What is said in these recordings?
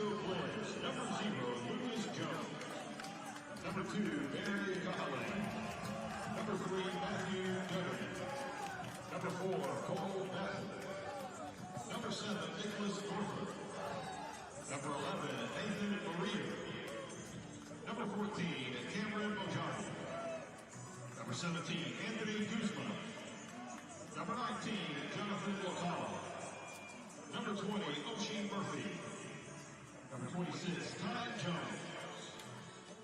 Francisco Glens, number 0, Lucas Jones. Number 2, Barry Collins. Number 3, Matthew Duggan. Number 4, Cole Bassett. Number 7, Nicholas Thorford. Number 11, Nathan Maria. Number 14, Cameron Mojani. Number 17, Anthony Guzman. Number 19, Jonathan O'Connell. Number 20, Oshie Murphy. Number 26, Ty Jones.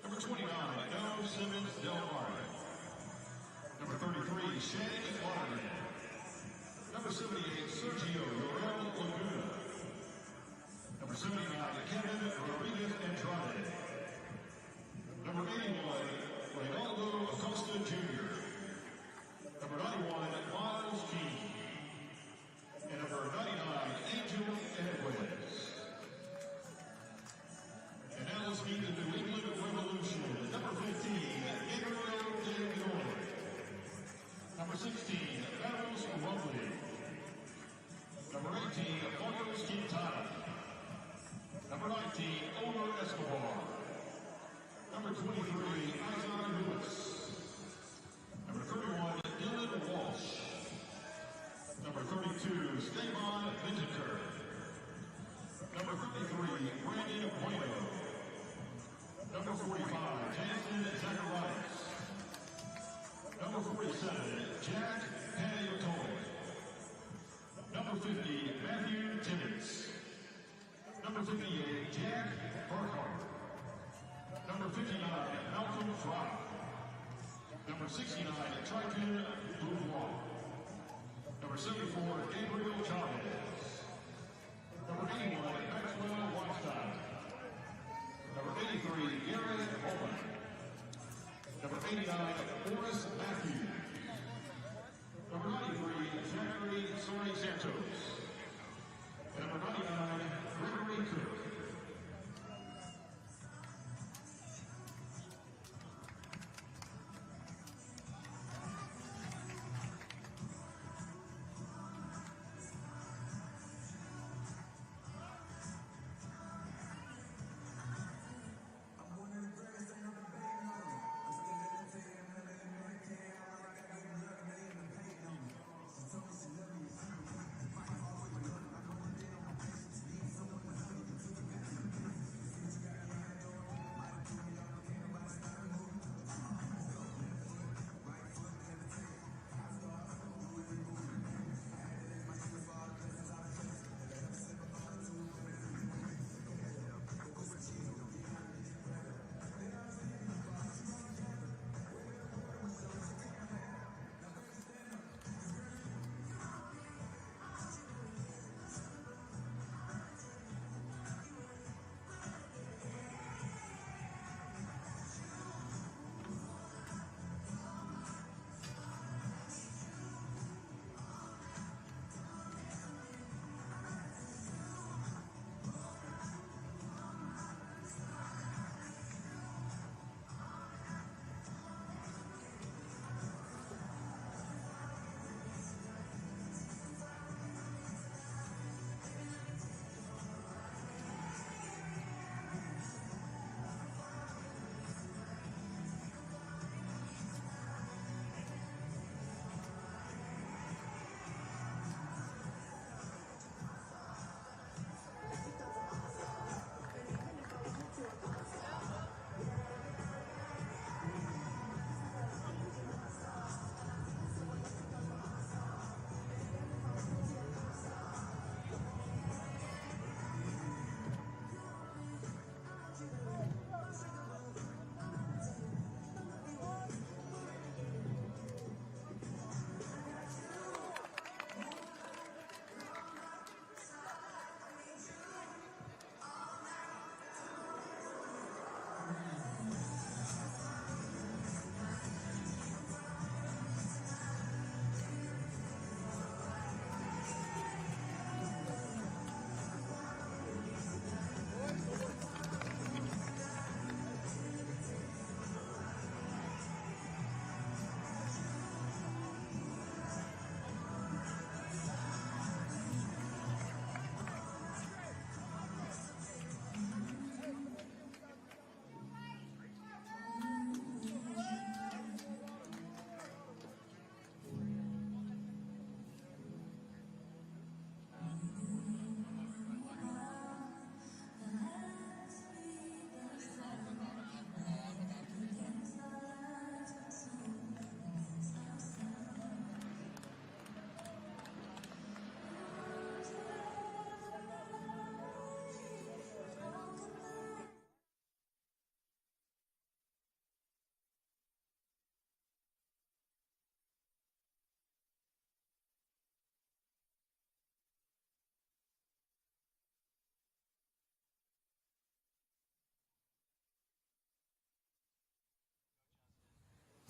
Number 29, No Simmons Del Mar. Number 33, Shane Waterman. Number 78, Sergio Yorel Laguna. Number 79, Kevin Rodriguez Andrade. Number 81, Reynaldo Acosta Jr. Number 91, Miles King. And number 99, Angel Edwards. And now let's meet the New England Revolution. Number 15, Gabriel De Leon. Number 16, Barros Rumley. Number 18, Marcos Quintana. Number 19, Omar Escobar. Number 23, Isaiah Lewis. Number 31, Dylan Walsh. Number 32, Stevan Vinteker. Number 33, Brandon Bueno. Number 45, Jansen Zacharias. Number 47, Jack Panayotole. Number 50, Matthew Timmons. Number 58, Jack Burkhart. Number 59, Malcolm Fry. Number 69, Triton Bouvois. Number 74, Gabriel Chavez. Number 81, Maxwell Weinstein. Number 83, Garrett Holman. Number 89, Boris Matthews. Number 93, Zachary Sory Santos. And number 99, Gregory Cook. Fight hard.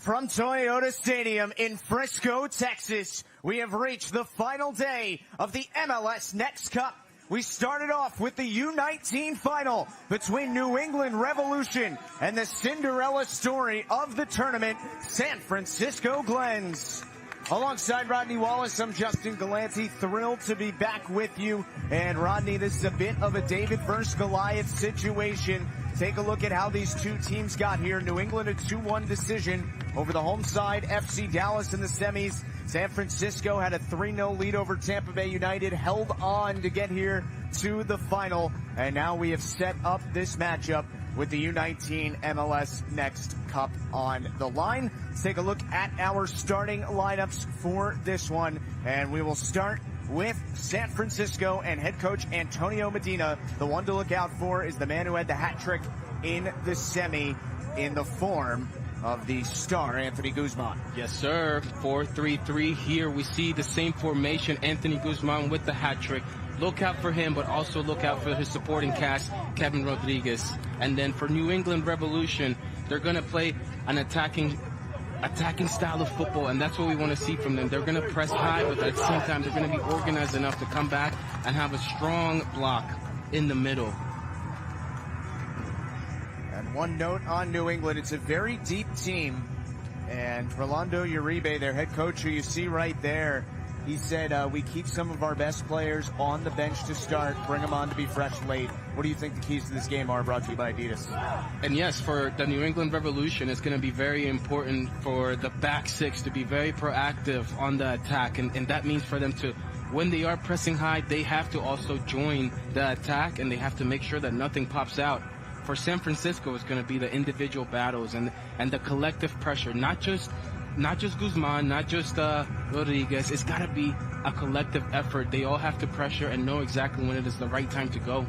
From Toyota Stadium in Frisco, Texas, we have reached the final day of the MLS NEXT Cup. We started off with the U19 final between New England Revolution and the Cinderella story of the tournament, San Francisco Glens. Alongside Rodney Wallace, I'm Justin Galanti, thrilled to be back with you. And Rodney, this is a bit of a David versus Goliath situation. Take a look at how these two teams got here. New England a 2-1 decision over the home side, FC Dallas in the semis. San Francisco had a 3-0 lead over Tampa Bay United, held on to get here to the final. And now we have set up this matchup with the U19 MLS NEXT Cup on the line. Let's take a look at our starting lineups for this one. And we will start with San Francisco and head coach Antonio Medina. The one to look out for is the man who had the hat trick in the semi in the form of the star Anthony Guzman. Yes, sir. 4-3-3 here. We see the same formation. Anthony Guzman with the hat trick. Look out for him, but also look out for his supporting cast, Kevin Rodriguez. And then for New England Revolution, they're going to play an attacking style of football, and that's what we want to see from them. They're going to press high, but at the same time, they're going to be organized enough to come back and have a strong block in the middle. And one note on New England, it's a very deep team. And Rolando Uribe, their head coach, who you see right there, he said, we keep some of our best players on the bench to start, bring them on to be fresh late. What do you think the keys to this game are, brought to you by Adidas? And yes, for the New England Revolution, it's going to be very important for the back six to be very proactive on the attack. And that means for them to, when they are pressing high, they have to also join the attack, and they have to make sure that nothing pops out. For San Francisco, it's going to be the individual battles and the collective pressure, not just Guzman, not just Rodriguez. It's got to be a collective effort. They all have to pressure and know exactly when it is the right time to go.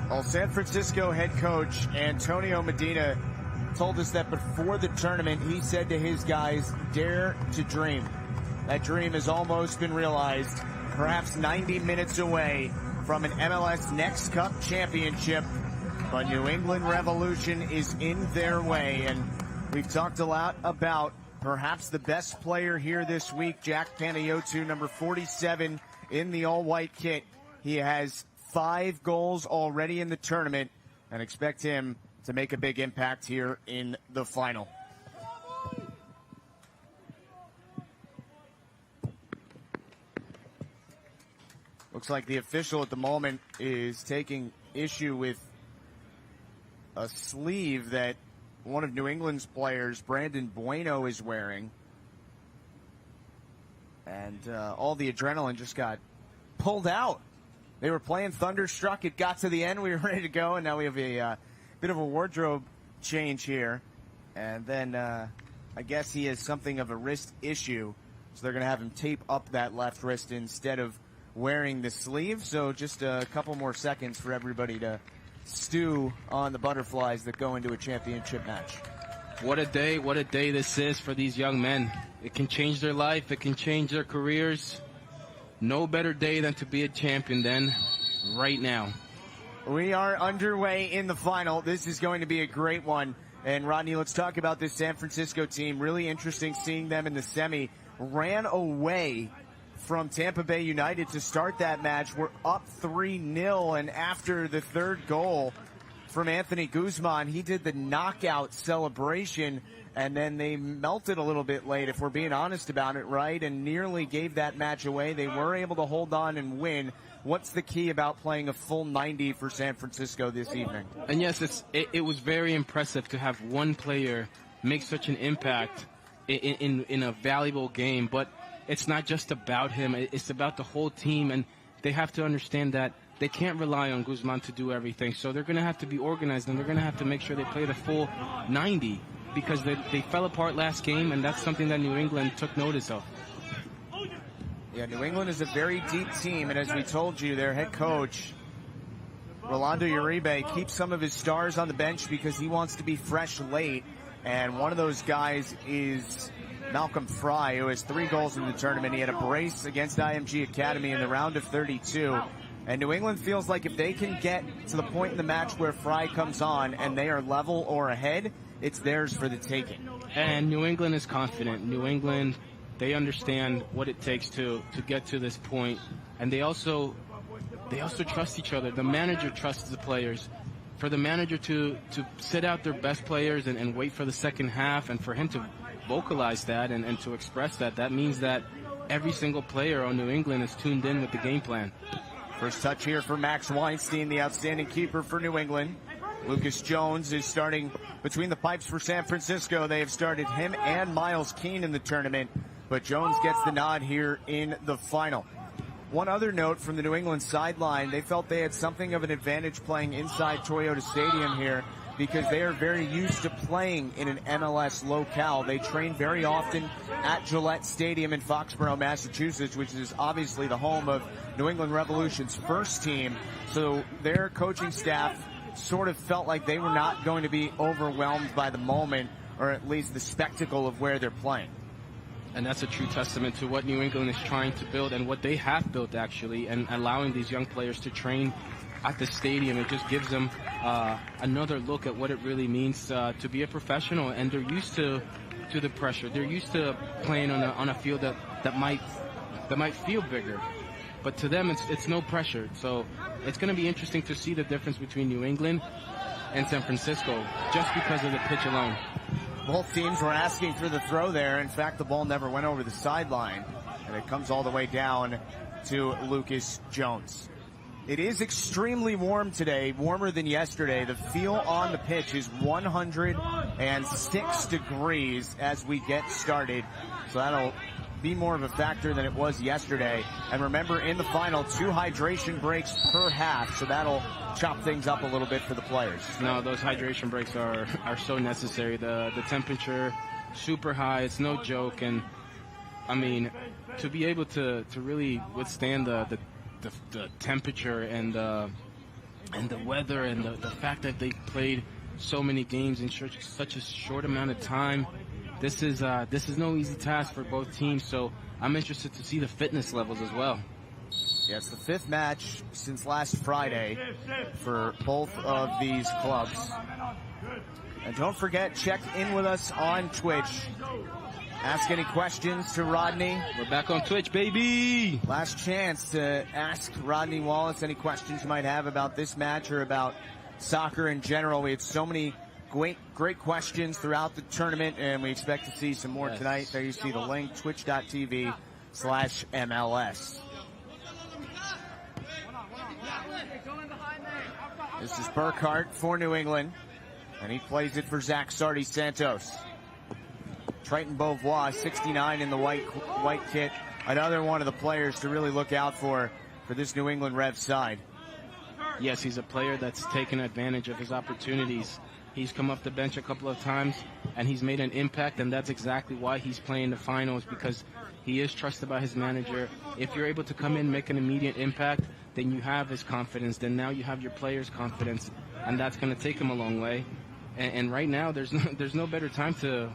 Well, San Francisco head coach Antonio Medina told us that before the tournament, he said to his guys, dare to dream. That dream has almost been realized, perhaps 90 minutes away from an MLS NEXT Cup championship. But New England Revolution is in their way, and we've talked a lot about perhaps the best player here this week, Jack Panayotou, number 47 in the all-white kit. He has 5 goals already in the tournament, and expect him to make a big impact here in the final. Looks like the official at the moment is taking issue with a sleeve that one of New England's players, Brandon Bueno, is wearing. And all the adrenaline just got pulled out. They were playing Thunderstruck. It got to the end. We were ready to go, and now we have a bit of a wardrobe change here. And then I guess he has something of a wrist issue, so they're going to have him tape up that left wrist instead of wearing the sleeve. So just a couple more seconds for everybody to stew on the butterflies that go into a championship match. What a day this is for these young men. It can change their life. It can change their careers. No better day than to be a champion than right now. We are underway in the final. This is going to be a great one. And Rodney, let's talk about this San Francisco team. Really interesting seeing them in the semi. Ran away from Tampa Bay United to start that match. We're up 3-0, and after the third goal from Anthony Guzman, he did the knockout celebration, and then they melted a little bit late, if we're being honest about it, right, and nearly gave that match away. They were able to hold on and win. What's the key about playing a full 90 for San Francisco this evening? And yes, it was very impressive to have one player make such an impact in a valuable game, but it's not just about him. It's about the whole team, and they have to understand that they can't rely on Guzman to do everything. So they're going to have to be organized, and they're going to have to make sure they play the full 90 because they fell apart last game, and that's something that New England took notice of. Yeah, New England is a very deep team, and as we told you, their head coach, Rolando Uribe, keeps some of his stars on the bench because he wants to be fresh late, and one of those guys is Malcolm Fry, who has 3 goals in the tournament. He had a brace against IMG Academy in the round of 32. And New England feels like if they can get to the point in the match where Fry comes on and they are level or ahead, it's theirs for the taking. And New England is confident. New England, they understand what it takes to get to this point, and they also trust each other. The manager trusts the players. For the manager to sit out their best players and wait for the second half, and for him to vocalize that and to express that, that means that every single player on New England is tuned in with the game plan. First touch here for Max Weinstein, the outstanding keeper for New England. Lucas Jones is starting between the pipes for San Francisco. They have started him and Miles Keane in the tournament, but Jones gets the nod here in the final. One other note from the New England sideline, they felt they had something of an advantage playing inside Toyota Stadium here because they are very used to playing in an MLS locale. They train very often at Gillette Stadium in Foxborough, Massachusetts, which is obviously the home of New England Revolution's first team. So their coaching staff sort of felt like they were not going to be overwhelmed by the moment, or at least the spectacle of where they're playing. And that's a true testament to what New England is trying to build and what they have built, actually, and allowing these young players to train at the stadium. It just gives them another look at what it really means to be a professional, and they're used to the pressure. They're used to playing on a field that might feel bigger, but to them it's no pressure. So it's going to be interesting to see the difference between New England and San Francisco just because of the pitch alone. Both teams were asking for the throw there. In fact, the ball never went over the sideline, and it comes all the way down to Lucas Jones. It is extremely warm today, warmer than yesterday. The feel on the pitch is 106 degrees as we get started, so that'll be more of a factor than it was yesterday. And remember, in the final, 2 hydration breaks per half, so that'll chop things up a little bit for the players. No, those hydration breaks are so necessary. The temperature super high, it's no joke, and I mean, to be able to really withstand the temperature and the weather and the fact that they played so many games in such a short amount of time, this is no easy task for both teams. So I'm interested to see the fitness levels as well. Yeah, it's the 5th match since last Friday for both of these clubs. And don't forget, check in with us on Twitch. Ask any questions to Rodney. We're back on Twitch, baby! Last chance to ask Rodney Wallace any questions you might have about this match or about soccer in general. We had so many great questions throughout the tournament, and we expect to see some more tonight. There you see the link, twitch.tv/MLS. This is Burkhart for New England, and he plays it for Zach Sardi Santos. Triton Beauvois, 69 in the white kit. Another one of the players to really look out for this New England Revs side. Yes, he's a player that's taken advantage of his opportunities. He's come off the bench a couple of times, and he's made an impact, and that's exactly why he's playing the finals, because he is trusted by his manager. If you're able to come in, make an immediate impact, then you have his confidence. Then now you have your players' confidence, and that's going to take him a long way. And right now, there's no better time to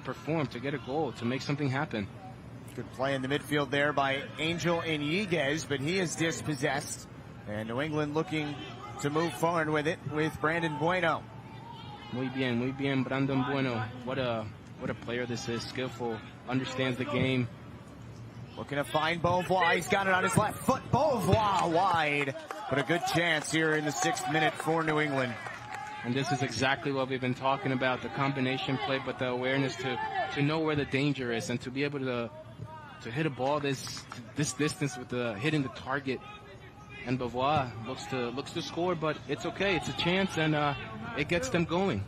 perform, to get a goal, to make something happen. Good play in the midfield there by Angel Iniguez, but he is dispossessed. And New England looking to move forward with it with Brandon Bueno. Muy bien, Brandon Bueno. What a player this is. Skillful, understands the game. Looking to find Beauvois. He's got it on his left foot. Beauvois wide, but a good chance here in the 6th minute for New England. And this is exactly what we've been talking about, the combination play, but the awareness to know where the danger is and to be able to hit a ball this distance with hitting the target. And Beauvois looks to score, but it's okay. It's a chance, and it gets them going.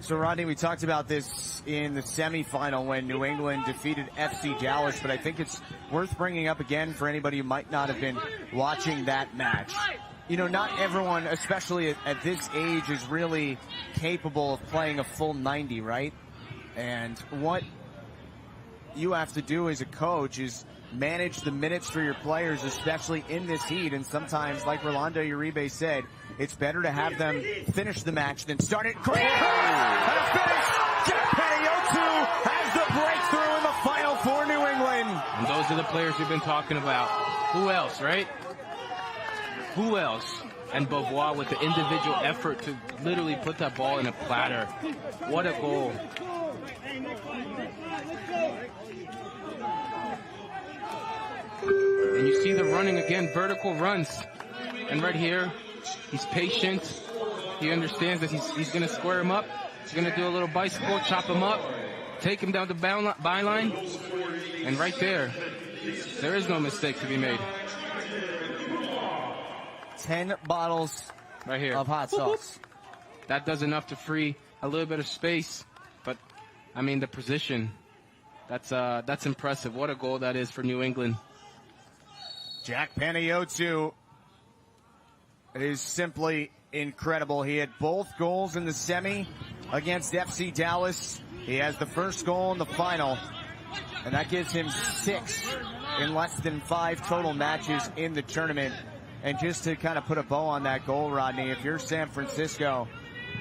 So, Rodney, we talked about this in the semifinal when New England defeated FC Dallas, but I think it's worth bringing up again for anybody who might not have been watching that match. You know, not everyone, especially at this age, is really capable of playing a full 90, right? And what you have to do as a coach is manage the minutes for your players, especially in this heat. And sometimes, like Rolando Uribe said, it's better to have them finish the match than start it. Great pass and a finish. Jack Panayiotou has the breakthrough in the final for New England. And those are the players we've been talking about. Who else, right? Who else? And Beauvoir with the individual effort to literally put that ball in a platter. What a goal. And you see the running again, vertical runs. And right here, he's patient. He understands that he's going to square him up. He's going to do a little bicycle, chop him up, take him down the byline. And right there is no mistake to be made. 10 bottles right here of hot sauce. That does enough to free a little bit of space. But, I mean, the position, that's impressive. What a goal that is for New England. Jack Panayiotou, it is simply incredible. He had both goals in the semi against FC Dallas. He has the first goal in the final, and that gives him 6 in less than 5 total matches in the tournament. And just to kind of put a bow on that goal, Rodney, if you're San Francisco,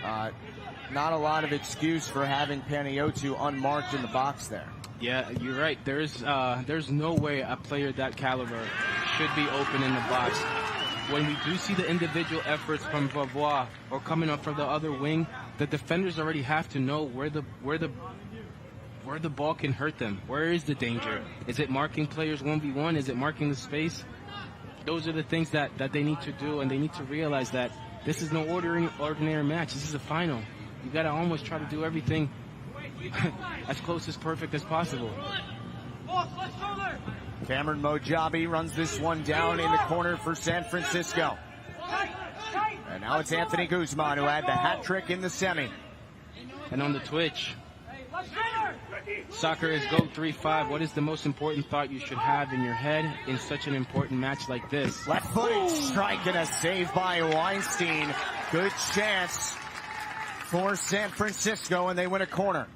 not a lot of excuse for having Panayiotou unmarked in the box there. Yeah, you're right. There's no way a player that caliber should be open in the box. When we do see the individual efforts from Beauvoir or coming up from the other wing, the defenders already have to know where the ball can hurt them. Where is the danger? Is it marking players 1v1? Is it marking the space? Those are the things that they need to do, and they need to realize that this is no ordinary match. This is a final. You got to almost try to do everything as close as perfect as possible. Cameron Mojabi runs this one down in the corner for San Francisco. And now it's Anthony Guzman, who had the hat trick in the semi. And on the Twitch, soccer is GOAT 3-5. What is the most important thought you should have in your head in such an important match like this? Left-footed strike and a save by Weinstein. Good chance for San Francisco, and they win a corner.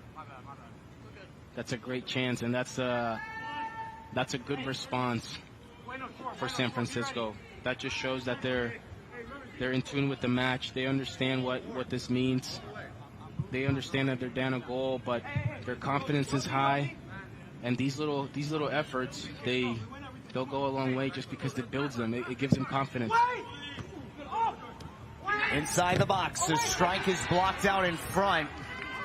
That's a great chance, and that's a good response for San Francisco. That just shows that they're in tune with the match. They understand what this means. They understand that they're down a goal, but their confidence is high. And these little efforts, they'll go a long way just because it builds them. It gives them confidence. Inside the box, the strike is blocked out in front.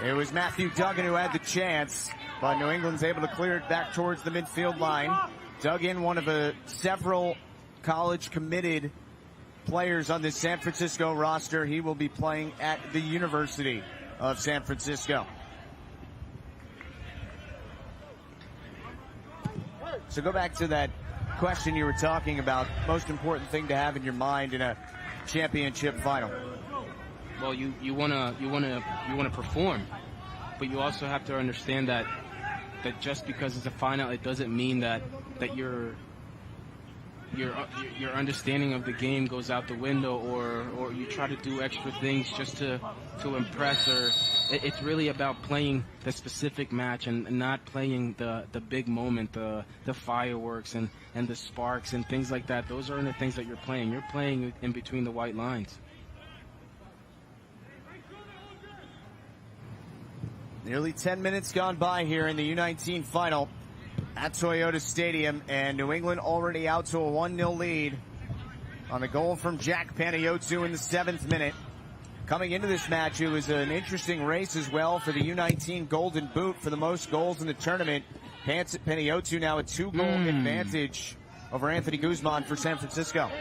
It was Matthew Duggan who had the chance, but New England's able to clear it back towards the midfield line. Duggan, one of several college-committed players on the San Francisco roster. He will be playing at the University of San Francisco. So go back to that question you were talking about. Most important thing to have in your mind in a championship final. Well, you wanna perform, but you also have to understand that just because it's a final, it doesn't mean that your understanding of the game goes out the window, or you try to do extra things just to impress. Or it's really about playing the specific match and not playing the big moment, the fireworks and the sparks and things like that. Those aren't the things that you're playing. You're playing in between the white lines. Nearly 10 minutes gone by here in the U19 final at Toyota Stadium, and New England already out to a 1-0 lead on the goal from Jack Panayiotou in the 7th minute. Coming into this match, it was an interesting race as well for the U19 Golden Boot for the most goals in the tournament. Panayiotou now a 2-goal advantage over Anthony Guzman for San Francisco.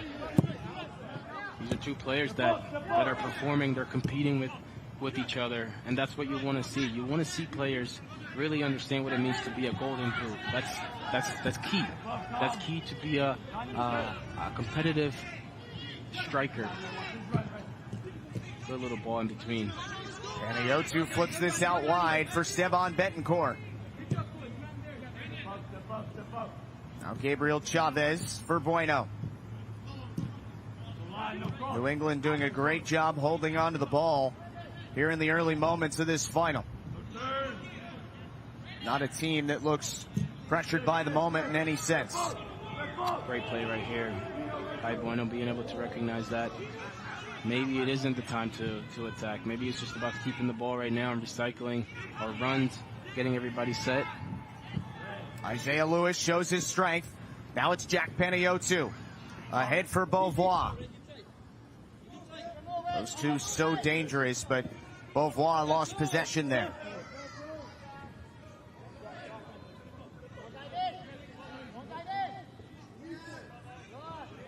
These are two players that are performing. They're competing with each other, and that's what you want to see. You want to see players really understand what it means to be a Golden Boot. That's key. That's key to be a competitive striker. Put a little ball in between. Panayiotou flips this out wide for Stevan Betancourt. Now Gabriel Chavez for Bueno. New England doing a great job holding on to the ball here in the early moments of this final. Not a team that looks pressured by the moment in any sense. Great play right here by Bueno, being able to recognize that maybe it isn't the time to attack. Maybe it's just about keeping the ball right now and recycling our runs, getting everybody set. Isaiah Lewis shows his strength. Now it's Jack Panayiotou. Ahead for Beauvoir. Those two so dangerous, but Beauvoir lost possession there.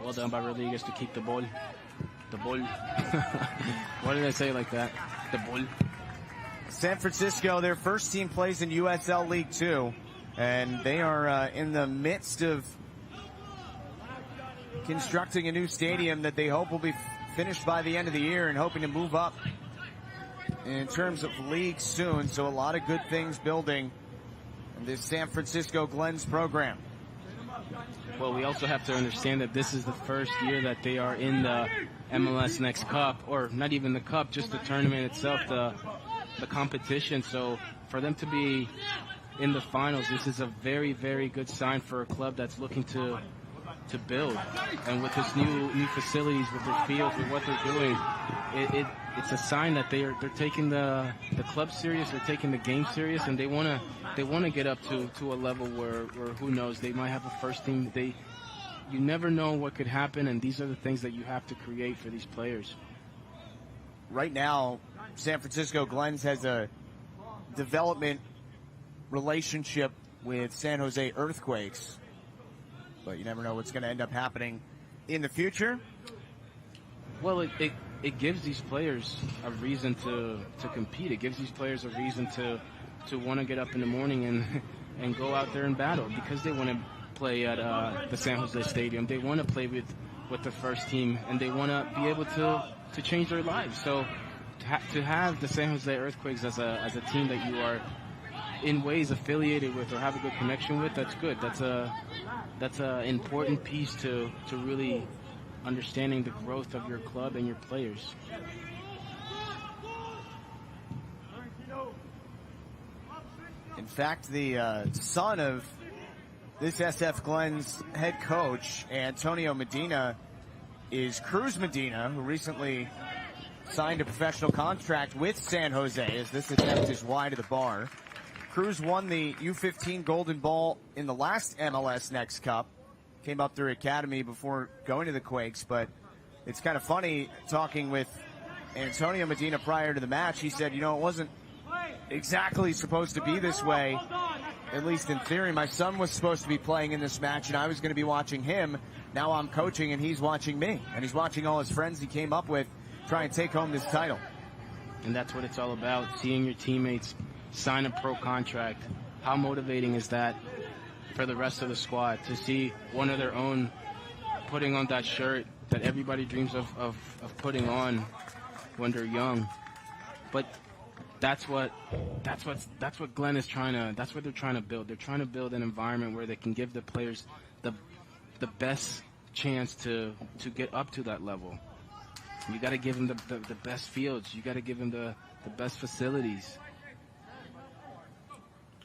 Well done by Rodriguez to keep the ball. The ball. Why did I say it like that? The ball. San Francisco, their first team plays in USL League 2, and they are in the midst of constructing a new stadium that they hope will be finished by the end of the year and hoping to move up in terms of league soon. So a lot of good things building in this San Francisco Glens program. Well, we also have to understand that this is the first year that they are in the MLS NEXT Cup, or not even the Cup, just the tournament itself, the competition. So for them to be in the finals, this is a very, very good sign for a club that's looking to build. And with this new facilities, with their fields, with what they're doing, it's a sign that they're taking the club serious, they're taking the game serious, and they want to get up to a level where who knows, they might have a first team. You never know what could happen, and these are the things that you have to create for these players. Right now, San Francisco Glens has a development relationship with San Jose Earthquakes, but you never know what's going to end up happening in the future. Well, it gives these players a reason to compete. It gives these players a reason to want to get up in the morning and go out there and battle, because they want to play at the San Jose Stadium. They want to play with the first team, and they want to be able to change their lives. So to have the San Jose Earthquakes as a team that you are in ways affiliated with or have a good connection with, that's good. That's a important piece to really understanding the growth of your club and your players. In fact, the son of this SF Glens head coach, Antonio Medina, is Cruz Medina, who recently signed a professional contract with San Jose, as this attempt is wide of the bar. Cruz won the U15 Golden Ball in the last MLS NEXT Cup. Came up through academy before going to the Quakes, but it's kind of funny talking with Antonio Medina prior to the match. He said, it wasn't exactly supposed to be this way, at least in theory. My son was supposed to be playing in this match, and I was going to be watching him. Now I'm coaching, and he's watching me, and he's watching all his friends he came up with try and take home this title. And that's what it's all about, seeing your teammates sign a pro contract. How motivating is that for the rest of the squad to see one of their own putting on that shirt that everybody dreams of putting on when they're young? But that's what Glenn is that's what they're trying to build. They're trying to build an environment where they can give the players the best chance to get up to that level. You got to give them the best fields. You got to give them the best facilities.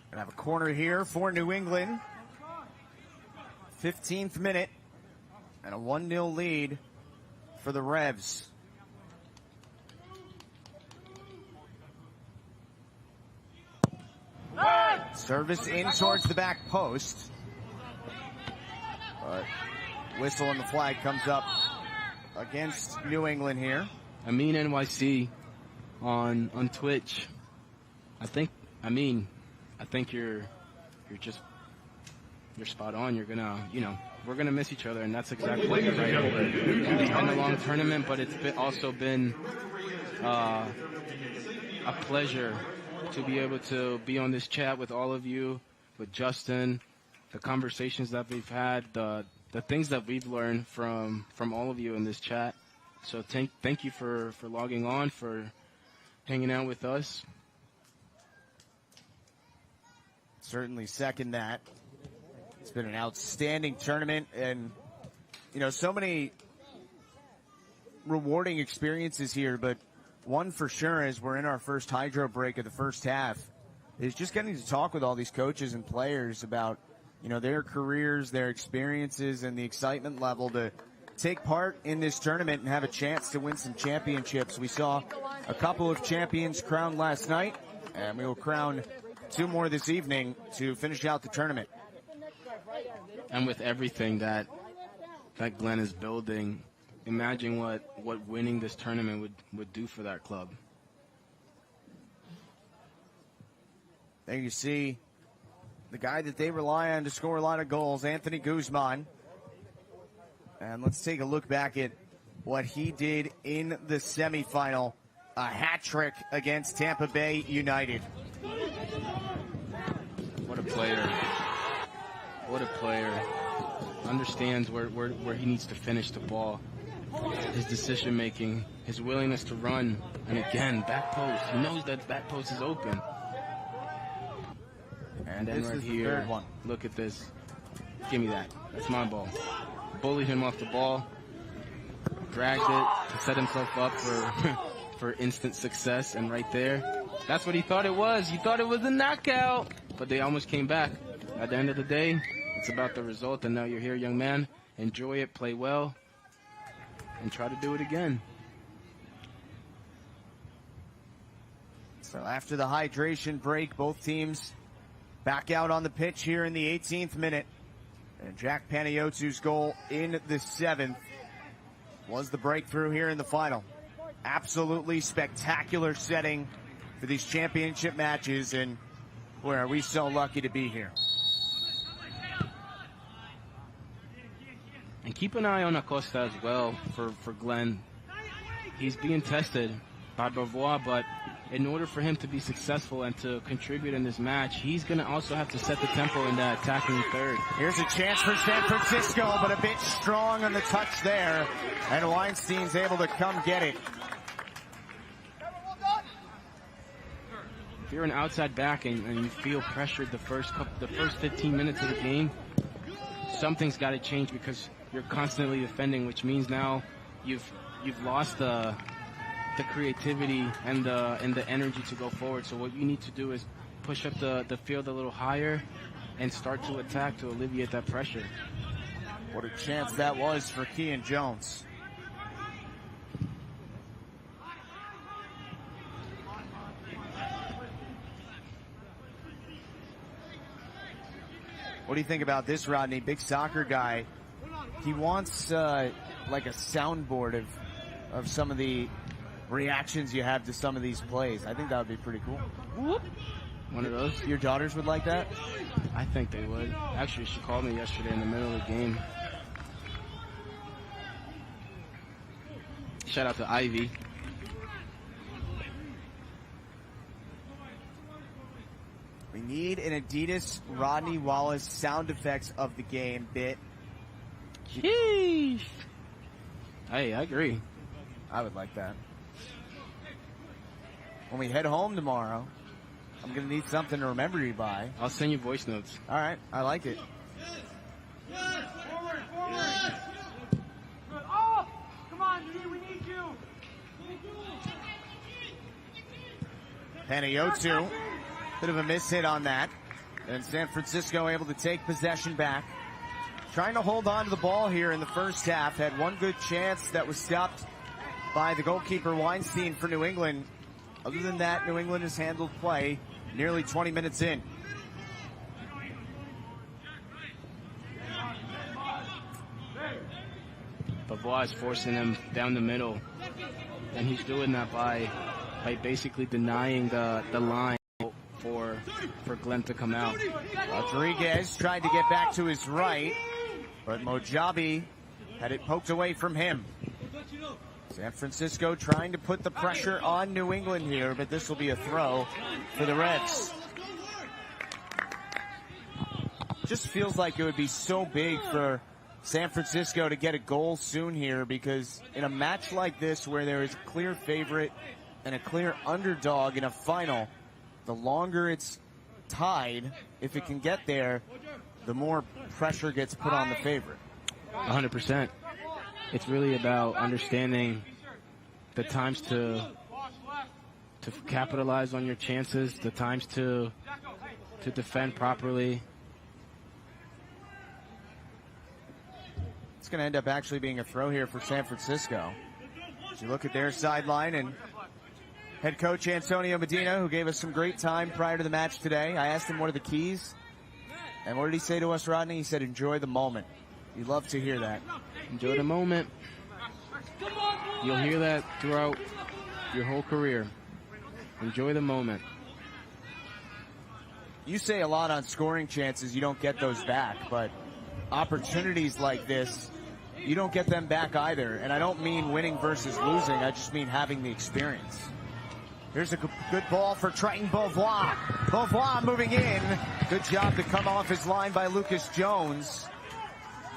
Gonna have a corner here for New England. 15th minute, and a 1-0 lead for the Revs. Service in towards the back post. But whistle and the flag comes up against New England here. Amin NYC on Twitch. I think you're spot on. You're gonna, we're gonna miss each other, and that's exactly right. It's been a long tournament, but it's also been a pleasure to be able to be on this chat with all of you, with Justin, the conversations that we've had, the things that we've learned from all of you in this chat. So thank you for logging on, for hanging out with us. Certainly second that. It's been an outstanding tournament, and so many rewarding experiences here, but one for sure, as we're in our first hydro break of the first half, is just getting to talk with all these coaches and players about their careers, their experiences, and the excitement level to take part in this tournament and have a chance to win some championships. We saw a couple of champions crowned last night, and we will crown 2 more this evening to finish out the tournament. And with everything that Glenn is building, imagine what winning this tournament would do for that club. There you see the guy that they rely on to score a lot of goals, Anthony Guzman. And let's take a look back at what he did in the semifinal. A hat trick against Tampa Bay United. What a player. What a player. Understands where he needs to finish the ball. His decision making, his willingness to run. And again, back post. He knows that back post is open. And then right here, look at this. Give me that. That's my ball. Bullied him off the ball. Dragged it to set himself up for instant success. And right there, that's what he thought it was. He thought it was a knockout. But they almost came back. At the end of the day, it's about the result. And now you're here, young man. Enjoy it, play well, and try to do it again. So after the hydration break, both teams back out on the pitch here in the 18th minute. And Jack Panayotsu's goal in the 7th was the breakthrough here in the final. Absolutely spectacular setting for these championship matches, and boy, are we so lucky to be here. And keep an eye on Acosta as well for Glenn. He's being tested by Beauvoir, but in order for him to be successful and to contribute in this match, he's going to also have to set the tempo in that attacking third. Here's a chance for San Francisco, but a bit strong on the touch there, and Weinstein's able to come get it. If you're an outside back and you feel pressured the first 15 minutes of the game, something's got to change because you're constantly defending, which means now you've lost the creativity and the energy to go forward. So what you need to do is push up the field a little higher and start to attack to alleviate that pressure. What a chance that was for Kean Jones. What do you think about this, Rodney? Big soccer guy. He wants like a soundboard of some of the reactions you have to some of these plays. I think that would be pretty cool. Whoop. One of those. Your daughters would like that? I think they would. Actually, she called me yesterday in the middle of the game. Shout out to Ivy. We need an Adidas Rodney Wallace sound effects of the game bit. Sheesh. Hey, I agree. I would like that. When we head home tomorrow, I'm going to need something to remember you by. I'll send you voice notes. All right. I like it. Forward, forward. Good. Oh, come on, we need you. Panayotsu, bit of a mishit on that. And San Francisco able to take possession back. Trying to hold on to the ball here in the first half. Had one good chance that was stopped by the goalkeeper Weinstein for New England. Other than that, New England has handled play nearly 20 minutes in. Beauvoir is forcing them down the middle, and he's doing that by basically denying the line for Glenn to come out. Rodriguez tried to get back to his right, but Mojabi had it poked away from him. San Francisco trying to put the pressure on New England here, but this will be a throw for the Reds. Just feels like it would be so big for San Francisco to get a goal soon here, because in a match like this where there is a clear favorite and a clear underdog in a final, the longer it's tied, if it can get there, the more pressure gets put on the favorite. 100%. It's really about understanding the times to capitalize on your chances, the times to defend properly. It's going to end up actually being a throw here for San Francisco. As you look at their sideline, and head coach Antonio Medina, who gave us some great time prior to the match today, I asked him what are the keys, and what did he say to us, Rodney? He said, enjoy the moment. You love to hear that. Enjoy the moment. You'll hear that throughout your whole career. Enjoy the moment. You say a lot on scoring chances, you don't get those back, but opportunities like this, you don't get them back either. And I don't mean winning versus losing, I just mean having the experience. Here's a good ball for Triton Beauvoir. Beauvoir moving in. Good job to come off his line by Lucas Jones.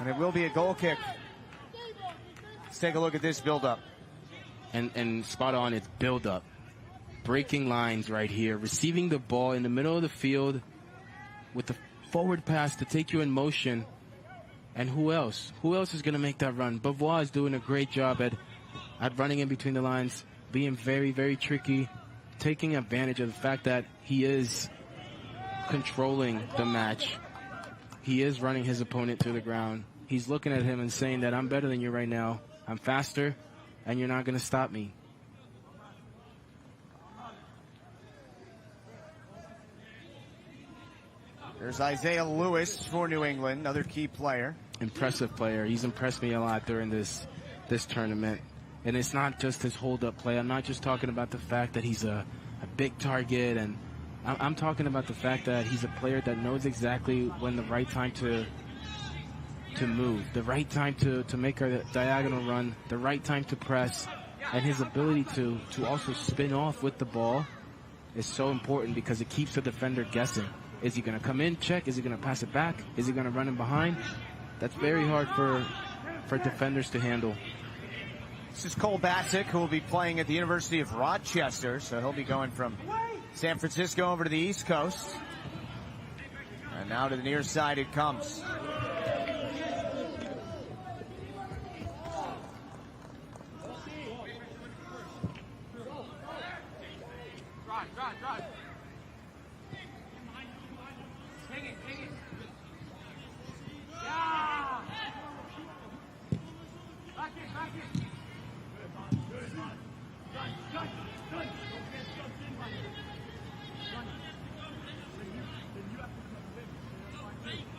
And it will be a goal kick. Let's take a look at this build-up. And spot on, it's build-up. Breaking lines right here. Receiving the ball in the middle of the field with the forward pass to take you in motion. And who else? Who else is going to make that run? Beauvoir is doing a great job at running in between the lines, being very, very tricky, taking advantage of the fact that he is controlling the match. He is running his opponent to the ground. He's looking at him and saying that I'm better than you right now. I'm faster, and you're not going to stop me. There's Isaiah Lewis for New England, another key player. Impressive player. He's impressed me a lot during this tournament. And it's not just his hold-up play. I'm not just talking about the fact that he's a big target. And I'm talking about the fact that he's a player that knows exactly when the right time to move, the right time to make a diagonal run, the right time to press. And his ability to also spin off with the ball is so important because it keeps the defender guessing. Is he going to come in, check? Is he going to pass it back? Is he going to run in behind? That's very hard for defenders to handle. This is Cole Bassick, who will be playing at the University of Rochester. So he'll be going from San Francisco over to the East Coast. And now to the near side it comes.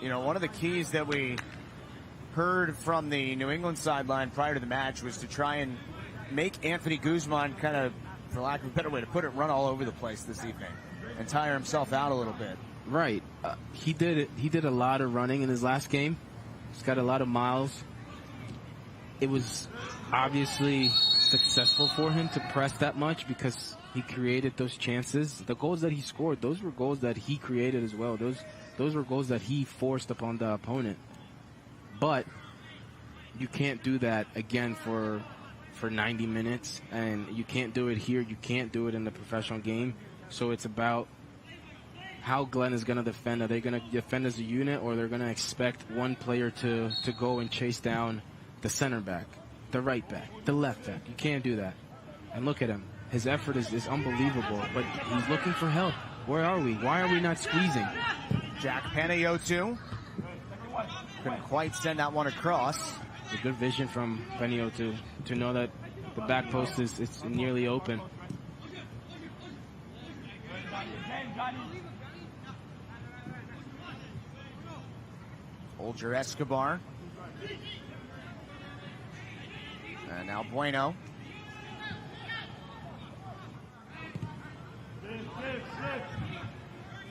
You know, one of the keys that we heard from the New England sideline prior to the match was to try and make Anthony Guzman kind of, for lack of a better way to put it, run all over the place this evening and tire himself out a little bit. Right. He did a lot of running in his last game. He's got a lot of miles. It was obviously successful for him to press that much because he created those chances. The goals that he scored, those were goals that he created as well. Those were goals that he forced upon the opponent. But you can't do that again for 90 minutes, and you can't do it here. You can't do it in the professional game. So it's about how Glenn is going to defend. Are they going to defend as a unit, or they're going to expect one player to go and chase down the center back, the right back, the left back? You can't do that. And look at him. His effort is unbelievable, but he's looking for help. Where are we? Why are we not squeezing? Jack Panayotu couldn't quite send that one across. A good vision from Panayotu to know that the back post is nearly open. Olger Escobar. And now Bueno.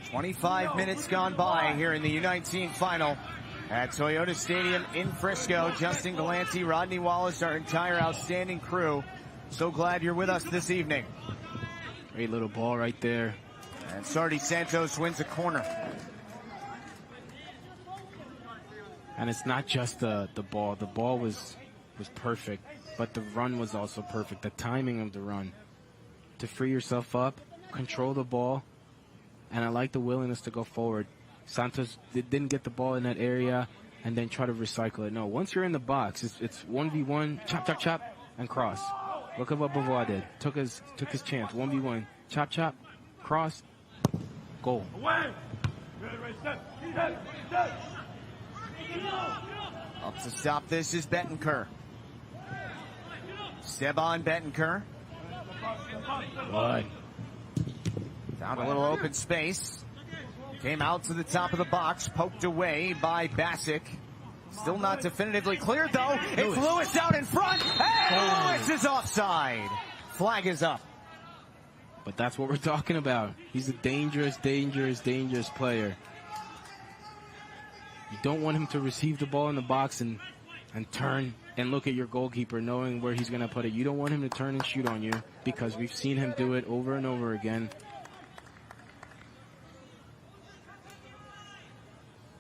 "25 minutes gone by here in the U19 final at Toyota Stadium in Frisco. Justin Galante, Rodney Wallace, our entire outstanding crew. So glad you're with us this evening." Great little ball right there. And Sardi Santos wins a corner. And it's not just the ball. The ball was perfect, but the run was also perfect. The timing of the run. To free yourself up, control the ball, and I like the willingness to go forward. Santos didn't get the ball in that area and then try to recycle it. No, once you're in the box, it's 1v1, chop, chop, chop, and cross. Look at what Beauvoir did. Took his chance. 1v1, chop, chop, cross, goal. Up to stop this is Bettenker. Esteban Bettenker. Boy. Found a little open space. Came out to the top of the box, poked away by Bassick. Still not definitively cleared, though. It's Lewis out in front. And Lewis is offside. Flag is up. But that's what we're talking about. He's a dangerous, dangerous, dangerous player. You don't want him to receive the ball in the box and turn and look at your goalkeeper knowing where he's going to put it. You don't want him to turn and shoot on you, because we've seen him do it over and over again.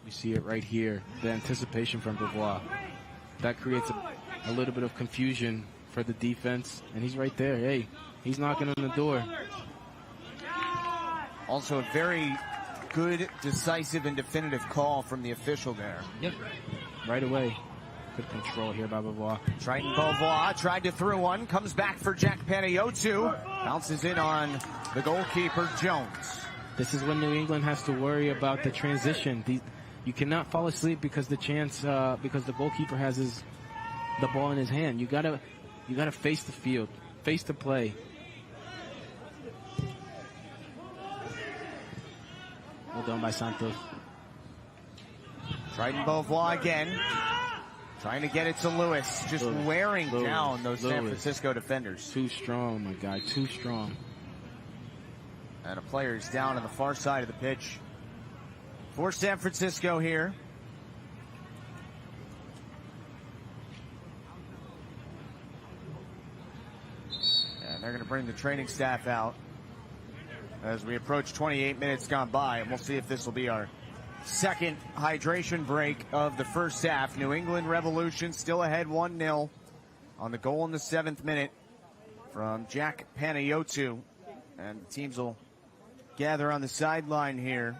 We see it right here, the anticipation from Beauvoir. That creates a little bit of confusion for the defense, and he's right there. Hey, he's knocking on the door. Also a very good, decisive, and definitive call from the official there. Yep, right away. Good control here by Beauvoir. Triton Beauvoir tried to throw one, comes back for Jack Panayotou, bounces in on the goalkeeper, Jones. This is when New England has to worry about the transition. You cannot fall asleep because because the goalkeeper has the ball in his hand. You gotta face the field, face the play. Well done by Santos. Triton Beauvoir again, trying to get it to Lewis, just wearing down those San Francisco defenders. Too strong, my guy, too strong. And a player is down on the far side of the pitch for San Francisco here. And they're going to bring the training staff out as we approach 28 minutes gone by. And we'll see if this will be our second hydration break of the first half. New England Revolution still ahead 1-0 on the goal in the 7th minute from Jack Panayotou. And the teams will gather on the sideline here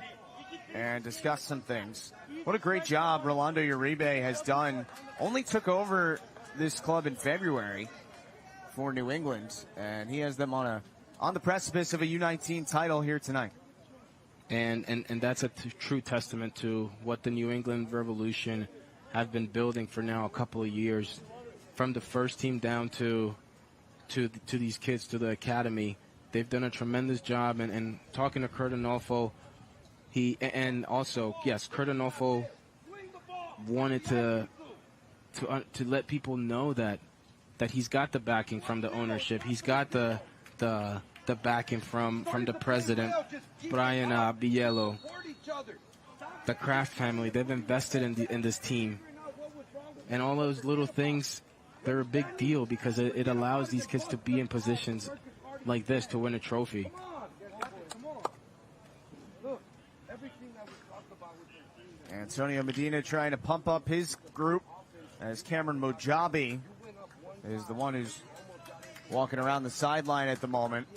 and discuss some things. What a great job Rolando Uribe has done. Only took over this club in February for New England, and he has them on the precipice of a U19 title here tonight. And that's a true testament to what the New England Revolution have been building for now a couple of years, from the first team down to these kids, to the academy. They've done a tremendous job, and talking to Kurt Anolfo, Kurt Anolfo wanted to let people know that he's got the backing from the ownership. He's got the backing from the president, Brian Biello, the Kraft family. They've invested in this team, and all those little things, they're a big deal because it allows these kids to be in positions like this to win a trophy. Antonio Medina trying to pump up his group as Cameron Mojabi is the one who's walking around the sideline at the moment.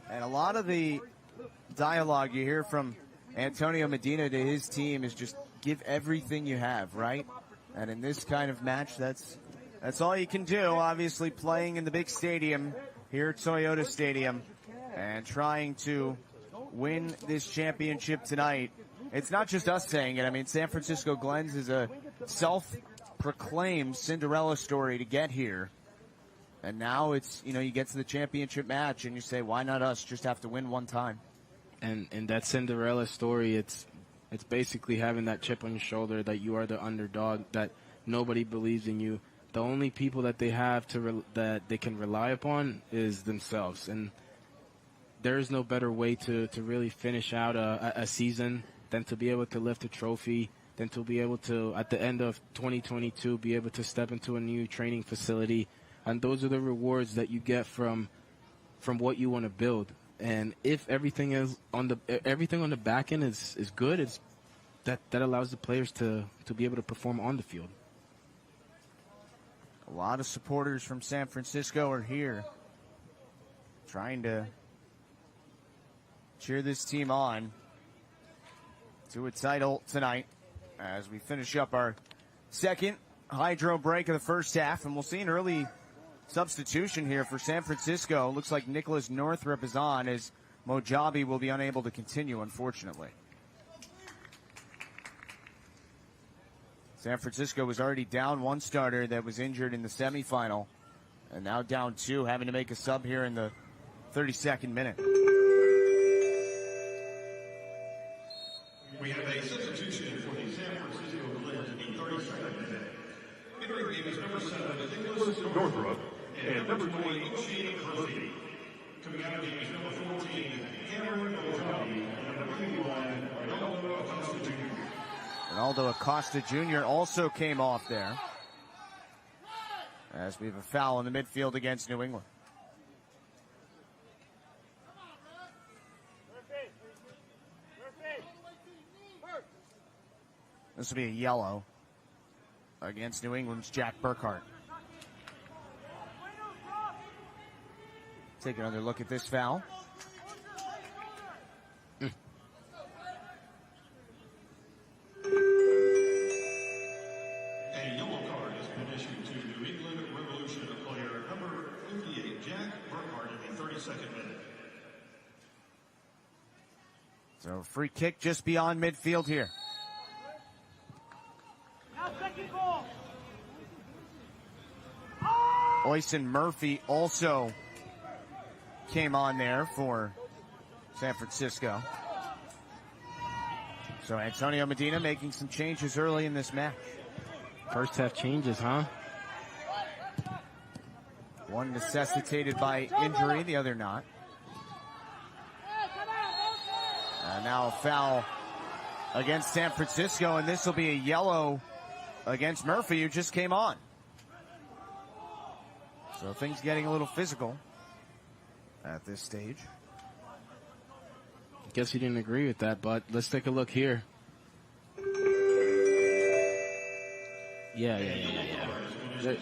And a lot of the dialogue you hear from Antonio Medina to his team is just give everything you have, right? And in this kind of match, that's all you can do. Obviously playing in the big stadium here at Toyota Stadium and trying to win this championship tonight. It's not just us saying it. I mean, San Francisco Glens is a self-proclaimed Cinderella story to get here. And now it's, you get to the championship match and you say, why not us? Just have to win one time. And that Cinderella story, it's basically having that chip on your shoulder that you are the underdog, that nobody believes in you. The only people that they have that they can rely upon is themselves. And there is no better way to really finish out a season than to be able to lift a trophy, than to be able to, at the end of 2022, be able to step into a new training facility. And those are the rewards that you get from what you want to build. And if everything on the back end is good, that allows the players to be able to perform on the field. A lot of supporters from San Francisco are here trying to cheer this team on to a title tonight as we finish up our second hydro break of the first half. And we'll see an early substitution here for San Francisco. Looks like Nicholas Northrup is on, as Mojabi will be unable to continue, unfortunately. San Francisco was already down one starter that was injured in the semifinal, and now down two, having to make a sub here in the 32nd minute. We have a substitution for the San Francisco Glens in the 32nd Nicholas Northrup, and number 20, Shane Murphy. Coming out of the game is number 14, Cameron Ojabi, and number 51, Ronaldo Acosta Jr. Ronaldo Acosta Jr. also came off there, as we have a foul in the midfield against New England. This will be a yellow against New England's Jack Burkhart. Take another look at this foul. A yellow card has been issued to New England Revolution player number 58, Jack Burkhart, in the 32nd minute. So free kick just beyond midfield here. Oyson Murphy also came on there for San Francisco. So Antonio Medina making some changes early in this match. First half changes, huh? One necessitated by injury, the other not. And now a foul against San Francisco, and this will be a yellow against Murphy, who just came on. So things getting a little physical at this stage. Guess you didn't agree with that, but let's take a look here. Yeah.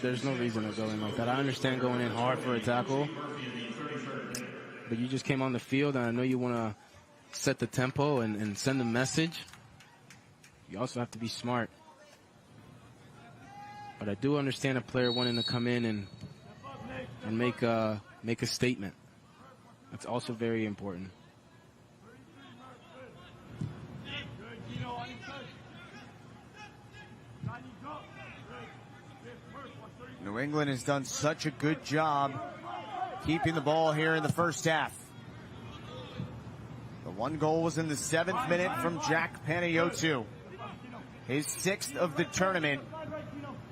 There's no reason to go in like that. I understand going in hard for a tackle, but you just came on the field, and I know you want to set the tempo and send a message. You also have to be smart. But I do understand a player wanting to come in and make a statement. That's also very important. New England has done such a good job keeping the ball here in the first half. The one goal was in the 7th minute from Jack Panayotou. His 6th of the tournament.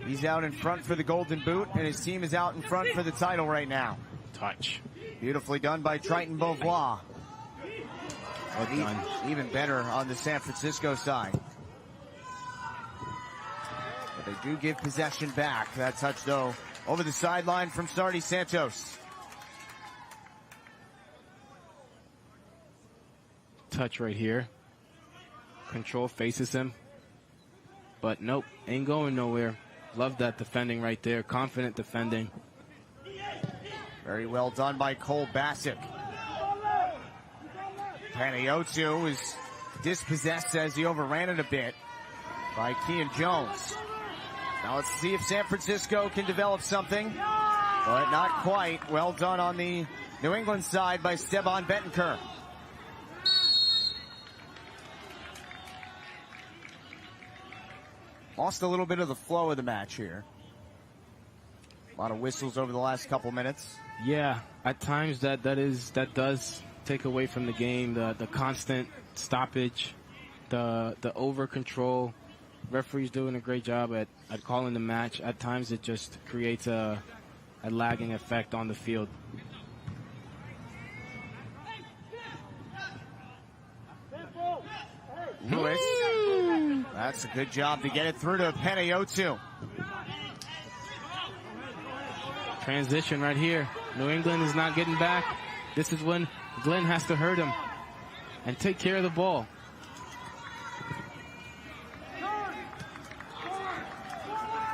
He's out in front for the Golden Boot, and his team is out in front for the title right now. Touch. Beautifully done by Triton Beauvois. Well done. Even better on the San Francisco side. But they do give possession back. That touch, though, over the sideline from Sardi Santos. Touch right here. Control faces him. But nope, ain't going nowhere. Love that defending right there. Confident defending. Very well done by Cole Bassick. Panayotou is dispossessed as he overran it a bit by Kean Jones. Now let's see if San Francisco can develop something, but not quite. Well done on the New England side by Steban Bettencourt. Lost a little bit of the flow of the match here. A lot of whistles over the last couple minutes. Yeah, at times that does take away from the game. The constant stoppage, the over control. Referee's doing a great job at calling the match. At times it just creates a lagging effect on the field. Lewis. That's a good job to get it through to Panayotou. Transition right here. New England is not getting back. This is when Glenn has to hurt him and take care of the ball.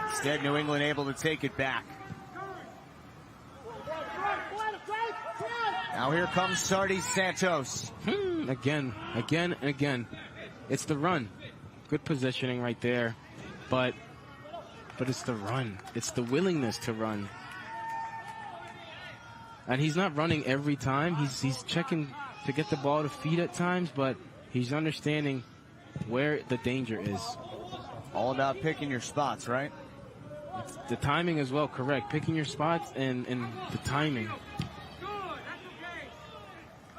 Instead, New England able to take it back. Now here comes Sardi Santos. Again. It's the run. Good positioning right there. But it's the run. It's the willingness to run. And he's not running every time. He's checking to get the ball to feet at times, but he's understanding where the danger is. All about picking your spots, right? It's the timing as well, correct. Picking your spots and the timing.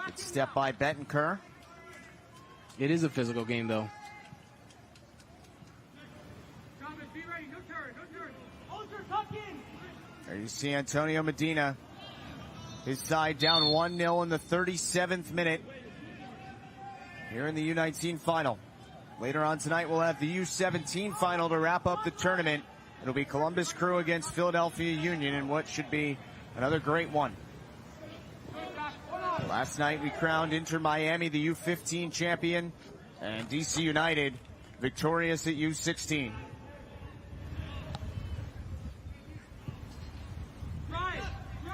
Good step by Bettencourt. It is a physical game, though. There We see Antonio Medina. His side down 1-0 in the 37th minute here in the U19 final. Later on tonight, we'll have the U17 final to wrap up the tournament. It'll be Columbus Crew against Philadelphia Union in what should be another great one. Last night, we crowned Inter Miami the U15 champion, and DC United victorious at U16.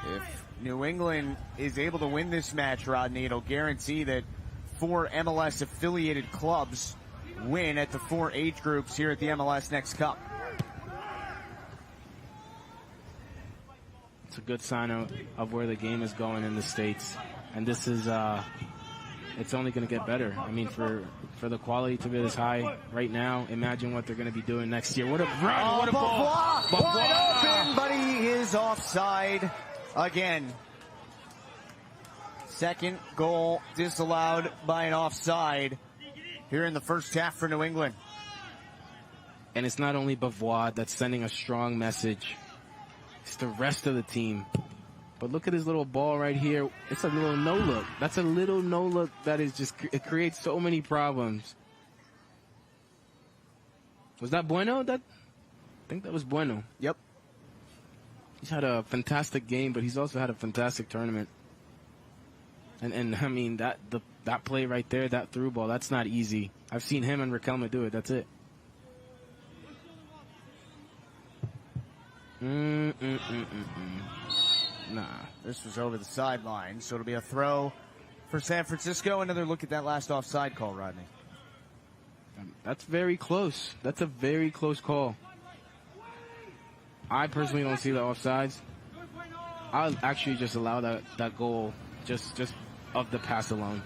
If New England is able to win this match, Rodney, it'll guarantee that 4 MLS-affiliated clubs win at the 4 age groups here at the MLS NEXT Cup. It's a good sign of where the game is going in the States. And this is, it's only going to get better. I mean, for the quality to be this high right now, imagine what they're going to be doing next year. What a run, what a ball. Wide open, but he is offside again. Second goal disallowed by an offside here in the first half for New England. And it's not only Bavois that's sending a strong message. It's the rest of the team. But look at his little ball right here. It's a little no-look. That's a little no-look that is just, it creates so many problems. Was that Bueno? I think that was Bueno. Yep. He's had a fantastic game, but he's also had a fantastic tournament. And I mean, that play right there, that through ball, that's not easy. I've seen him and Riquelme do it. That's it. Nah. This was over the sideline, so it'll be a throw for San Francisco. Another look at that last offside call, Rodney. That's very close. That's a very close call. I personally don't see the offsides. I'll actually just allow that goal just of the pass alone.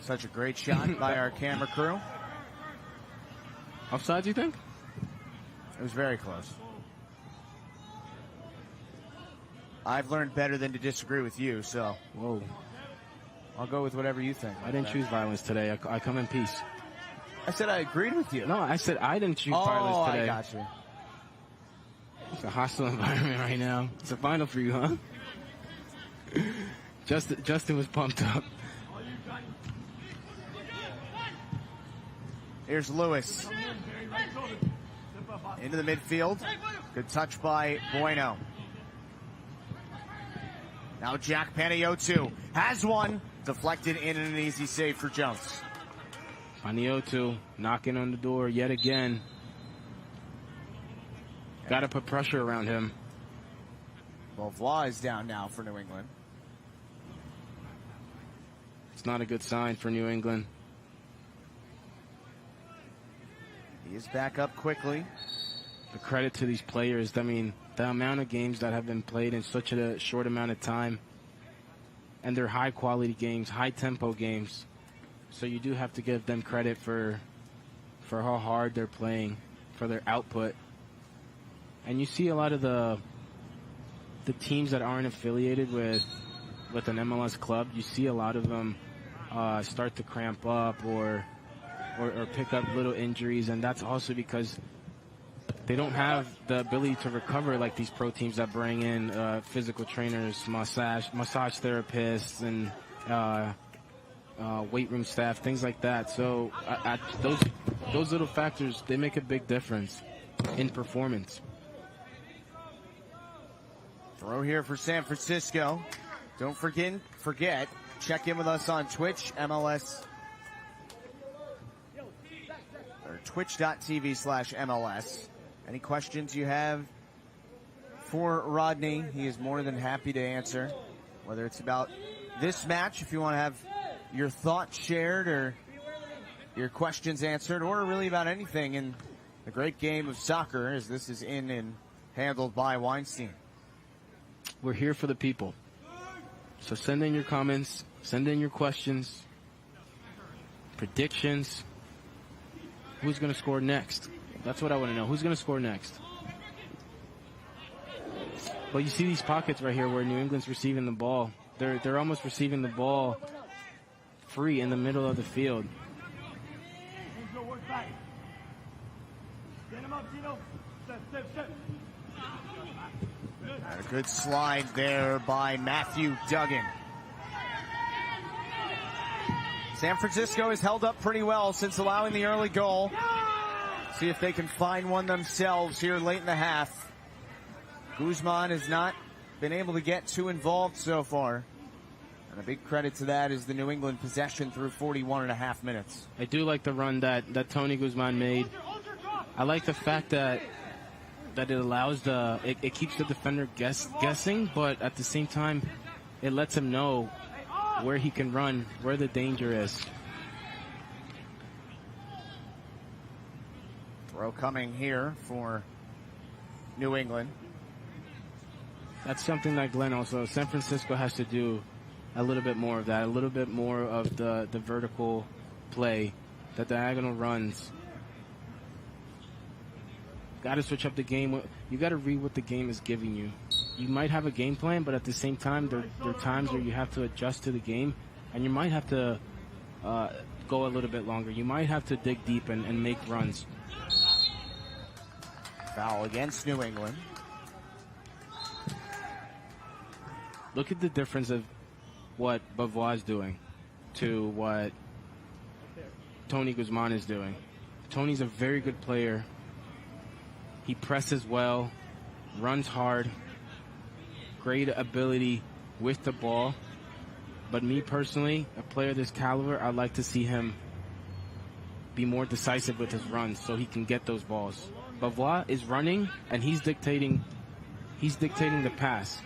Such a great shot by our camera crew. Offsides, you think? It was very close. I've learned better than to disagree with you, so whoa, I'll go with whatever you think. I didn't choose violence today. I come in peace. I said I agreed with you. No, I said I didn't choose violence today. I got you. It's a hostile environment right now. It's a final for you, huh? Justin was pumped up. Here's Lewis. Into the midfield. Good touch by Bueno. Now Jack Panayiotou has one. Deflected in and an easy save for Jones. Panayiotou knocking on the door yet again. Got to put pressure around him. Bavois is down now for New England. It's not a good sign for New England. He is back up quickly. The credit to these players. I mean, the amount of games that have been played in such a short amount of time. And they're high-quality games, high-tempo games. So you do have to give them credit for how hard they're playing, for their output. And you see a lot of the teams that aren't affiliated with an MLS club, you see a lot of them start to cramp up or pick up little injuries, and that's also because they don't have the ability to recover like these pro teams that bring in physical trainers, massage therapists, and weight room staff, things like that. So those little factors, they make a big difference in performance. Throw here for San Francisco. Don't forget, check in with us on Twitch, MLS, or twitch.tv/MLS. Any questions you have for Rodney, he is more than happy to answer. Whether it's about this match, if you want to have your thoughts shared or your questions answered, or really about anything in the great game of soccer, as this is in and handled by Weinstein. We're here for the people. So send in your comments, send in your questions, predictions. Who's going to score next? That's what I want to know. Who's going to score next? Well, you see these pockets right here where New England's receiving the ball. They're almost receiving the ball free in the middle of the field. And a good slide there by Matthew Duggan. San Francisco has held up pretty well since allowing the early goal. See if they can find one themselves here late in the half. Guzman has not been able to get too involved so far. And a big credit to that is the New England possession through 41.5 minutes. I do like the run that Tony Guzman made. I like the fact that it allows it keeps the defender guessing, but at the same time, it lets him know where he can run, where the danger is. Throw coming here for New England. That's something that Glenn also, San Francisco has to do a little bit more of that, a little bit more of the vertical play, the diagonal runs. Got to switch up the game. You got to read what the game is giving you. You might have a game plan, but at the same time, there are times where you have to adjust to the game, and you might have to go a little bit longer. You might have to dig deep and make runs. Foul against New England. Look at the difference of what Bavois is doing to what Tony Guzman is doing. Tony's a very good player. He presses well, runs hard, great ability with the ball. But me personally, a player of this caliber, I'd like to see him be more decisive with his runs so he can get those balls. Bavois is running and he's dictating the pass.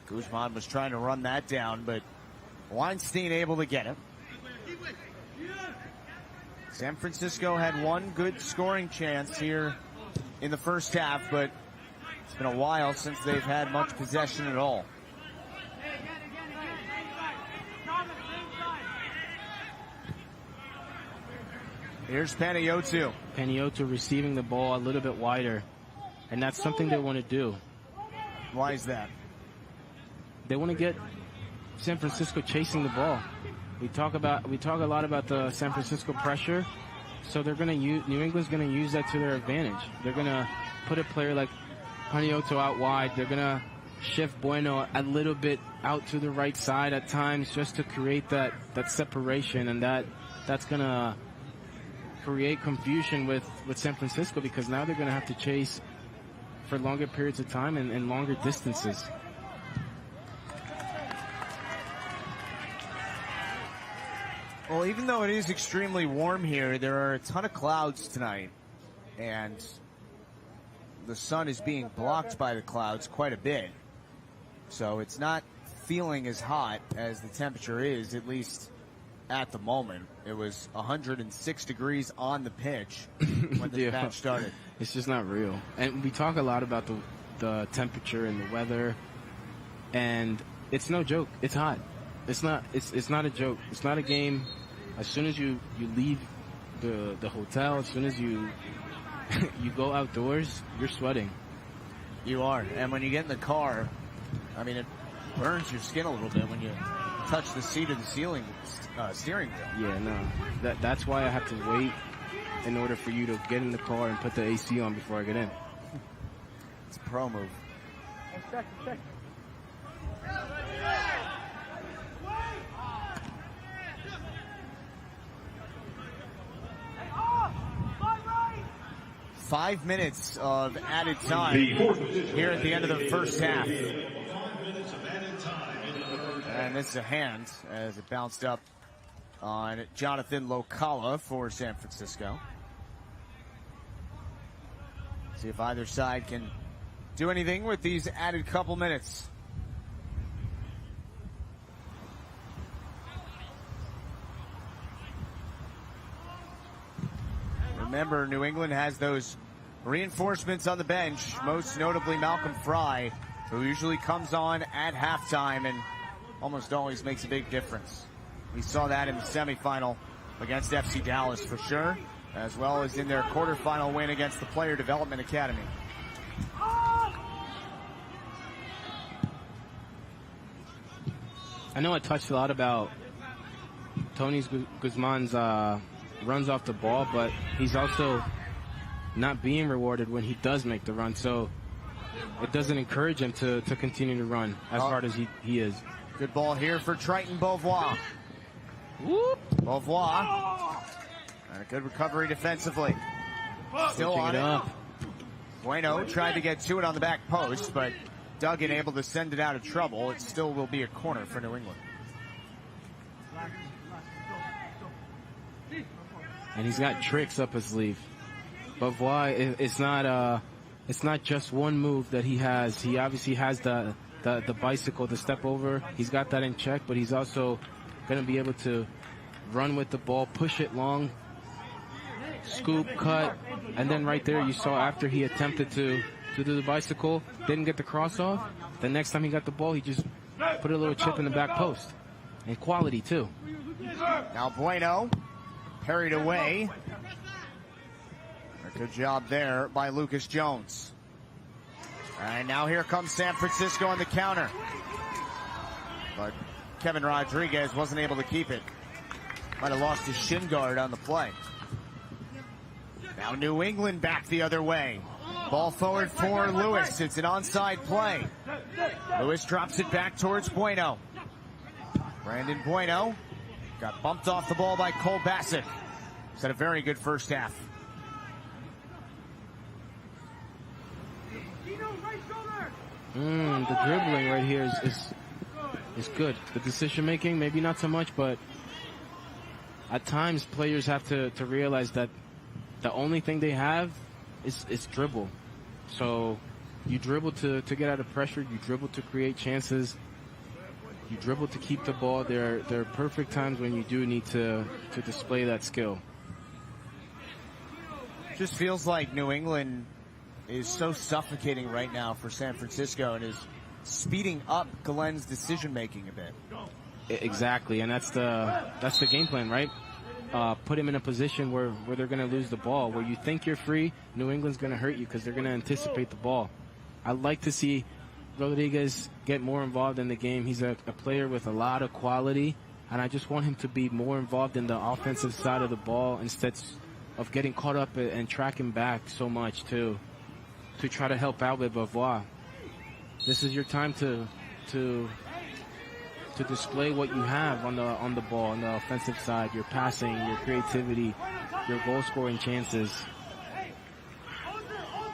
Guzman was trying to run that down, but Weinstein able to get it. San Francisco had one good scoring chance here in the first half, but it's been a while since they've had much possession at all. Here's Panayiotou. Panayiotou receiving the ball a little bit wider, and that's something they want to do. Why is that? They want to get San Francisco chasing the ball. We talk a lot about the San Francisco pressure, so they're going to use, New England's going to use that to their advantage. They're going to put a player like Panayiotou out wide. They're going to shift Bueno a little bit out to the right side at times just to create that separation, and that's going to create confusion with San Francisco, because now they're going to have to chase for longer periods of time and longer distances. Well, even though it is extremely warm here, there are a ton of clouds tonight, and the sun is being blocked by the clouds quite a bit. So it's not feeling as hot as the temperature is, at least at the moment. It was 106 degrees on the pitch when the match started. It's just not real. And we talk a lot about the temperature and the weather, and it's no joke. It's hot. It's not a joke. It's not a game. As soon as you leave the hotel, as soon as you go outdoors, you're sweating. You are. And when you get in the car, I mean, it burns your skin a little bit when you touch the seat of the steering wheel. Yeah, no. That's why I have to wait in order for you to get in the car and put the AC on before I get in. It's a pro move. Check. 5 minutes of added time here at the end of the first half. And this is a hand as it bounced up on Jonathan Locala for San Francisco. See if either side can do anything with these added couple minutes. Remember, New England has those reinforcements on the bench, most notably Malcolm Fry, who usually comes on at halftime and almost always makes a big difference. We saw that in the semifinal against FC Dallas for sure, as well as in their quarterfinal win against the Player Development Academy. I know I touched a lot about Tony Guzman's runs off the ball, but he's also not being rewarded when he does make the run. So it doesn't encourage him to continue to run as hard as he is. Good ball here for Triton Beauvoir. Whoop. Beauvoir. And a good recovery defensively. Still on it. Up. Bueno tried to get to it on the back post, but Duggan able to send it out of trouble. It still will be a corner for New England. And he's got tricks up his sleeve. Beauvoir, it's not just one move that he has. He obviously has the bicycle, the step over. He's got that in check, but he's also going to be able to run with the ball, push it long, scoop, cut, and then right there you saw after he attempted to do the bicycle, didn't get the cross off. The next time he got the ball, he just put a little chip in the back post. And quality too. Now Bueno parried away. A good job there by Lucas Jones. And now here comes San Francisco on the counter. But Kevin Rodriguez wasn't able to keep it. Might have lost his shin guard on the play. Now New England back the other way. Ball forward for Lewis. It's an onside play. Lewis drops it back towards Bueno. Brandon Bueno got bumped off the ball by Cole Bassett. He's had a very good first half. The dribbling right here is good. The decision making, maybe not so much, but at times players have to realize that the only thing they have is dribble. So you dribble to get out of pressure, you dribble to create chances, you dribble to keep the ball. There are perfect times when you do need to display that skill. Just feels like New England is so suffocating right now for San Francisco and is speeding up Glenn's decision making a bit. Exactly, and that's the game plan, right? Put him in a position where they're going to lose the ball. Where you think you're free, New England's going to hurt you because they're going to anticipate the ball. I'd like to see Rodriguez get more involved in the game. He's a player with a lot of quality, and I just want him to be more involved in the offensive side of the ball instead of getting caught up and tracking back so much to try to help out with Beauvoir. This is your time to display what you have on the ball, on the offensive side, your passing, your creativity, your goal-scoring chances.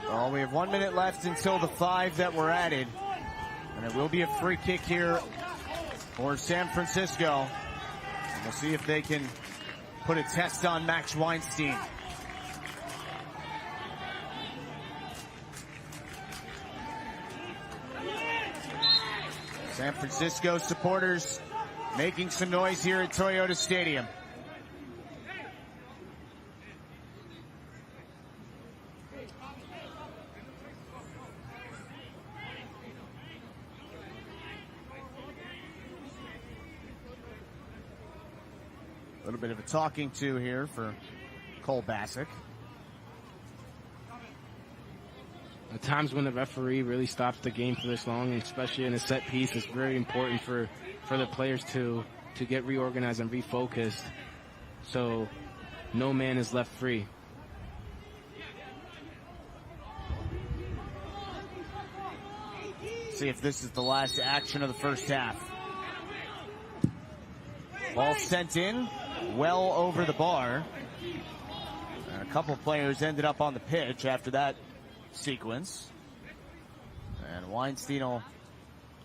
Well, we have 1 minute left until the 5 that were added. And it will be a free kick here for San Francisco. And we'll see if they can put a test on Max Weinstein. San Francisco supporters making some noise here at Toyota Stadium. A little bit of a talking to here for Cole Bassett. At times when the referee really stops the game for this long, and especially in a set piece, it's very important for the players to get reorganized and refocused so no man is left free. See if this is the last action of the first half. Ball sent in, well over the bar. And a couple players ended up on the pitch after that sequence. And Weinstein will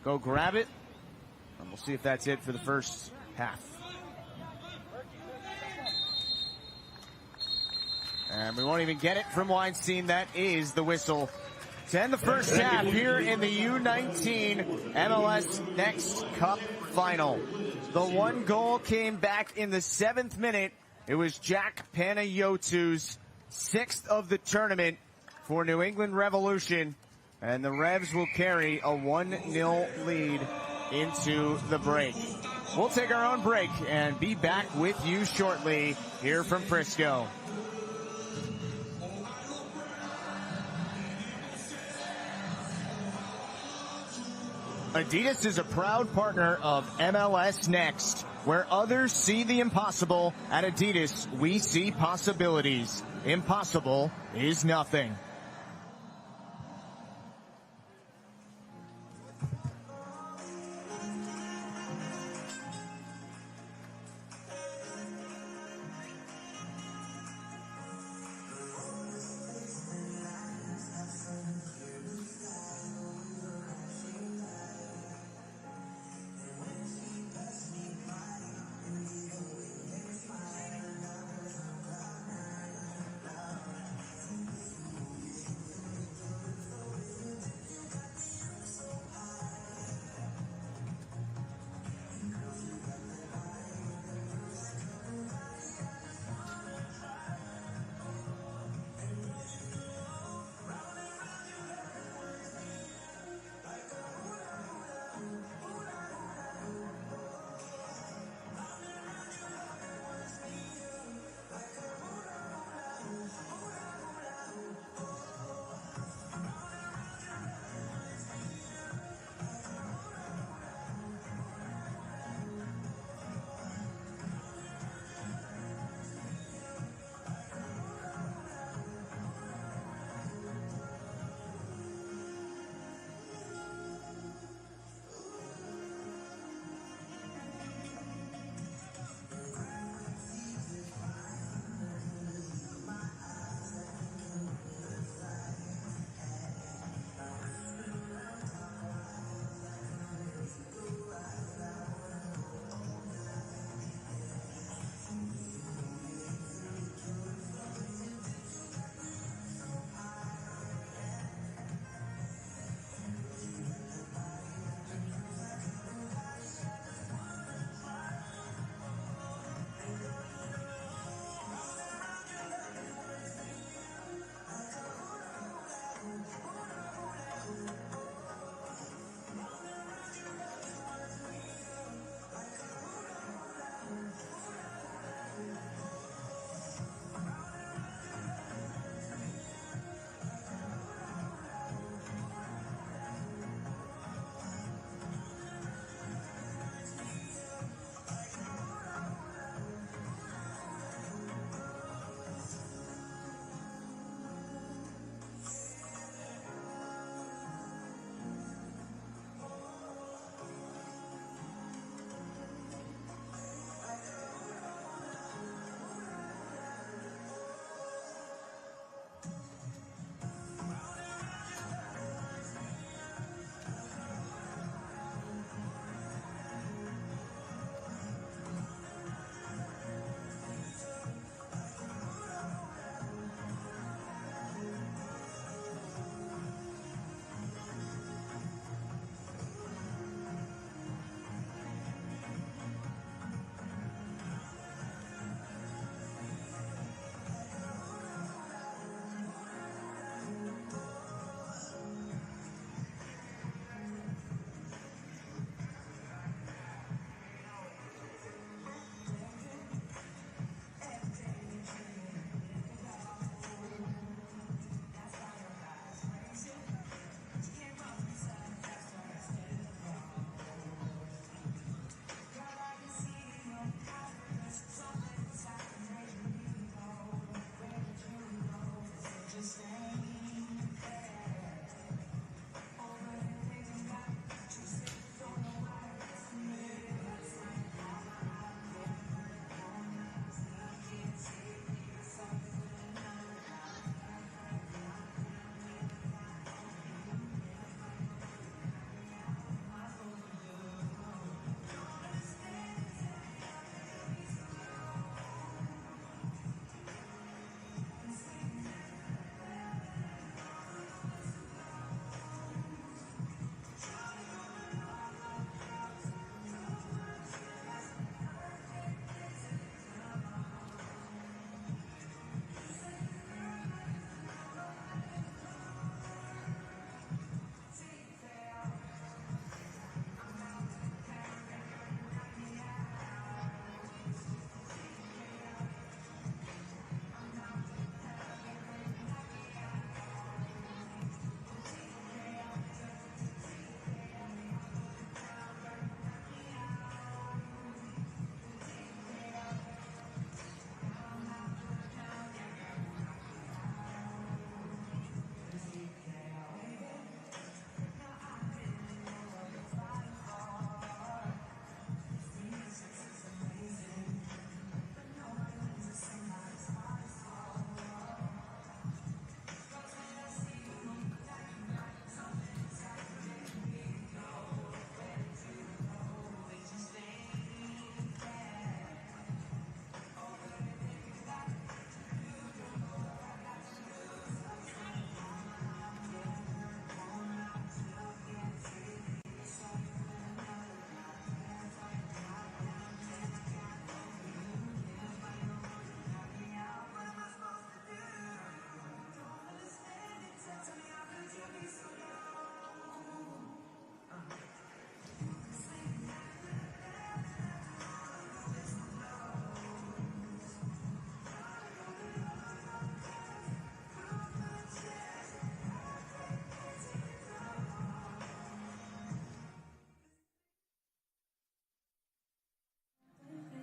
go grab it. And we'll see if that's it for the first half. And we won't even get it from Weinstein. That is the whistle to end the first half here in the U19 MLS Next Cup final. The one goal came back in the 7th minute. It was Jack Panayotu's 6th of the tournament for New England Revolution. And the Revs will carry a 1-0 lead into the break. We'll take our own break and be back with you shortly here from Frisco. Adidas is a proud partner of MLS Next. Where others see the impossible, at Adidas, we see possibilities. impossible is nothing.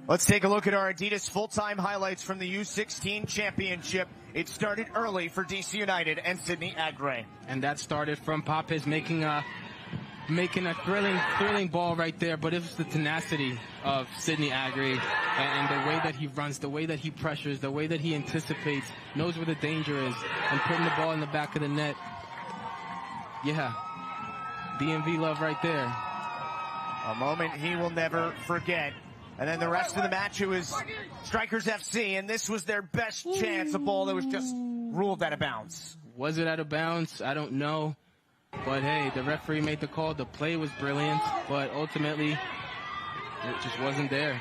Let's take a look at our Adidas full-time highlights from the U16 championship. It started early for DC United and Sydney Agre. And that started from Papes making a thrilling ball right there, but it was the tenacity of Sydney Agre and the way that he runs, the way that he pressures, the way that he anticipates, knows where the danger is, and putting the ball in the back of the net. Yeah, DMV love right there. A moment he will never forget. And then the rest of the match, it was Strikers FC, and this was their best chance, a ball that was just ruled out of bounds. Was it out of bounds? I don't know. But hey, the referee made the call. The play was brilliant, but ultimately, it just wasn't there.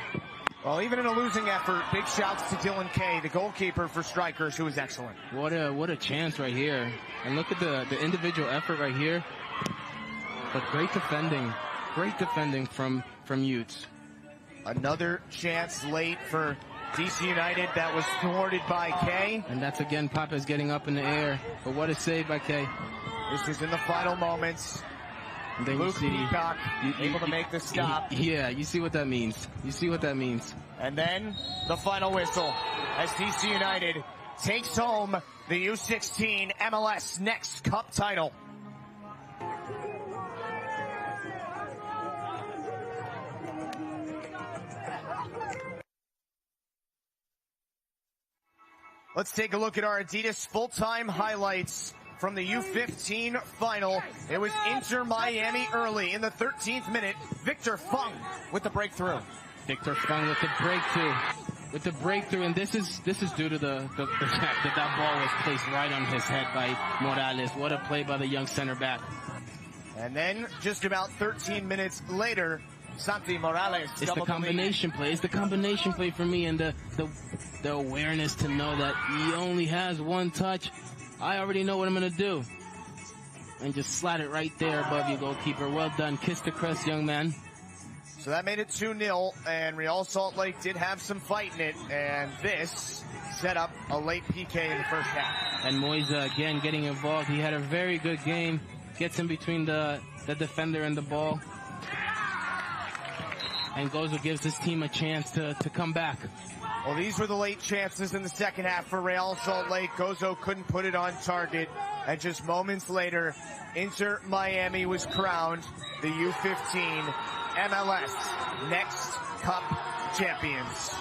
Well, even in a losing effort, big shouts to Dylan Kay, the goalkeeper for Strikers, who was excellent. What a chance right here. And look at the individual effort right here. But great defending from Utes. Another chance late for DC United that was thwarted by Kay. And that's again Papes getting up in the air. But what a save by Kay. This was in the final moments. And then Luke Peacock able to make the stop. Yeah, you see what that means. You see what that means. And then the final whistle as DC United takes home the U16 MLS NEXT Cup title. Let's take a look at our Adidas full-time highlights from the U15 final. It was Inter Miami early in the 13th minute. Victor Fung with the breakthrough. Victor Fung with the breakthrough. And this is due to the fact that ball was placed right on his head by Morales. What a play by the young center back. And then just about 13 minutes later, Santi Morales. It's the combination play. It's the combination play for me, and the awareness to know that he only has one touch. I already know what I'm going to do. And just slide it right there above your goalkeeper. Well done. Kiss the crest, young man. So that made it 2-0, and Real Salt Lake did have some fight in it, and this set up a late PK in the first half. And Moisa, again, getting involved. He had a very good game. Gets in between the defender and the ball. And Gozo gives his team a chance to come back. Well, these were the late chances in the second half for Real Salt Lake. Gozo couldn't put it on target. And just moments later, Inter Miami was crowned the U15 MLS NEXT Cup champions.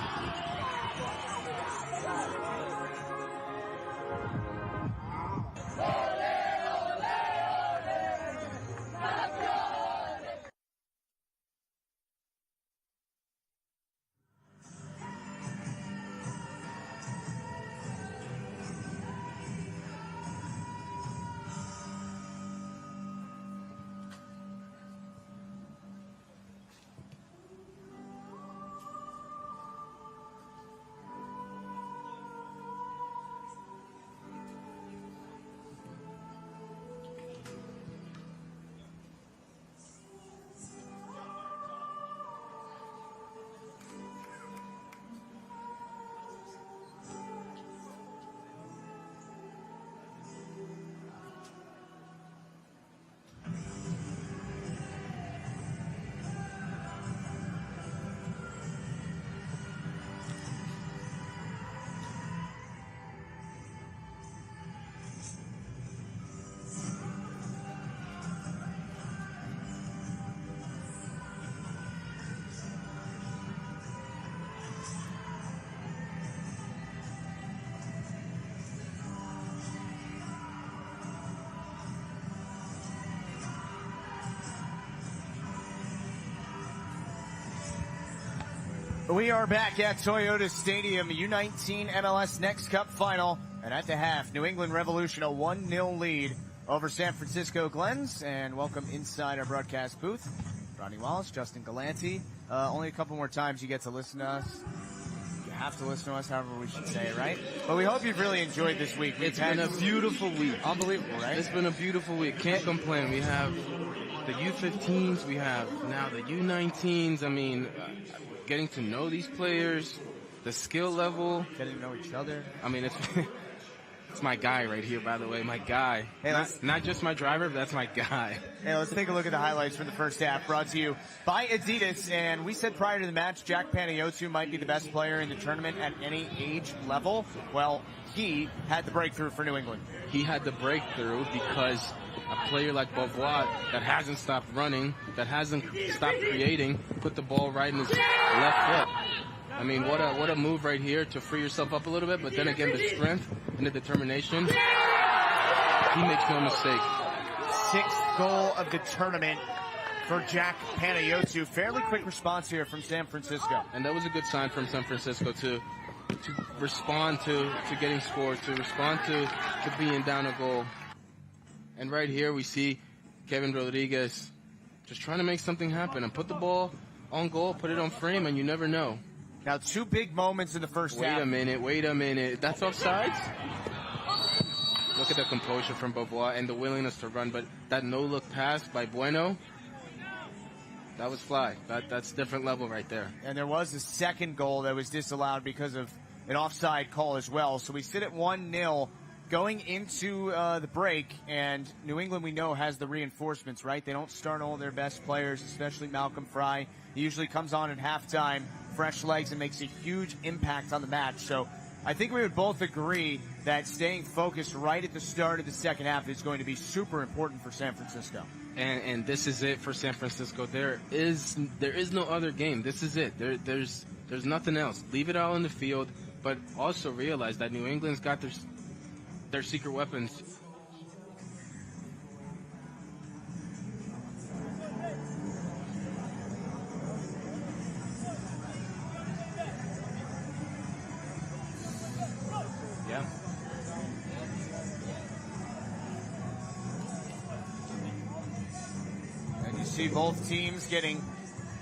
We are back at Toyota Stadium, U19 MLS NEXT Cup final. And at the half, New England Revolution a 1-0 lead over San Francisco Glens. And welcome inside our broadcast booth, Ronnie Wallace, Justin Galanti. Only a couple more times you get to listen to us. You have to listen to us, however we should say it, right? But we hope you've really enjoyed this week. It's been a beautiful week. Unbelievable, right? It's been a beautiful week. Can't complain. We have the U15s. We have now the U19s. I mean, getting to know these players, the skill level. Getting to know each other. I mean, it's It's my guy right here, by the way, my guy. Hey, not just my driver, but that's my guy. Hey, let's take a look at the highlights from the first half, brought to you by Adidas. And we said prior to the match, Jack Panayiotou might be the best player in the tournament at any age level. Well, he had the breakthrough for New England. He had the breakthrough because a player like Beauvoir that hasn't stopped running, that hasn't stopped creating, put the ball right in his left foot. I mean, what a move right here to free yourself up a little bit, but then again, the strength and the determination, he makes no mistake. Sixth goal of the tournament for Jack Panayiotou. Fairly quick response here from San Francisco. And that was a good sign from San Francisco to respond to getting scored, to respond to being down a goal. And right here we see Kevin Rodriguez just trying to make something happen and put the ball on goal, put it on frame, and you never know. Now, two big moments in the first half. Wait a minute. That's offsides? Look at the composure from Beauvoir and the willingness to run, but that no-look pass by Bueno, that was fly. That's different level right there. And there was a second goal that was disallowed because of an offside call as well. So we sit at 1-0 going into the break, and New England, we know, has the reinforcements, right? They don't start all their best players, especially Malcolm Fry. He usually comes on at halftime, fresh legs, and makes a huge impact on the match. So I think we would both agree that staying focused right at the start of the second half is going to be super important for San Francisco. And this is it for San Francisco. There is no other game. This is it. There's nothing else. Leave it all in the field, but also realize that New England's got their secret weapons. Yeah. And you see both teams getting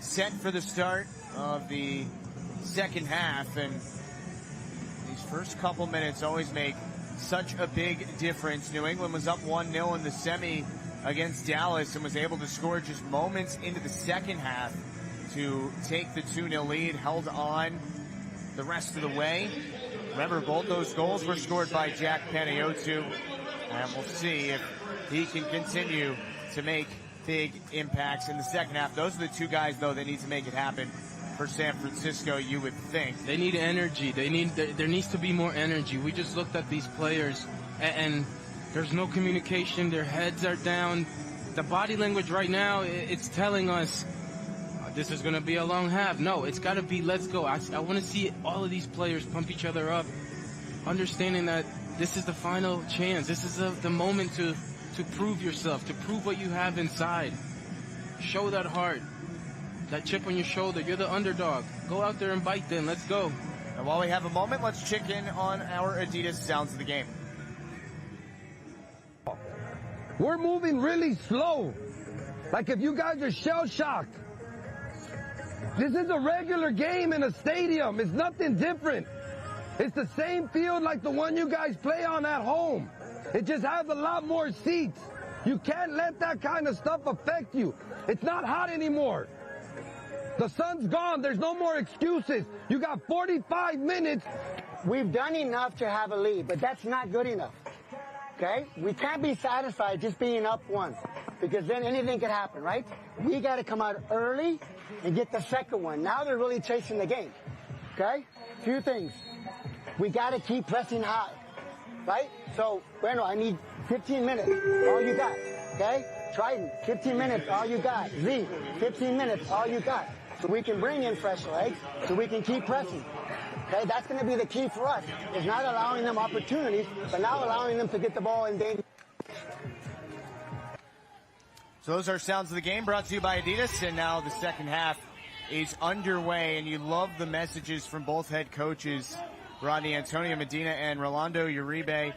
set for the start of the second half, and these first couple minutes always make such a big difference. New England was up 1-0 in the semi against Dallas and was able to score just moments into the second half to take the 2-0 lead, held on the rest of the way. Remember, both those goals were scored by Jack Panayiotou, and we'll see if he can continue to make big impacts in the second half. Those are the two guys, though, that need to make it happen for San Francisco, you would think. They need energy. There needs to be more energy. We just looked at these players, and there's no communication. Their heads are down. The body language right now, it's telling us this is going to be a long half. No, it's got to be let's go. I want to see all of these players pump each other up, understanding that this is the final chance. This is the moment to prove yourself, to prove what you have inside. Show that heart. That chip on your shoulder, you're the underdog. Go out there and bite them. Let's go. And while we have a moment, let's check in on our Adidas sounds of the game. We're moving really slow. Like if you guys are shell-shocked. This is a regular game in a stadium. It's nothing different. It's the same field like the one you guys play on at home. It just has a lot more seats. You can't let that kind of stuff affect you. It's not hot anymore. The sun's gone. There's no more excuses. You got 45 minutes. We've done enough to have a lead, but that's not good enough. Okay? We can't be satisfied just being up one, because then anything could happen, right? We got to come out early and get the second one. Now they're really chasing the game. Okay? Few things. We got to keep pressing high, right? So, Bueno, I need 15 minutes. All you got. Okay? Triton, 15 minutes, all you got. Z, 15 minutes, all you got. So we can bring in fresh legs, so we can keep pressing. Okay, that's going to be the key for us, is not allowing them opportunities, but now allowing them to get the ball in danger. So those are sounds of the game brought to you by Adidas, and now the second half is underway, and you love the messages from both head coaches, Rodney Antonio Medina and Rolando Uribe.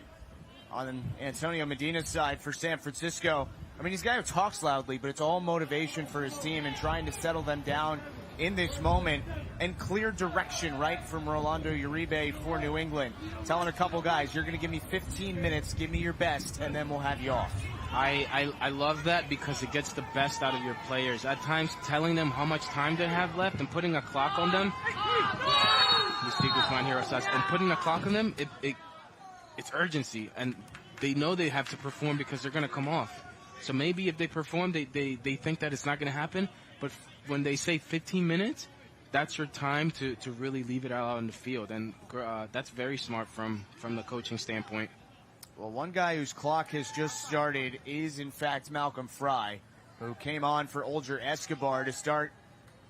On Antonio Medina's side for San Francisco, I mean, he's a guy who talks loudly, but it's all motivation for his team and trying to settle them down in this moment, and clear direction, right, from Rolando Uribe for New England. Telling a couple guys, you're going to give me 15 minutes, give me your best, and then we'll have you off. I love that because it gets the best out of your players. At times, telling them how much time they have left and putting a clock on them. You speak with Juan here, and putting a clock on them, it's urgency, and they know they have to perform because they're going to come off. So maybe if they perform, they think that it's not going to happen. But when they say 15 minutes, that's your time to really leave it out on the field. And that's very smart from the coaching standpoint. Well, one guy whose clock has just started is, in fact, Malcolm Fry, who came on for Olger Escobar to start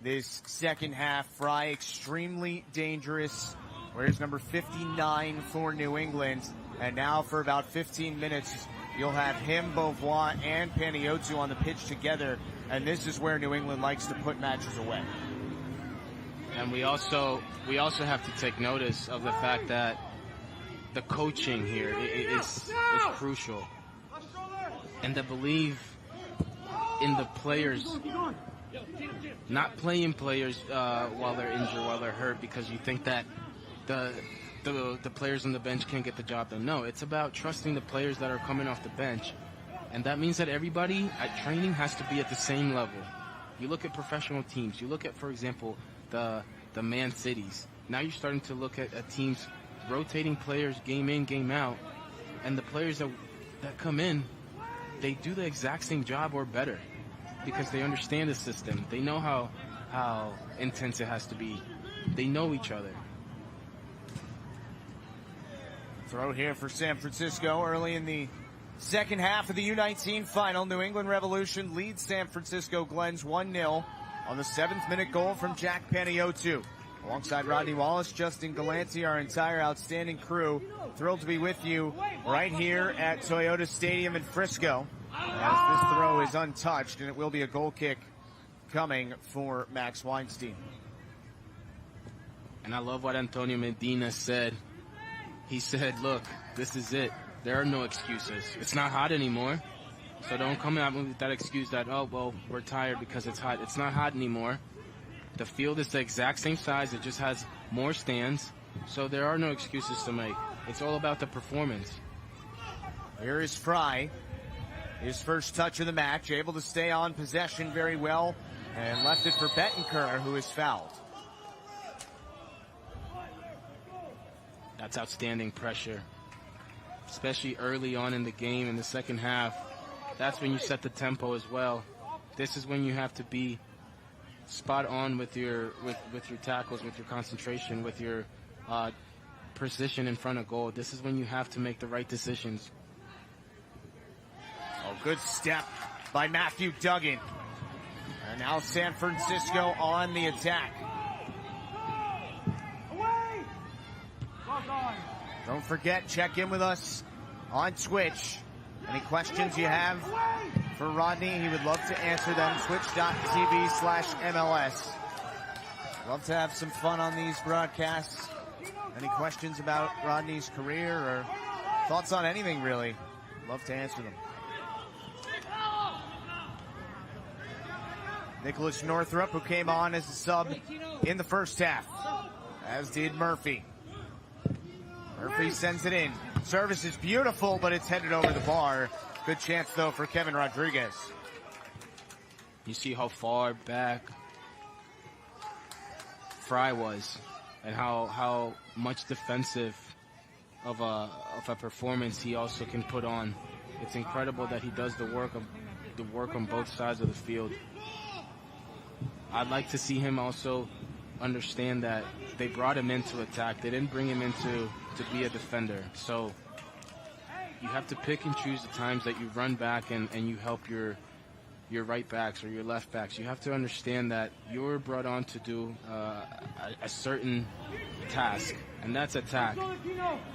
this second half. Fry, extremely dangerous, wears number 59 for New England. And now for about 15 minutes, you'll have him, Beauvoir, and Panayiotou on the pitch together. And this is where New England likes to put matches away. And we also have to take notice of the fact that the coaching here is crucial. And to believe in the players, not playing players while they're injured, while they're hurt, because you think that the players on the bench can't get the job done. No, it's about trusting the players that are coming off the bench. And that means that everybody at training has to be at the same level. You look at professional teams. You look at, for example, the Man Cities. Now you're starting to look at teams rotating players game in, game out. And the players that come in, they do the exact same job or better because they understand the system. They know how intense it has to be. They know each other. Throw here for San Francisco early in the second half of the U19 final. New England Revolution leads San Francisco Glens 1-0 on the 7th minute goal from Jack Panayiotou. Alongside Rodney Wallace, Justin Galanti, our entire outstanding crew, thrilled to be with you right here at Toyota Stadium in Frisco. As this throw is untouched, and it will be a goal kick coming for Max Weinstein. And I love what Antonio Medina said. He said, look, this is it. There are no excuses. It's not hot anymore. So don't come out with that excuse that, oh, well, we're tired because it's hot. It's not hot anymore. The field is the exact same size. It just has more stands. So there are no excuses to make. It's all about the performance. Here is Fry. His first touch of the match. Able to stay on possession very well. And left it for Bettencourt, who is fouled. That's outstanding pressure. Especially early on in the game, in the second half. That's when you set the tempo as well. This is when you have to be spot on with your tackles, with your concentration, with your precision in front of goal. This is when you have to make the right decisions. Oh, good step by Matthew Duggan. And now San Francisco on the attack. Don't forget, check in with us on Twitch. Any questions you have for Rodney, he would love to answer them. Twitch.tv/MLS. Love to have some fun on these broadcasts. Any questions about Rodney's career or thoughts on anything, really? Love to answer them. Nicholas Northrup, who came on as a sub in the first half, as did Murphy. Murphy sends it in. Service is beautiful, but it's headed over the bar. Good chance, though, for Kevin Rodriguez. You see how far back Fry was and how much defensive of a performance he also can put on. It's incredible that he does the work on both sides of the field. I'd like to see him also understand that they brought him in to attack. They didn't bring him in to be a defender. So you have to pick and choose the times that you run back and you help your right backs or your left backs. You have to understand that you're brought on to do a certain task, and that's attack.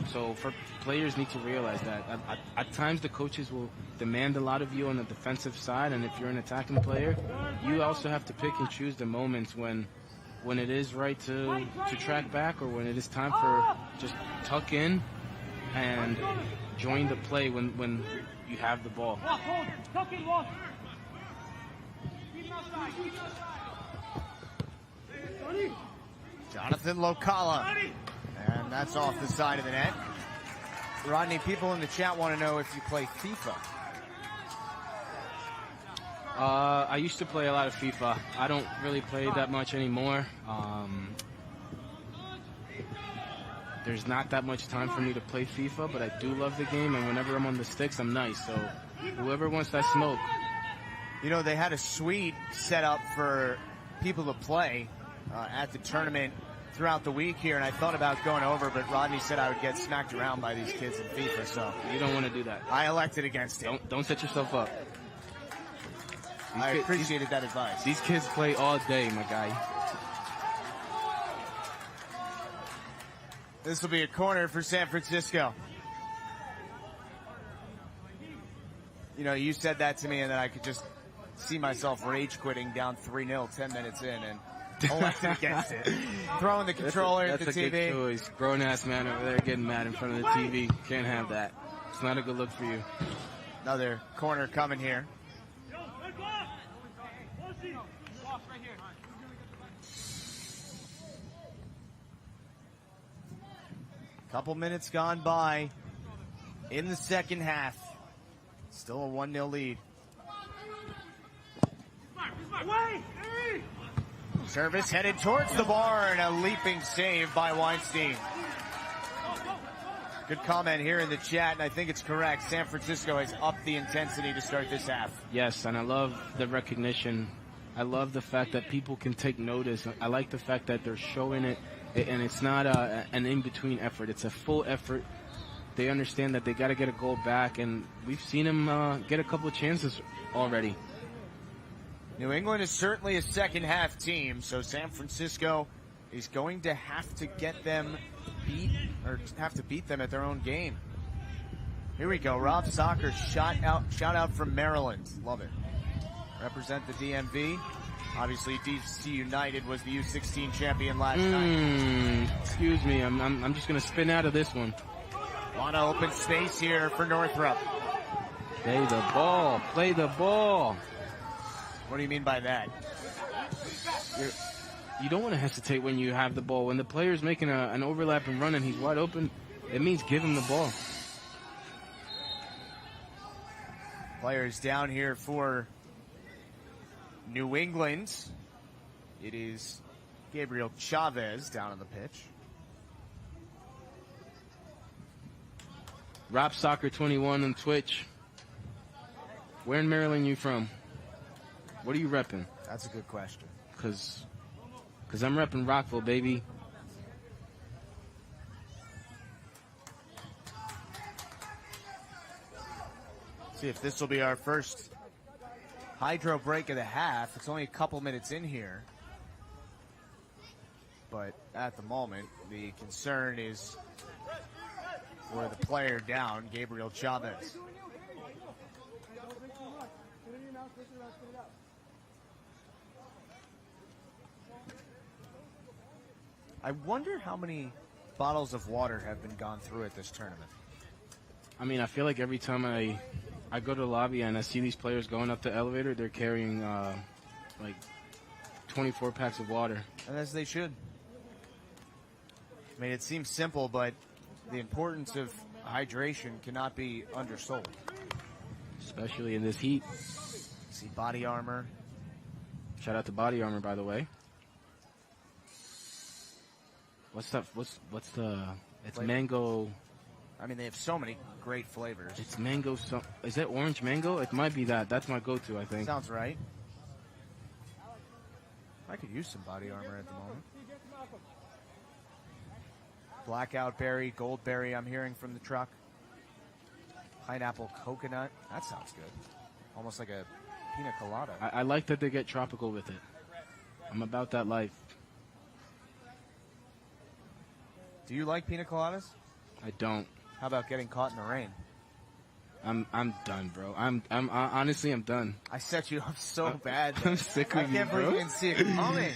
So players need to realize that. At times the coaches will demand a lot of you on the defensive side, and if you're an attacking player, you also have to pick and choose the moments when it is right to track back or when it is time for just tuck in and join the play when you have the ball. Jonathan Locala. And that's off the side of the net. Rodney, people in the chat want to know if you play FIFA. I used to play a lot of FIFA. I don't really play that much anymore. there's not that much time for me to play FIFA, but I do love the game, and whenever I'm on the sticks, I'm nice. So whoever wants that smoke. You know, they had a suite set up for people to play at the tournament throughout the week here, and I thought about going over, but Rodney said I would get smacked around by these kids in FIFA, so You don't want to do that. I elected against it. Don't set yourself up. I appreciated that advice. These kids play all day, my guy. This will be a corner for San Francisco. You know, you said that to me, and then I could just see myself rage quitting down 3-0 10 minutes in, and elected against it. Throwing the controller at the That's a TV. good choice. Grown-ass man over there getting mad in front of the TV. Can't have that. It's not a good look for you. Another corner coming here. Couple minutes gone by in the second half. Still a 1-0 lead. Service headed towards the bar, and a leaping save by Weinstein. Good comment here in the chat, and I think it's correct. San Francisco has upped the intensity to start this half. Yes, and I love the recognition. I love the fact that people can take notice. I like the fact that they're showing it, and it's not an in-between effort. It's a full effort. They understand that they got to get a goal back, and we've seen them get a couple of chances already. New England is certainly a second-half team, so San Francisco is going to have to get them beat, or have to beat them at their own game. Here we go. Rob Soccer shout out from Maryland. Love it. Represent the DMV. Obviously, DC United was the U16 champion last night. Excuse me, I'm just gonna spin out of this one. A lot of open space here for Northrop. Play the ball. Play the ball. What do you mean by that? You don't want to hesitate when you have the ball. When the player's making an overlap and run and he's wide open, it means give him the ball. Players down here for New England. It is Gabriel Chavez down on the pitch. Rob Soccer 21 on Twitch. Where in Maryland you from? What are you repping? That's a good question. Cause I'm repping Rockville, baby. See if this will be our first hydro break of the half. It's only a couple minutes in here. But at the moment, the concern is for the player down, Gabriel Chavez. I wonder how many bottles of water have been gone through at this tournament. I mean, I feel like every time I go to the lobby and I see these players going up the elevator, they're carrying like 24 packs of water. And as they should. I mean, it seems simple, but the importance of hydration cannot be undersold. Especially in this heat. See body armor. Shout out to Body Armor, by the way. What's that? What's the? It's Flavor. mango. I mean, they have so many great flavors. It's mango. Is that orange mango? It might be that. That's my go-to, I think. Sounds right. I could use some body armor at the moment. Blackout berry, gold berry, I'm hearing from the truck. Pineapple coconut. That sounds good. Almost like a pina colada. I like that they get tropical with it. I'm about that life. Do you like pina coladas? I don't. How about getting caught in the rain? I'm done, bro. Honestly, I'm done. I set you up so bad. I'm sick I of you, can't bro. believe you can see it coming.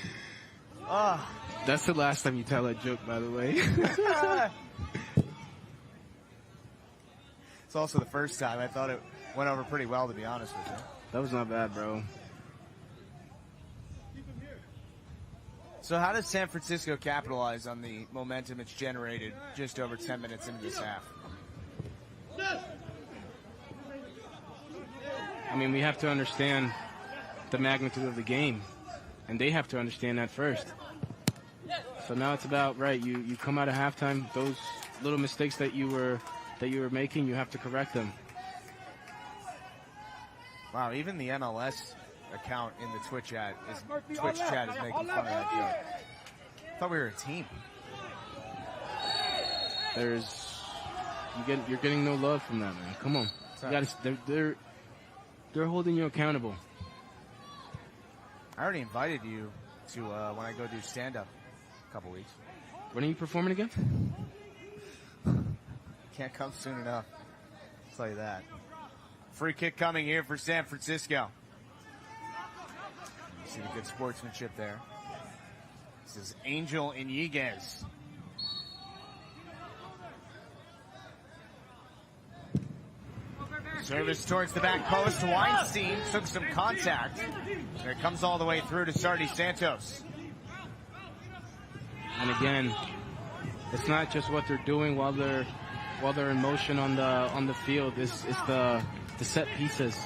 Oh. That's the last time you tell that joke, by the way. It's also the first time. I thought it went over pretty well, to be honest with you. That was not bad, bro. So how does San Francisco capitalize on the momentum it's generated just over 10 minutes into this half? I mean, we have to understand the magnitude of the game, and they have to understand that first. So now it's about, right, you come out of halftime, those little mistakes that you were making, you have to correct them. Wow, even the MLS account in the Twitch chat is making fun of that joke. I thought we were a team. You're getting no love from that, man. Come on. You gotta, they're holding you accountable. I already invited you to when I go do stand-up in a couple weeks. When are you performing again? Can't come soon enough. I'll tell you that. Free kick coming here for San Francisco. You see the good sportsmanship there. This is Angel Iniguez. Service towards the back post. Weinstein took some contact. There it comes all the way through to Sardi Santos. And again, it's not just what they're doing while they're in motion on the field. It's the set pieces.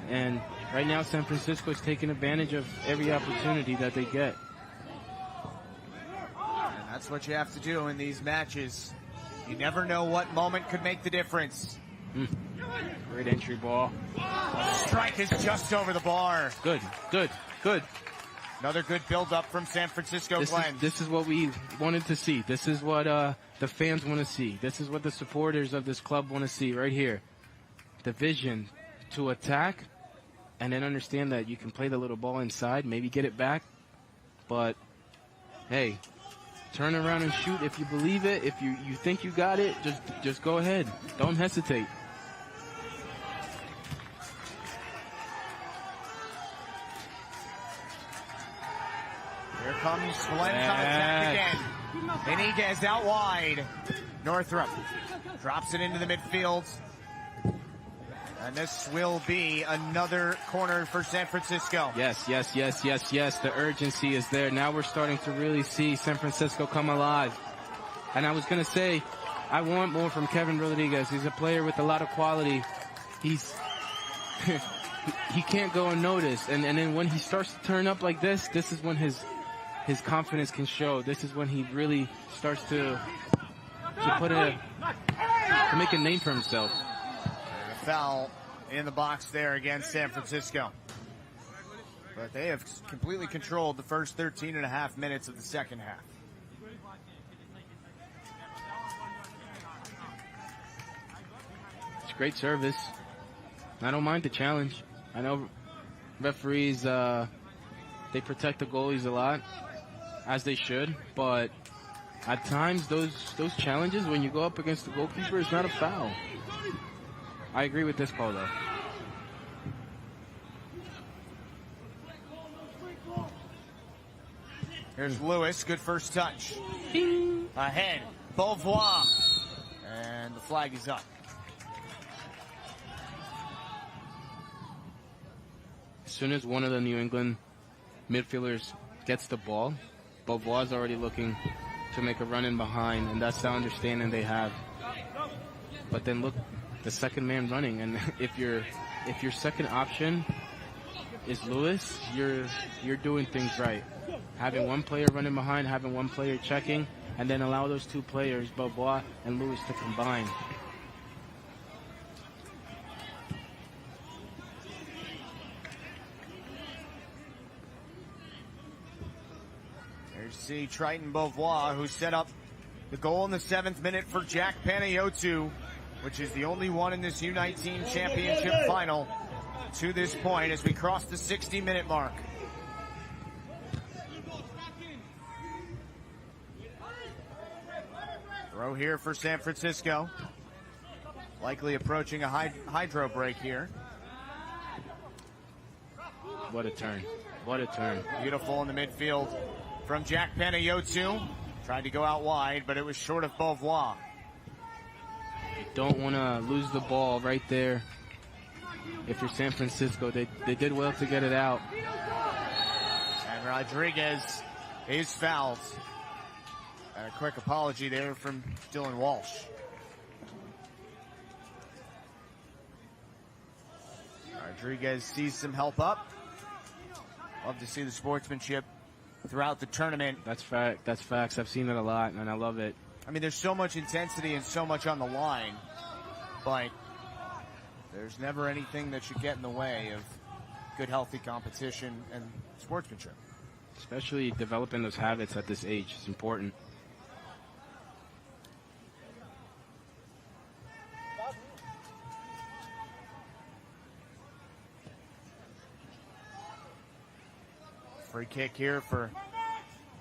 And right now, San Francisco is taking advantage of every opportunity that they get. And that's what you have to do in these matches. You never know what moment could make the difference. Great entry ball. Strike is just over the bar. Good. Another good build-up from San Francisco Glens. This is what we wanted to see. This is what the fans want to see. This is what the supporters of this club want to see right here. The vision to attack and then understand that you can play the little ball inside, maybe get it back. But, hey, turn around and shoot if you believe it. If you think you got it, just go ahead. Don't hesitate. Here comes Glens on attack again. Iniguez out wide. Northrup drops it into the midfield. And this will be another corner for San Francisco. Yes. The urgency is there. Now we're starting to really see San Francisco come alive. And I was going to say, I want more from Kevin Rodriguez. He's a player with a lot of quality. He can't go unnoticed. And then when he starts to turn up like this is when his confidence can show. This is when he really starts to make a name for himself. And a foul in the box there against San Francisco. But they have completely controlled the first 13 and a half minutes of the second half. It's great service. I don't mind the challenge. I know referees, they protect the goalies a lot, as they should, but at times those challenges when you go up against the goalkeeper is not a foul. I agree with this call though. Here's Lewis, good first touch. Ahead, Beauvoir, and the flag is up. As soon as one of the New England midfielders gets the ball, Beauvoir's already looking to make a run in behind, and that's the understanding they have. But then look, the second man running, and if your second option is Lewis, you're doing things right. Having one player running behind, having one player checking, and then allow those two players, Beauvoir and Lewis, to combine. See Triton Beauvoir, who set up the goal in the 7th minute for Jack Panayotou, which is the only one in this U19 championship final to this point as we cross the 60-minute mark. Throw here for San Francisco. Likely approaching a hydro break here. What a turn. Beautiful in the midfield from Jack Panayotou. Tried to go out wide, but it was short of Beauvoir. You don't want to lose the ball right there. If you're San Francisco, they did well to get it out. And Rodriguez is fouled. And a quick apology there from Dylan Walsh. Rodriguez sees some help up. Love to see the sportsmanship throughout the tournament. That's fact. That's facts. I've seen it a lot, and I love it. I mean, there's so much intensity and so much on the line, but there's never anything that should get in the way of good, healthy competition and sportsmanship. Especially developing those habits at this age. It's important. Free kick here for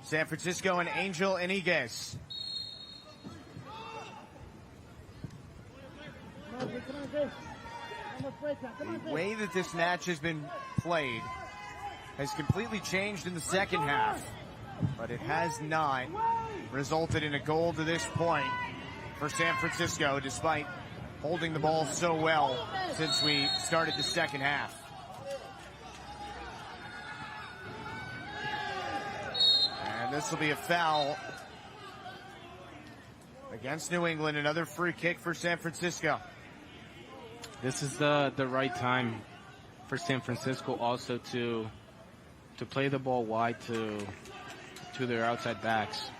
San Francisco and Angel Iniguez. The way that this match has been played has completely changed in the second half, but it has not resulted in a goal to this point for San Francisco, despite holding the ball so well since we started the second half. And this will be a foul against New England. Another free kick for San Francisco. This is the right time for San Francisco also to play the ball wide to their outside backs.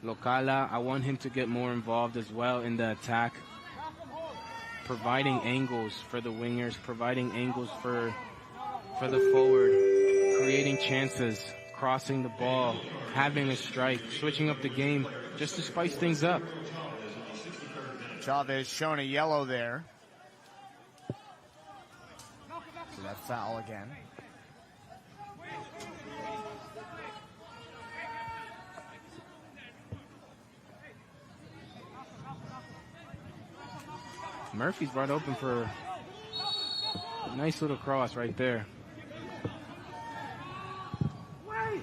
Locala, I want him to get more involved as well in the attack, providing angles for the wingers, providing angles for the forward, creating chances, crossing the ball, having a strike, switching up the game just to spice things up. Chavez shown a yellow there. So that foul again. Murphy's right open for a nice little cross right there.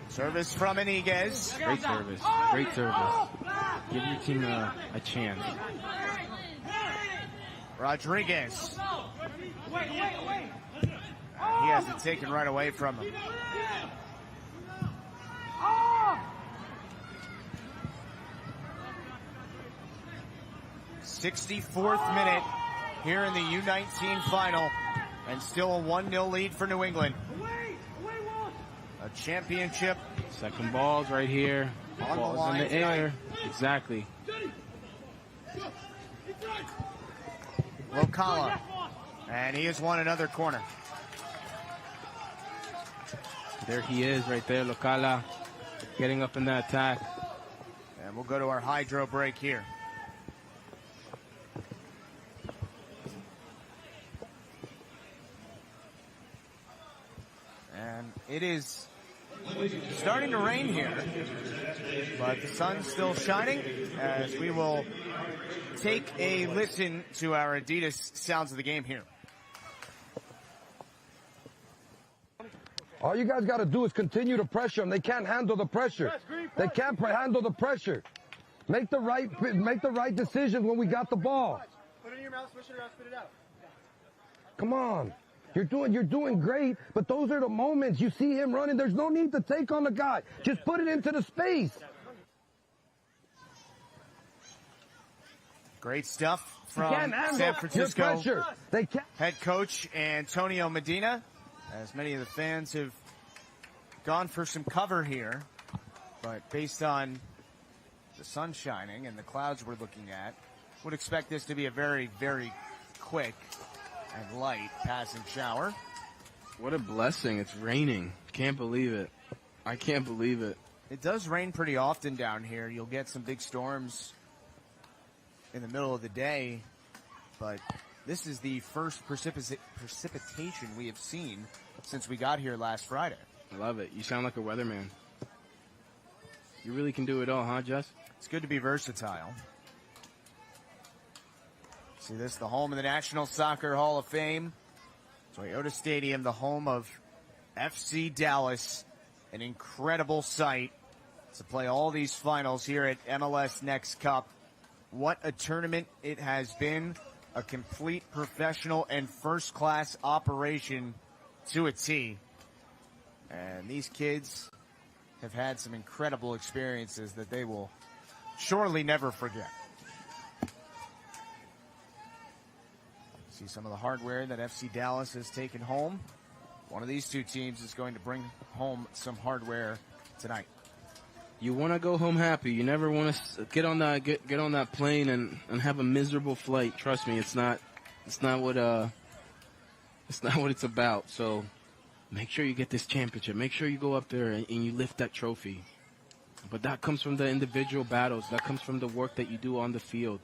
Service from Iniguez. Great service. Great service. Give your team a chance. Rodriguez. He has it taken right away from him. Oh! 64th minute here in the U19 final, and still a 1-0 lead for New England. A championship. Second ball's right here. On the Ball's line in the air. Exactly. Locala. And he has won another corner. There he is right there, Locala, getting up in the attack. And we'll go to our hydro break here. And it is starting to rain here, but the sun's still shining as we will take a listen to our Adidas sounds of the game here. All you guys got to do is continue to pressure them. They can't handle the pressure. They can't handle the pressure. Make the right decisions when we got the ball. Put it in your mouth, swish it around, spit it out. Come on. You're doing great, but those are the moments. You see him running. There's no need to take on the guy. Just put it into the space. Great stuff from Can't handle San Francisco your pressure. They can't. head coach Antonio Medina, as many of the fans have gone for some cover here, but based on the sun shining and the clouds we're looking at, would expect this to be a very, very quick and light passing shower. What a blessing. It's raining. Can't believe it. I can't believe it. It does rain pretty often down here. You'll get some big storms in the middle of the day, but this is the first precipitation we have seen since we got here last Friday. I love it. You sound like a weatherman. You really can do it all, huh, Jess? It's good to be versatile. See this, the home of the National Soccer Hall of Fame. Toyota Stadium, the home of FC Dallas. An incredible sight to play all these finals here at MLS NEXT Cup. What a tournament it has been. A complete professional and first-class operation to a T. And these kids have had some incredible experiences that they will surely never forget. See some of the hardware that FC Dallas has taken home. One of these two teams is going to bring home some hardware tonight. You want to go home happy. You never want to get on that plane and have a miserable flight. Trust me, it's not what it's about. So make sure you get this championship. Make sure you go up there and you lift that trophy. But that comes from the individual battles. That comes from the work that you do on the field.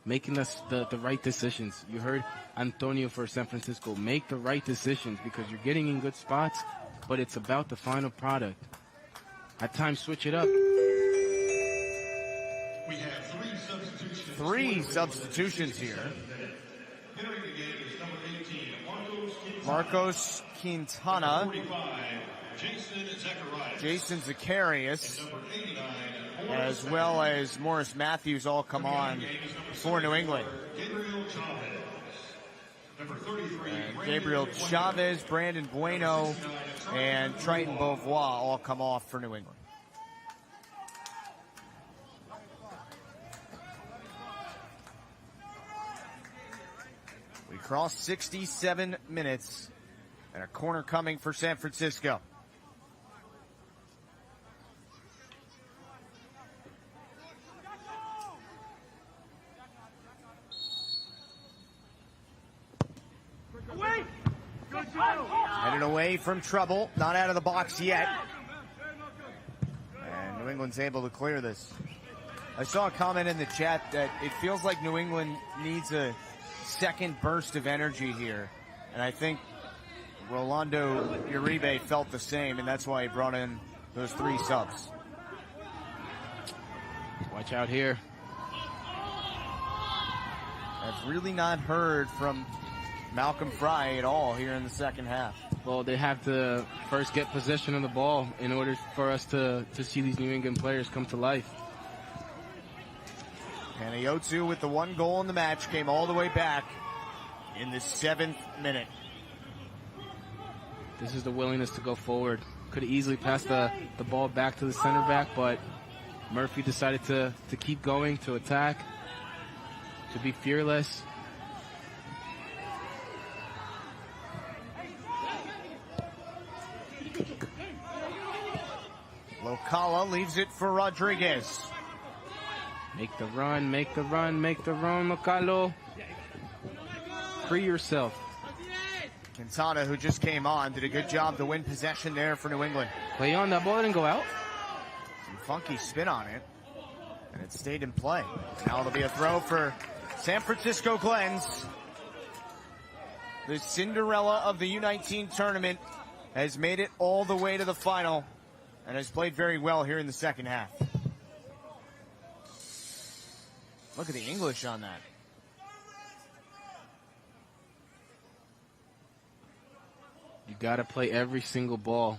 Making the right decisions. You heard Antonio for San Francisco. Make the right decisions because you're getting in good spots, but it's about the final product. At times, switch it up. We have Three substitutions here. Entering the game is number 18, Marcos Quintana, 45, Jason Zacharias, number 89, as well as Morris Matthews all come on for New England. Gabriel Chavez. Number 33, Gabriel Chavez, Brandon Bueno, and Triton Beauvois all come off for New England. We crossed 67 minutes, and a corner coming for San Francisco. Headed away from trouble, not out of the box yet. And New England's able to clear this. I saw a comment in the chat that it feels like New England needs a second burst of energy here. And I think Rolando Uribe felt the same, and that's why he brought in those three subs. Watch out here. I've really not heard from Malcolm Fry at all here in the second half. Well, they have to first get possession of the ball in order for us to see these New England players come to life. Panayiotou with the one goal in the match came all the way back in the 7th minute. This is the willingness to go forward. Could have easily passed the ball back to the center back, but Murphy decided to keep going, to attack, to be fearless. Locala leaves it for Rodriguez. Make the run, make the run, make the run, Localo. Free yourself. Quintana, who just came on, did a good job to win possession there for New England. Play on, that ball didn't go out. Some funky spin on it, and it stayed in play. Now it'll be a throw for San Francisco Glens. The Cinderella of the U19 tournament has made it all the way to the final and has played very well here in the second half. Look at the English on that. You got to play every single ball.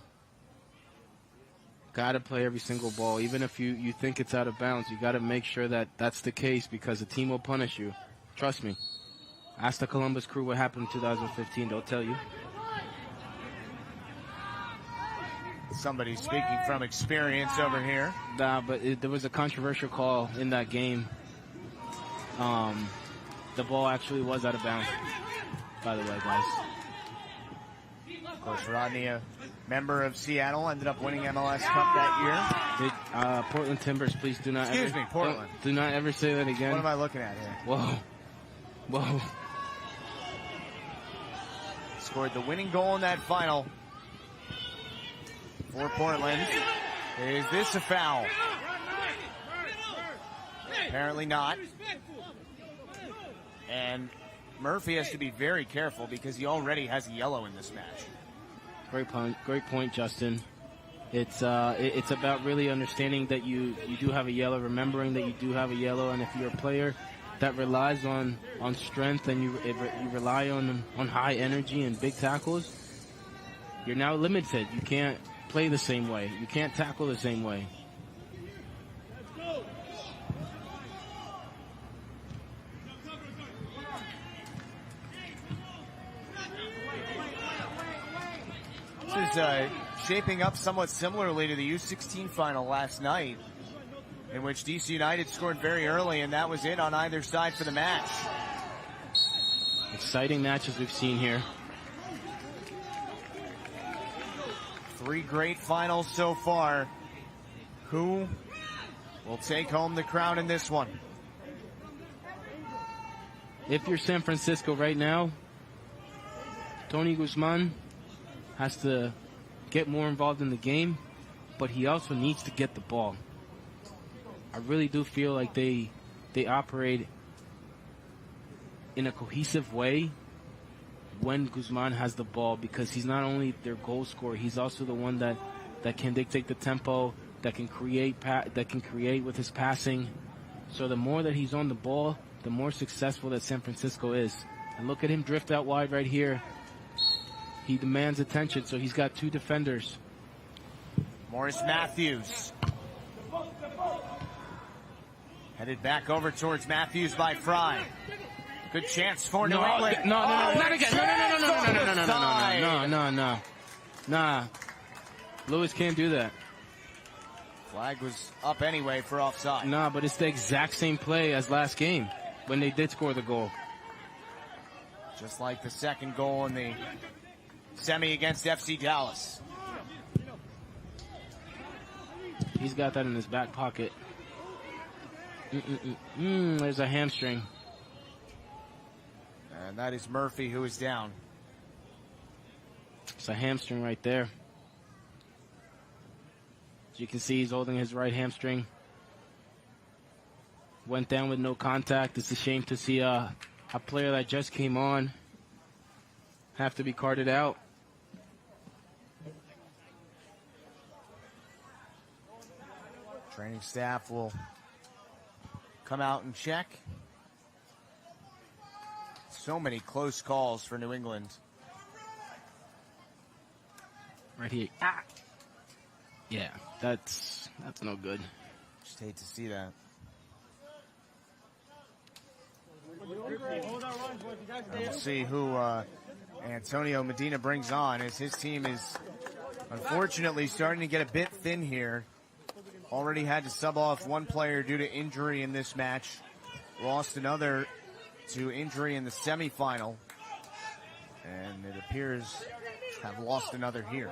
Got to play every single ball. Even if you think it's out of bounds, you got to make sure that that's the case because the team will punish you. Trust me. Ask the Columbus Crew what happened in 2015. They'll tell you. Somebody speaking from experience over here. Nah, but there was a controversial call in that game. The ball actually was out of bounds, by the way, guys. Of course, Rodney, a member of Seattle, ended up winning MLS Cup that year. Portland Timbers, please do not Excuse me, Portland. Do not ever say that again. What am I looking at here? Whoa. Whoa. Scored the winning goal in that final for Portland. Is this a foul? Apparently not. And Murphy has to be very careful because he already has a yellow in this match. Great point, Justin. It's about really understanding that you do have a yellow, remembering that you do have a yellow, and if you're a player that relies on strength and you rely on high energy and big tackles, you're now limited. You can't play the same way. You can't tackle the same way. This is shaping up somewhat similarly to the U16 final last night, in which DC United scored very early, and that was it on either side for the match. Exciting matches we've seen here. 3 great finals so far. Who will take home the crown in this one? If you're San Francisco right now, Tony Guzman has to get more involved in the game, but he also needs to get the ball. I really do feel like they operate in a cohesive way when Guzman has the ball, because he's not only their goal scorer, he's also the one that can dictate the tempo, that can create with his passing. So the more that he's on the ball, the more successful that San Francisco is. And look at him drift out wide right here. He demands attention, so he's got 2 defenders. Morris Matthews. Headed back over towards Matthews by Fry. Good chance for New England. No, not again. No. Nah. Lewis can't do that. Flag was up anyway for offside. Nah, but it's the exact same play as last game when they did score the goal. Just like the second goal in the semi against FC Dallas. He's got that in his back pocket. There's a hamstring. And that is Murphy who is down. It's a hamstring right there. As you can see, he's holding his right hamstring. Went down with no contact. It's a shame to see a player that just came on have to be carted out. Training staff will come out and check. So many close calls for New England. Right here. Yeah, that's no good. Just hate to see that. And we'll see who Antonio Medina brings on, as his team is unfortunately starting to get a bit thin here. Already had to sub off 1 player due to injury in this match. Lost another to injury in the semifinal. And it appears to have lost another here.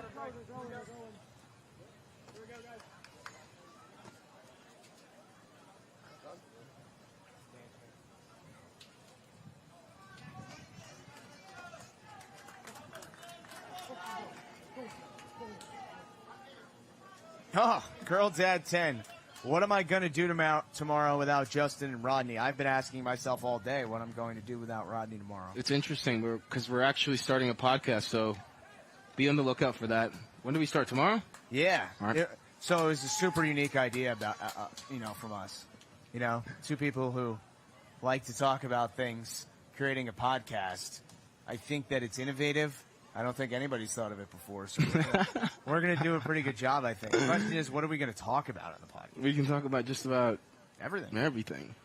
Oh, Girl Dad 10. What am I going to do tomorrow without Justin and Rodney? I've been asking myself all day what I'm going to do without Rodney tomorrow. It's interesting because we're actually starting a podcast, so be on the lookout for that. When do we start, tomorrow? Yeah. Right. So it was a super unique idea about, from us. 2 people who like to talk about things, creating a podcast. I think that it's innovative. I don't think anybody's thought of it before, so we're going to do a pretty good job, I think. The question is, what are we going to talk about on the podcast? We can talk about just about everything.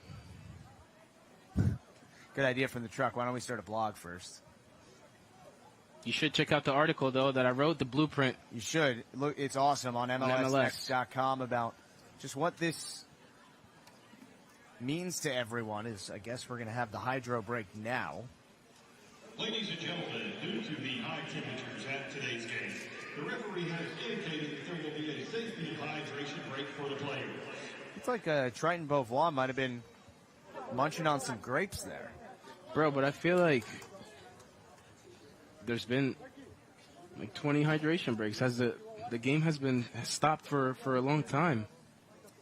Good idea from the truck. Why don't we start a blog first? You should check out the article, though, that I wrote, the blueprint. You should. Look, it's awesome on MLSNext.com about just what this means to everyone. I guess we're going to have the hydro break now. Ladies and gentlemen, due to the high temperatures at today's game, the referee has indicated that there will be a safety hydration break for the players. It's like Triton Beauvoir might have been munching on some grapes there. Bro, but I feel like there's been like 20 hydration breaks. The game has been stopped for a long time,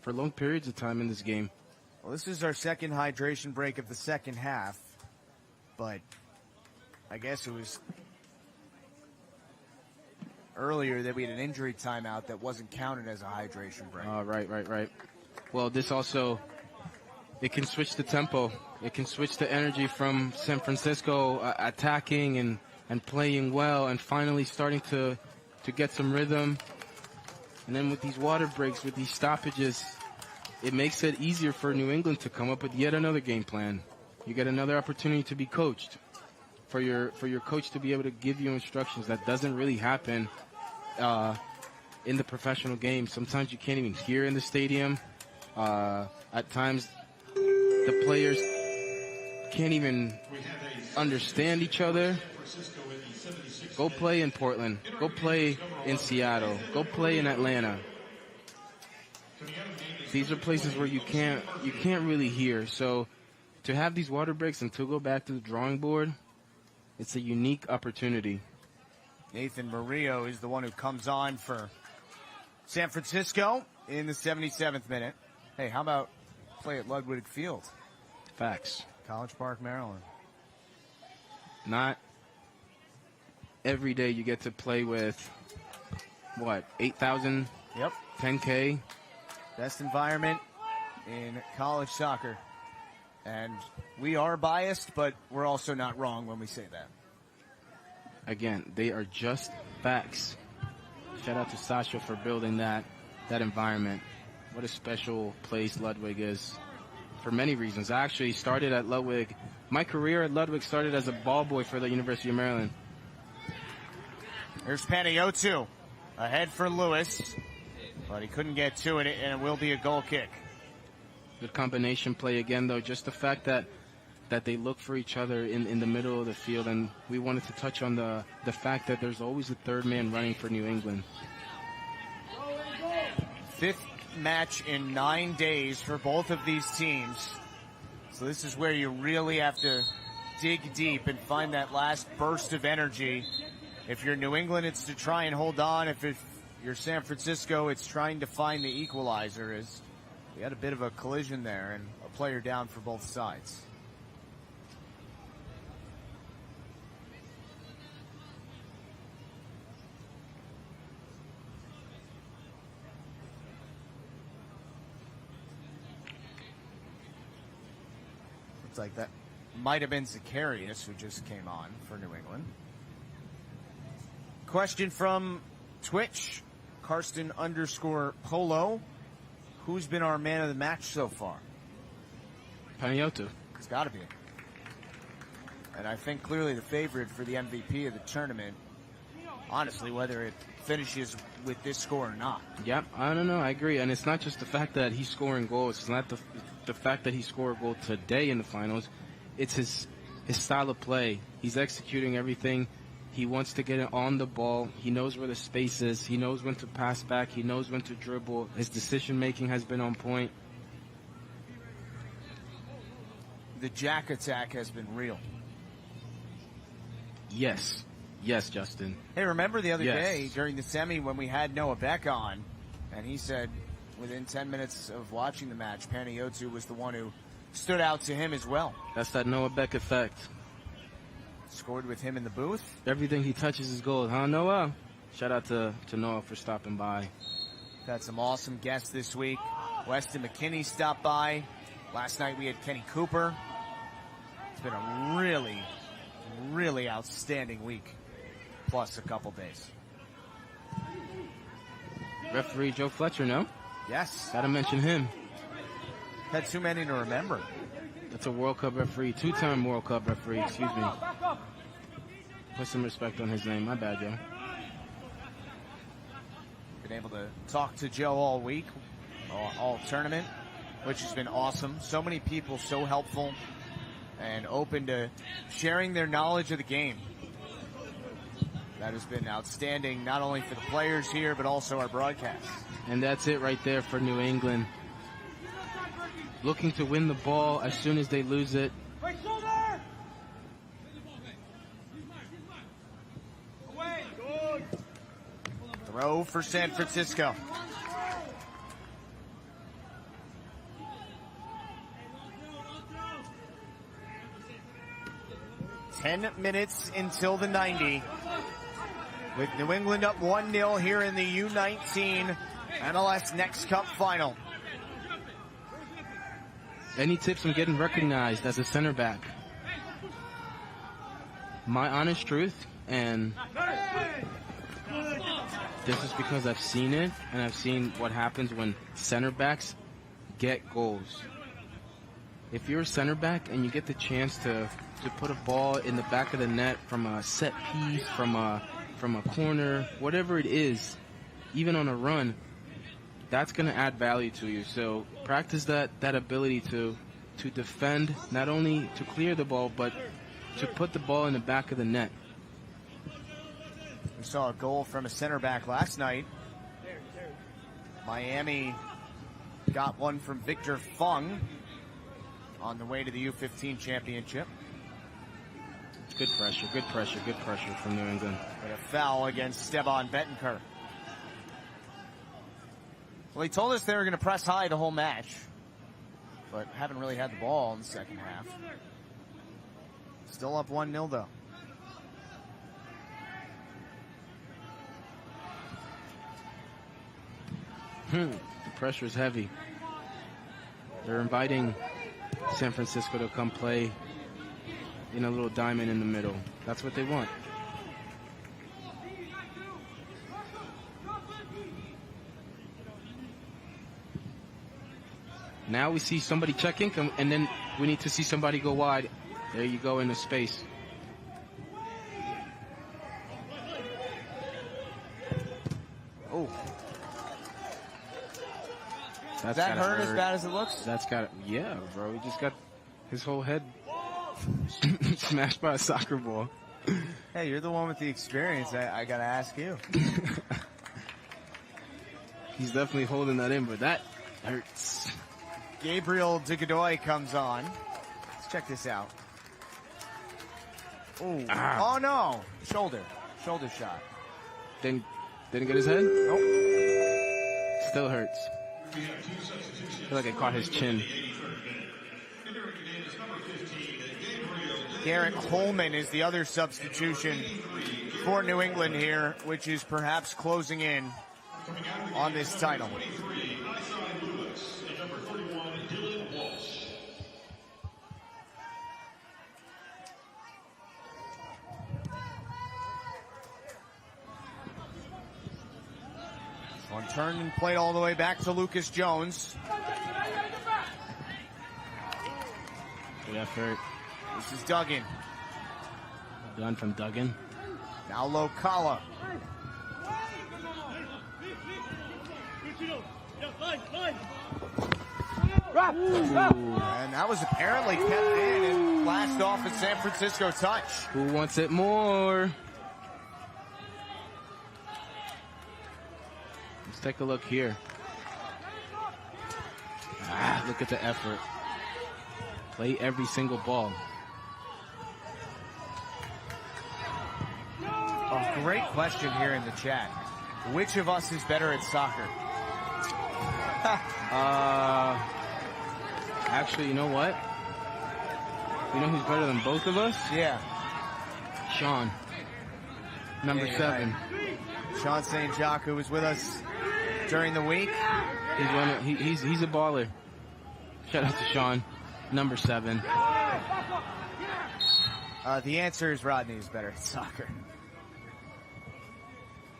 for long periods of time in this game. Well, this is our second hydration break of the second half, but I guess it was earlier that we had an injury timeout that wasn't counted as a hydration break. Right. Well, this also, it can switch the tempo. It can switch the energy from San Francisco attacking and playing well and finally starting to get some rhythm. And then with these water breaks, with these stoppages, it makes it easier for New England to come up with yet another game plan. You get another opportunity to be coached. For your coach to be able to give you instructions. That doesn't really happen in the professional game. Sometimes you can't even hear in the stadium. At times, the players can't even understand each other. Go play in Portland. Go play in Seattle. Go play in Atlanta. These are places where you can't really hear. So to have these water breaks and to go back to the drawing board, it's a unique opportunity. Nathan Murillo is the one who comes on for San Francisco in the 77th minute. Hey, how about play at Ludwig Field? Facts. College Park, Maryland. Not every day you get to play with, what, 8,000? Yep. 10K? Best environment in college soccer. And we are biased, but we're also not wrong when we say that. Again, they are just facts. Shout out to Sasha for building that environment. What a special place Ludwig is for many reasons. I actually started at Ludwig. My career at Ludwig started as a ball boy for the University of Maryland. Here's Panayiotou ahead for Lewis, but he couldn't get to it, and it will be a goal kick. Good combination play again, though. Just the fact that they look for each other in the middle of the field, and we wanted to touch on the fact that there's always a third man running for New England. Fifth match in 9 days for both of these teams. So this is where you really have to dig deep and find that last burst of energy. If you're New England, it's to try and hold on. If you're San Francisco, it's trying to find the equalizer. As we had a bit of a collision there and a player down for both sides. Looks like that might have been Zacharias who just came on for New England. Question from Twitch, Karsten_Polo. Who's been our man of the match so far? Panayiotou. It's got to be. And I think clearly the favorite for the MVP of the tournament, honestly, whether it finishes with this score or not. Yep, I don't know. I agree. And it's not just the fact that he's scoring goals. It's not the fact that he scored a goal today in the finals. It's his style of play. He's executing everything. He wants to get it on the ball. He knows where the space is. He knows when to pass back. He knows when to dribble. His decision-making has been on point. The jack attack has been real. Yes. Yes, Justin. Hey, remember the other Yes. day during the semi when we had Noah Beck on, and he said within 10 minutes of watching the match, Panayiotou was the one who stood out to him as well. That's that Noah Beck effect. Scored with him in the booth. Everything he touches is gold, huh, Noah? Shout out to Noah for stopping by. Had some awesome guests this week. Weston McKinney stopped by. Last night we had Kenny Cooper. It's been a really, really outstanding week, plus a couple days. Referee Joe Fletcher, no? Yes. Gotta mention him. Had too many to remember. That's a World Cup referee, two-time World Cup referee, excuse me. Put some respect on his name. My bad, Joe. Been able to talk to Joe all week, all tournament, which has been awesome. So many people so helpful and open to sharing their knowledge of the game. That has been outstanding, not only for the players here, but also our broadcast. And that's it right there for New England. Looking to win the ball as soon as they lose it. Right shoulder! Away! Good. Throw for San Francisco. Ten minutes until the 90. With New England up 1-0 here in the U19 MLS Next Cup final. Any tips on getting recognized as a center back? My honest truth, and this is because I've seen it, and I've seen what happens when center backs get goals. If you're a center back and you get the chance to put a ball in the back of the net from a set piece, from a corner, whatever it is, even on a run, that's going to add value to you. So practice that ability to defend, not only to clear the ball, but to put the ball in the back of the net. We saw a goal from a center back last night. Miami got one from Victor Fung on the way to the U15 championship. Good pressure from New England. But a foul against Esteban Betancourt. Well, he told us they were going to press high the whole match, but haven't really had the ball in the second half. Still up 1-0 though. The pressure is heavy. They're inviting San Francisco to come play in a little diamond in the middle. That's what they want. Now we see somebody checking, and then we need to see somebody go wide. There you go, into space. Oh. Does that hurt as bad as it looks? That's got it. Yeah, bro. He just got his whole head smashed by a soccer ball. Hey, you're the one with the experience. I got to ask you. He's definitely holding that in, but that hurts. Gabriel Dugadoy comes on. Let's check this out. Ooh. Oh, no. Shoulder shot. Didn't get his head? Nope. Still hurts. I feel like I caught his chin. Garrett Holman is the other substitution for New England here, which is perhaps closing in on this title. One turn and played all the way back to Lucas Jones. Good effort. This is Duggan. Done from Duggan. Now Locala. And that was apparently kept in and flashed off a San Francisco touch. Who wants it more? Let's take a look here. Look at the effort. Play every single ball. A great question here in the chat. Which of us is better at soccer? Actually, you know what? You know who's better than both of us? Yeah. Sean. Number 7. Right. Sean St. Jacques, who was with us during the week. He's a baller. Shout out to Sean. Number 7. The answer is Rodney is better at soccer.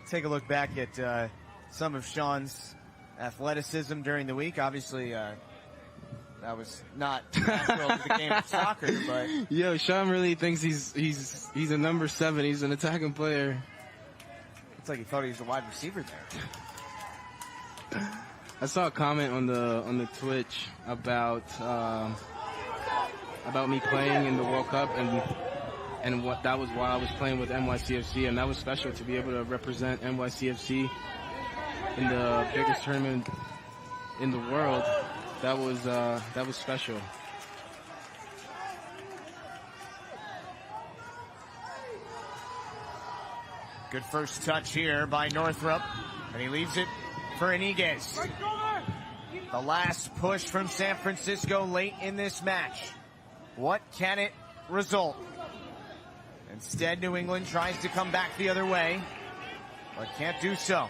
Take a look back at some of Sean's athleticism during the week. Obviously, that was not natural to the game of soccer, but yo, Sean really thinks he's a number 7. He's an attacking player. it's like he thought he was a wide receiver there. I saw a comment on the Twitch about me playing in the World Cup and what that was why I was playing with NYCFC, and that was special to be able to represent NYCFC in the biggest tournament in the world. That was special. Good first touch here by Northrup, and he leaves it for Iniguez. The last push from San Francisco late in this match. What can it result? Instead, New England tries to come back the other way, but can't do so.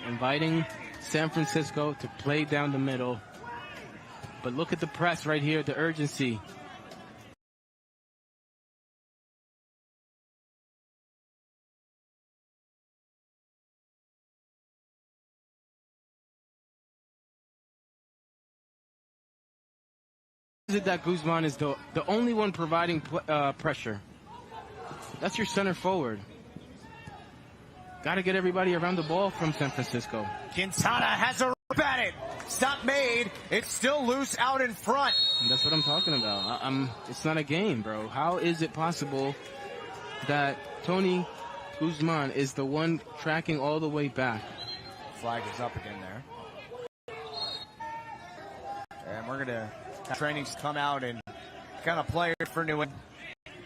Inviting San Francisco to play down the middle. But look at the press right here, the urgency. That Guzman is the only one providing pressure. That's your center forward. Got to get everybody around the ball from San Francisco. Quintana has a rip at it. stop made. It's still loose out in front. And that's what I'm talking about. It's not a game, bro. How is it possible that Tony Guzman is the one tracking all the way back? Flag is up again there. And we're going to have trainings come out and kind of player for New England.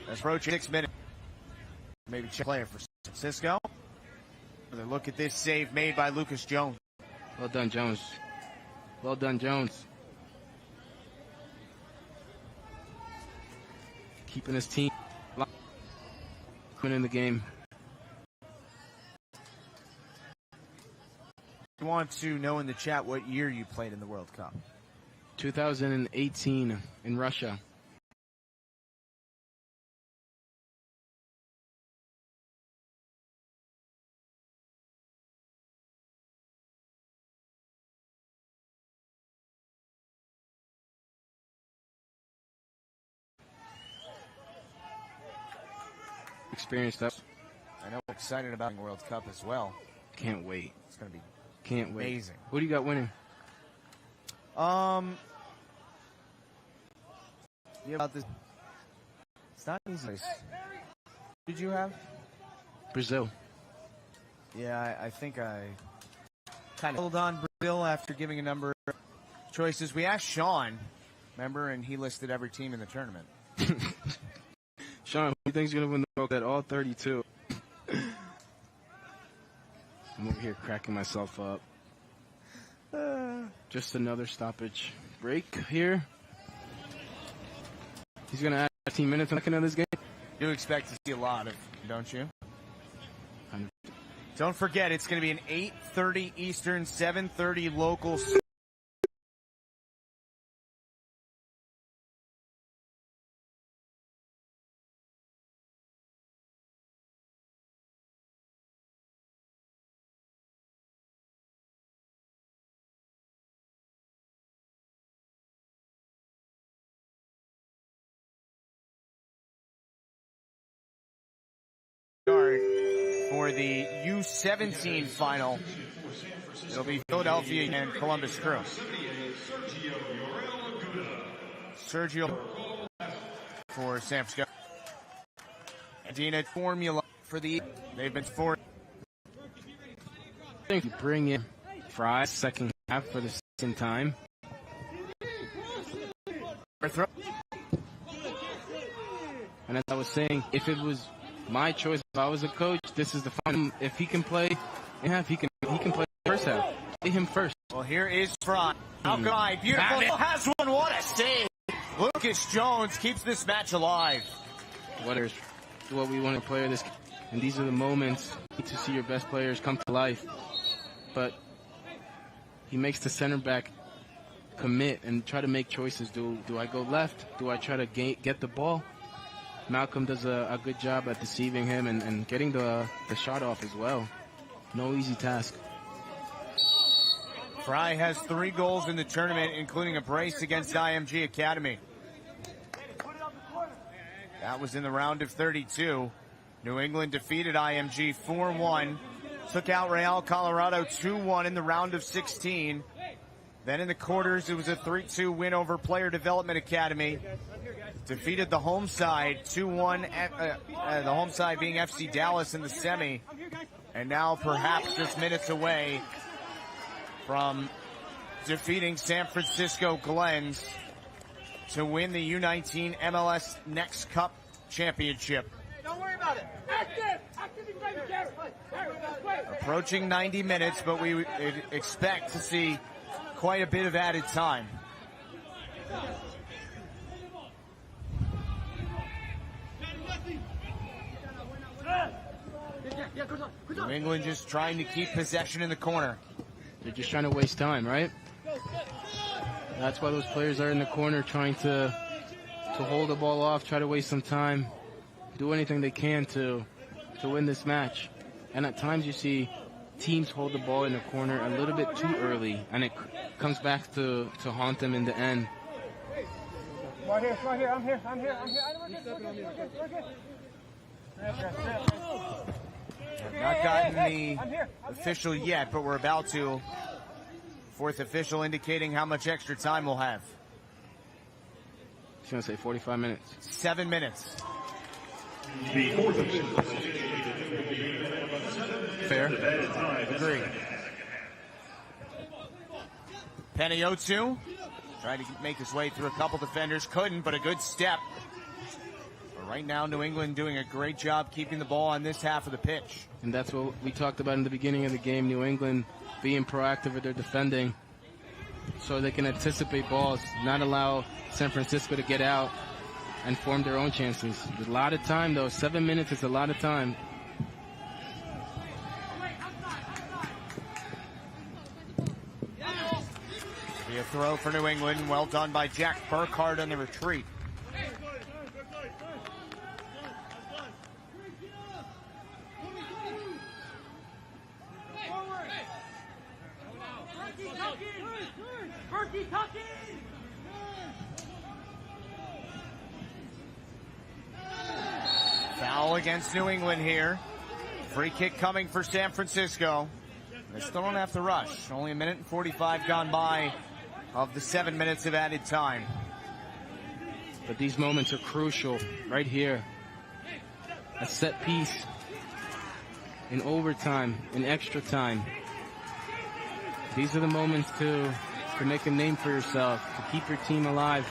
That's approaching 6 minutes. Maybe check player for San Francisco. Another look at this save made by Lucas Jones. Well done, Jones. Well done, Jones. Keeping his team in the game. I want to know in the chat what year you played in the World Cup. 2018 in Russia. Experienced that. I know, excited about the World Cup as well. Can't wait. It's going to be Can't wait. amazing. Who do you got winning? Yeah, about this. It's not easy. Who did you have? Brazil. Yeah, I think I kind of held on Brazil after giving a number of choices. We asked Sean, remember, and he listed every team in the tournament. Sean, who do you think is going to win the World Cup? All 32. I'm over here cracking myself up. Just another stoppage break here. He's going to add 15 minutes on this game. You expect to see a lot of, don't you? 100%. Don't forget, it's going to be an 8:30 Eastern, 7:30 local. For the U17 final. It'll be Philadelphia and Columbus Crew. Sergio for San Francisco. Dina formula for the. They've been for. I think you bring in Fry second half for the second time. And as I was saying, if it was my choice, if I was a coach, this is the final. If he can play in half, he can play first half. Play him first. Well, here is Fry. How good eye. Beautiful. Has one. What a save. Lucas Jones keeps this match alive. What we want to play this. And these are the moments you need to see your best players come to life. But he makes the center back commit and try to make choices. Do I go left? Do I try to get the ball? Malcolm does a good job at deceiving him and getting the shot off as well. No easy task. Fry has 3 goals in the tournament, including a brace against IMG Academy. That was in the round of 32. New England defeated IMG 4-1. Took out Real Colorado 2-1 in the round of 16. Then in the quarters, it was a 3-2 win over Player Development Academy. Defeated the home side 2-1, the home side being FC Dallas in the semi. And now perhaps just minutes away from defeating San Francisco Glens to win the U19 MLS NEXT Cup championship. Don't worry about it. Active! Approaching 90 minutes, but we expect to see quite a bit of added time. New England just trying to keep possession in the corner. They're just trying to waste time, right? That's why those players are in the corner trying to hold the ball off, try to waste some time, do anything they can to win this match. And at times you see teams hold the ball in the corner a little bit too early, and it comes back to haunt them in the end. Right here, I'm here. Not gotten the official yet, but we're about to Fourth official indicating how much extra time we'll have. He's going to say 45 minutes. 7 minutes. The fourth official. Fair. Agree. Panayiotou tried to make his way through a couple defenders. Couldn't, but a good step. But right now, New England doing a great job keeping the ball on this half of the pitch. And that's what we talked about in the beginning of the game. New England being proactive with their defending so they can anticipate balls, not allow San Francisco to get out and form their own chances. A lot of time, though. 7 minutes is a lot of time. Be a throw for New England. Well done by Jack Burkhardt on the retreat. Foul against New England here. Free kick coming for San Francisco. They still don't have to rush. Only 1 minute and 45 gone by of the 7 minutes of added time. But these moments are crucial right here. A set piece in overtime, in extra time. These are the moments to make a name for yourself, to keep your team alive.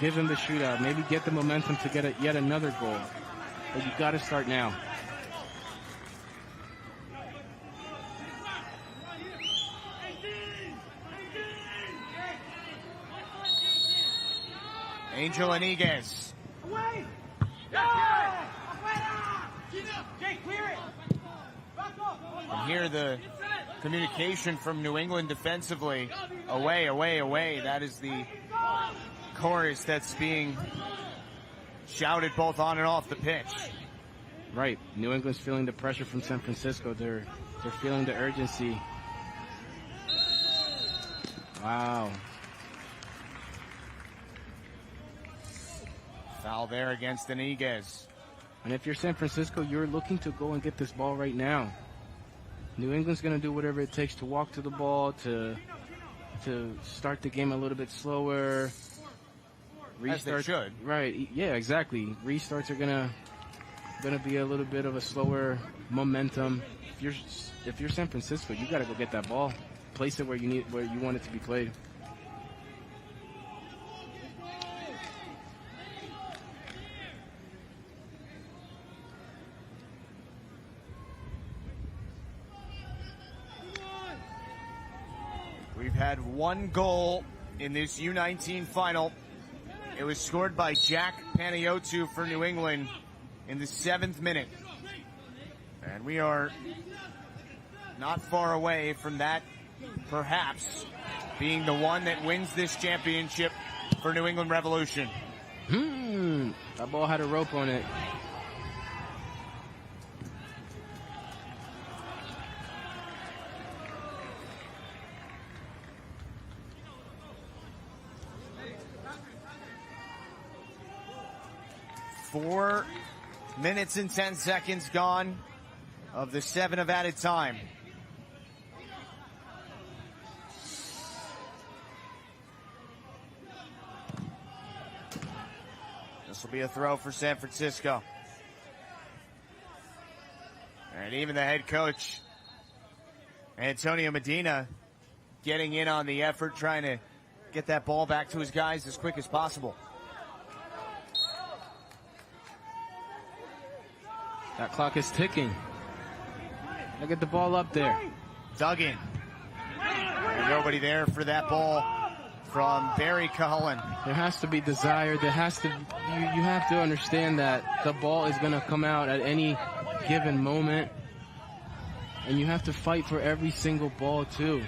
Give them the shootout. Maybe get the momentum to get yet another goal. But you got to start now. Angel Iniguez. Away! Jake, clear it! And here the communication from New England defensively. Away, away, away. That is the chorus that's being shouted both on and off the pitch. Right. New England's feeling the pressure from San Francisco. They're feeling the urgency. Wow. Foul there against Iniguez. And if you're San Francisco, you're looking to go and get this ball right now. New England's going to do whatever it takes to walk to the ball, to start the game a little bit slower. As they should. Right. Yeah, exactly. Restarts are gonna be a little bit of a slower momentum. If you're San Francisco, you got to go get that ball, place it where you want it to be played. We've had one goal in this U19 final. It was scored by Jack Panayiotou for New England in the 7th minute. And we are not far away from that, perhaps, being the one that wins this championship for New England Revolution. That ball had a rope on it. Four minutes and 10 seconds gone of the 7 of added time. This will be a throw for San Francisco. And even the head coach, Antonio Medina, getting in on the effort, trying to get that ball back to his guys as quick as possible. That clock is ticking. Now get the ball up there. Duggan. And nobody there for that ball from Barry Cullen. There has to be desire. There has to. You have to understand that the ball is going to come out at any given moment, and you have to fight for every single ball too.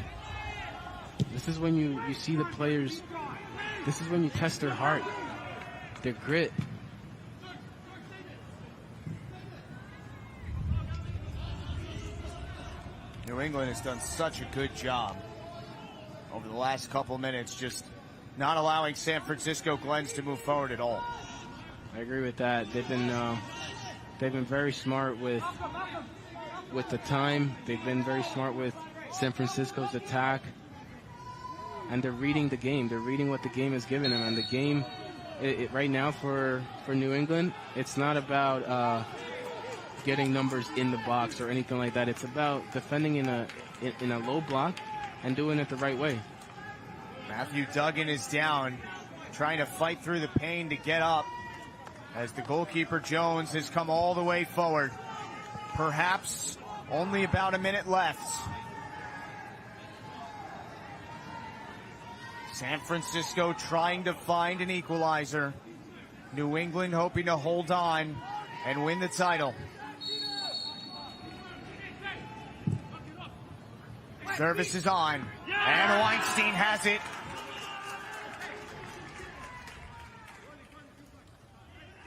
This is when you see the players. This is when you test their heart, their grit. New England has done such a good job over the last couple minutes, just not allowing San Francisco Glens to move forward at all. I agree with that. They've been very smart with the time. They've been very smart with San Francisco's attack, and they're reading the game. They're reading what the game is giving them, and the game right now for New England, it's not about getting numbers in the box or anything like that. It's about defending in a low block and doing it the right way. Matthew Duggan is down, trying to fight through the pain to get up, as the goalkeeper Jones has come all the way forward. Perhaps only about a minute left. San Francisco trying to find an equalizer. New England hoping to hold on and win the title. Service is on, and Weinstein has it.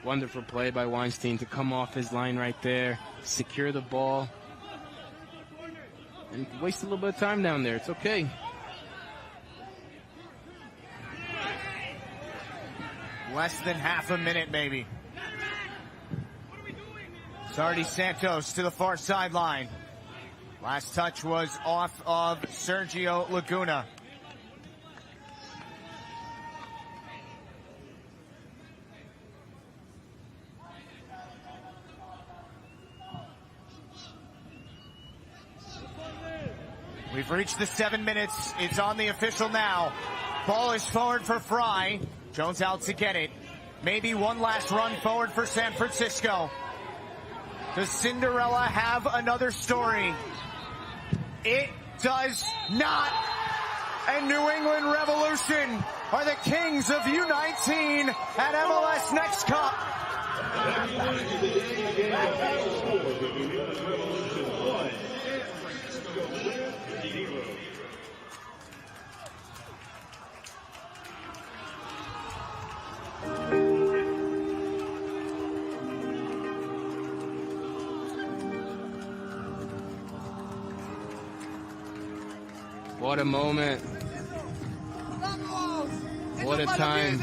Wonderful play by Weinstein to come off his line right there, secure the ball, and waste a little bit of time down there. It's okay. Less than half a minute, maybe. Sardi Santos to the far sideline. Last touch was off of Sergio Laguna. We've reached the 7 minutes. It's on the official now. Ball is forward for Fry. Jones out to get it. Maybe one last run forward for San Francisco. Does Cinderella have another story? It does not. And New England Revolution are the kings of U19 at MLS NEXT Cup. What a moment. What a time.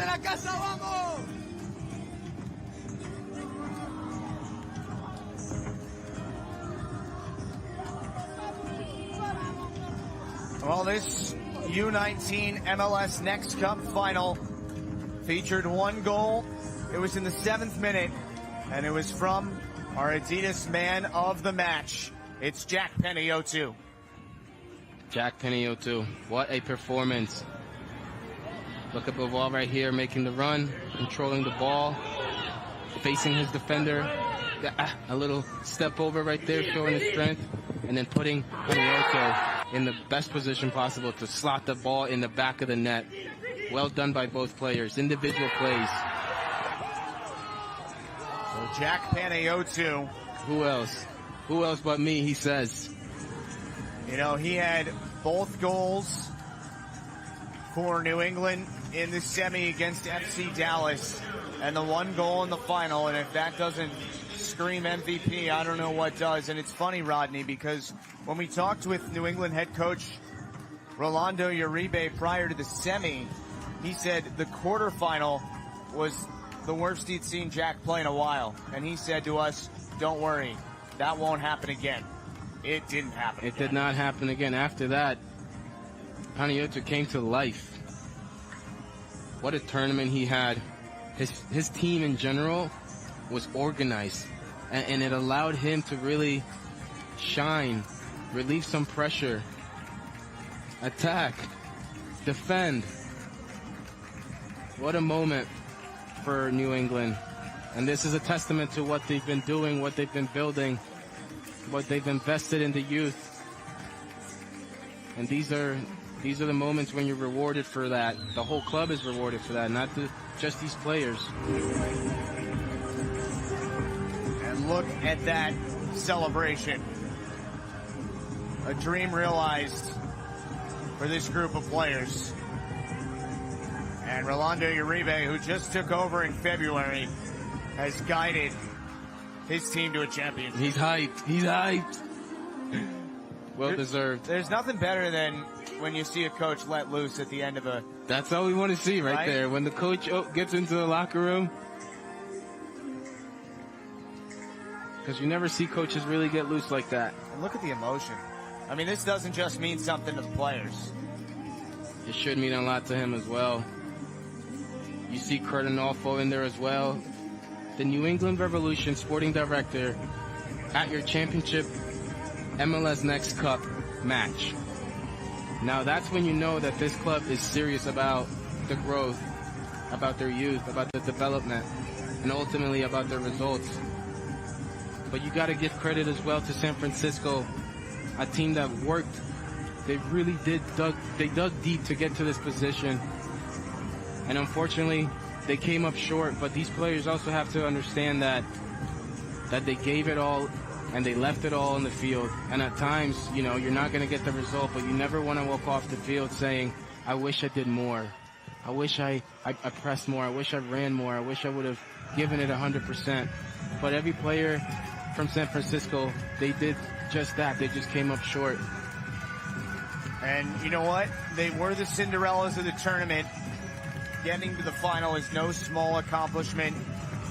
Well, this U19 MLS NEXT Cup final featured one goal. It was in the 7th minute, and it was from our Adidas man of the match. It's Jack Peniotu. Jack Peniotu, what a performance. Look at Boval right here, making the run, controlling the ball, facing his defender. A little step over right there, showing his strength, and then putting Peniotu in the best position possible to slot the ball in the back of the net. Well done by both players, individual plays. So Jack Peniotu. Who else? Who else but me, he says. You know, he had both goals for New England in the semi against FC Dallas, and the one goal in the final, and if that doesn't scream MVP, I don't know what does. And it's funny, Rodney, because when we talked with New England head coach Rolando Uribe prior to the semi, he said the quarterfinal was the worst he'd seen Jack play in a while. And he said to us, don't worry, that won't happen again. It didn't happen again. It did not happen again. After that, Peniotu came to life. What a tournament he had. His team in general was organized, and it allowed him to really shine, relieve some pressure, attack, defend. What a moment for New England. And this is a testament to what they've been doing, what they've been building, what they've invested in the youth. And these are the moments when you're rewarded for that. The whole club is rewarded for that, not just these players. And look at that celebration. A dream realized for this group of players. And Rolando Uribe, who just took over in February, has guided his team to a championship. He's hyped. He's hyped. Well deserved. There's nothing better than when you see a coach let loose at the end of a... That's all we want to see right there. When the coach gets into the locker room. Because you never see coaches really get loose like that. And look at the emotion. I mean, this doesn't just mean something to the players. It should mean a lot to him as well. You see Kurt Arnolfo in there as well. The New England Revolution sporting director at your championship MLS NEXT Cup match. Now that's when you know that this club is serious about the growth, about their youth, about the development, and ultimately about their results. But you got to give credit as well to San Francisco, a team that worked. They really dug deep to get to this position. And unfortunately, they came up short. But these players also have to understand that they gave it all and they left it all on the field. And at times, you know, you're not going to get the result, but you never want to walk off the field saying, I wish I did more. I wish I pressed more. I wish I ran more. I wish I would have given it 100%. But every player from San Francisco, they did just that. They just came up short. And you know what? They were the Cinderellas of the tournament. Getting to the final is no small accomplishment.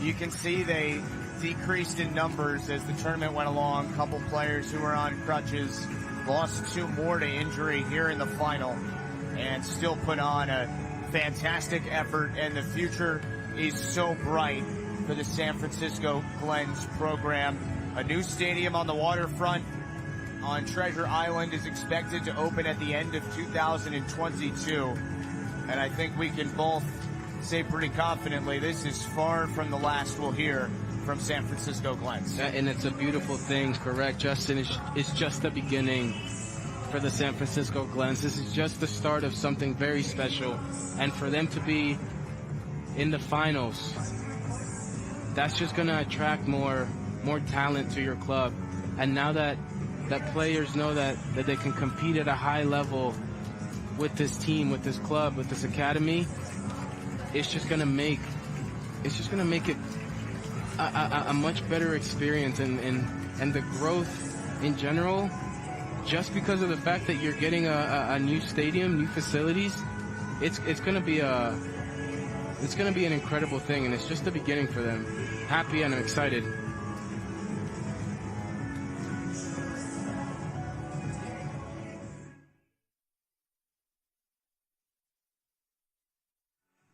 You can see they decreased in numbers as the tournament went along. A couple players who were on crutches lost 2 more to injury here in the final and still put on a fantastic effort, and the future is so bright for the San Francisco Glens program. A new stadium on the waterfront on Treasure Island is expected to open at the end of 2022. And I think we can both say pretty confidently this is far from the last we'll hear from San Francisco Glens. And it's a beautiful thing, correct, Justin? It's just the beginning for the San Francisco Glens. This is just the start of something very special. And for them to be in the finals, that's just going to attract more talent to your club. And now that players know that they can compete at a high level with this team, with this club, with this academy, it's just going to make it a much better experience, and the growth in general, just because of the fact that you're getting a new stadium, new facilities, it's going to be an incredible thing, and it's just the beginning for them. Happy and I'm excited.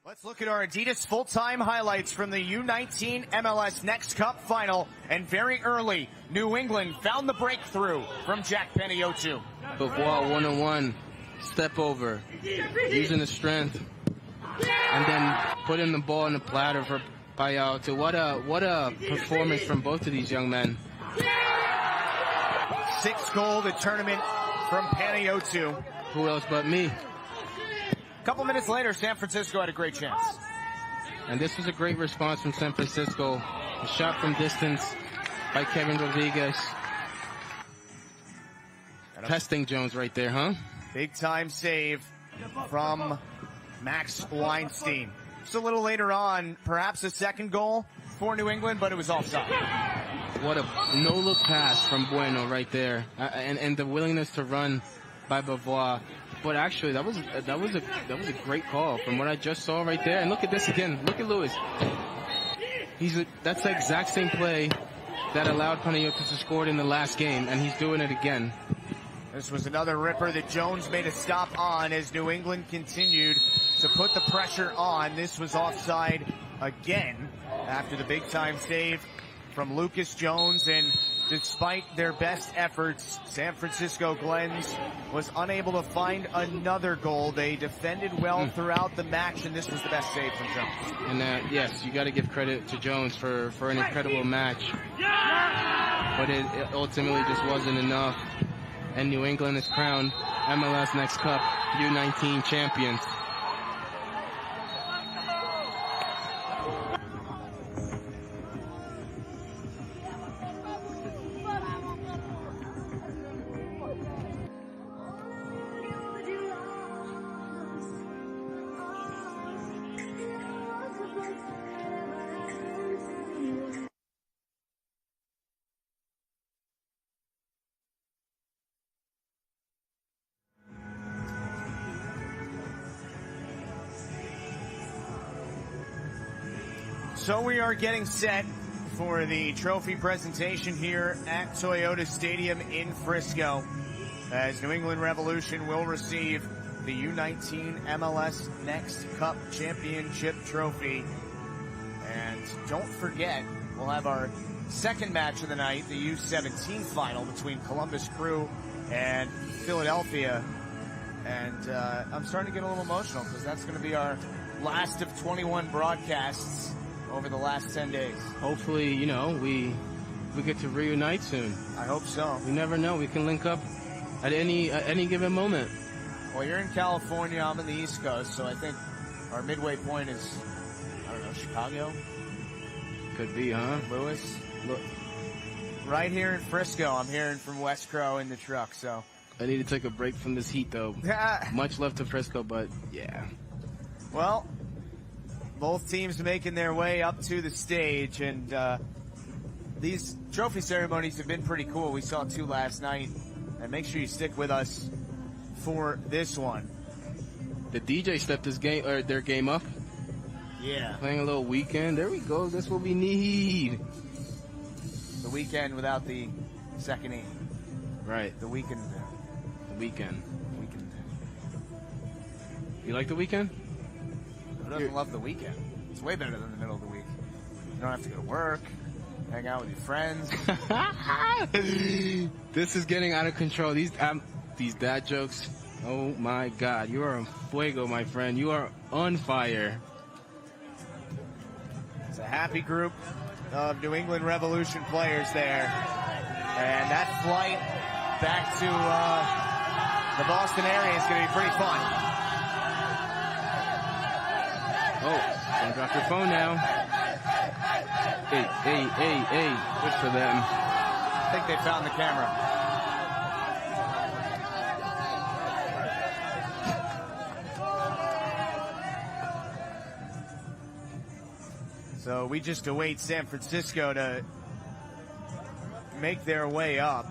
Let's look at our Adidas full-time highlights from the U19 MLS NEXT Cup final. And very early, New England found the breakthrough from Jack Peniotu. Beauvoir 1-on-1, step over, using the strength, and then putting the ball in the platter for Peniotu. What a performance from both of these young men. 6th goal of the tournament from Peniotu. Who else but me? A couple minutes later, San Francisco had a great chance. And this was a great response from San Francisco. A shot from distance by Kevin Rodriguez. Testing Jones right there, huh? Big time save from Max Weinstein. Just a little later on, perhaps a 2nd goal for New England, but it was offside. What a no-look pass from Bueno right there. And the willingness to run by Beauvoir. But actually, that was a great call from what I just saw right there. And look at this again. Look at Lewis. That's the exact same play that allowed Peniotu to score in the last game, and he's doing it again. This was another ripper that Jones made a stop on as New England continued to put the pressure on. This was offside again after the big-time save from Lucas Jones, and despite their best efforts, San Francisco Glens was unable to find another goal. They defended well throughout the match, and this was the best save from Jones. And yes, you got to give credit to Jones for an incredible match. But it ultimately just wasn't enough. And New England is crowned MLS NEXT Cup U19 champions. So we are getting set for the trophy presentation here at Toyota Stadium in Frisco. as New England Revolution will receive the U19 MLS Next Cup Championship Trophy. And don't forget, we'll have our second match of the night, the U17 final between Columbus Crew and Philadelphia. And I'm starting to get a little emotional because that's going to be our last of 21 broadcasts over the last 10 days. Hopefully, you know, we get to reunite soon. I hope so. We never know. We can link up at any given moment. Well, you're in California, I'm in the East Coast, so I think our midway point is, I don't know, Chicago? Could be, huh? Lewis? Look, right here in Frisco. I'm hearing from West Crow in the truck, so. I need to take a break from this heat, though. Much love to Frisco, but yeah. Well, both teams making their way up to the stage, and these trophy ceremonies have been pretty cool. We saw 2 last night, and make sure you stick with us for this one. The DJ stepped their game up. Yeah. Playing a little weekend. There we go. That's what we need. The weekend without the second E. Right. The weekend. The weekend. Weekend. You like the weekend? Who doesn't love the weekend? It's way better than the middle of the week. You don't have to go to work, hang out with your friends. This is getting out of control. These dad jokes. Oh my God. You are on fuego, my friend. You are on fire. It's a happy group of New England Revolution players there. And that flight back to the Boston area is going to be pretty fun. Oh, don't drop your phone now. Hey. Good for them. I think they found the camera. So we just await San Francisco to make their way up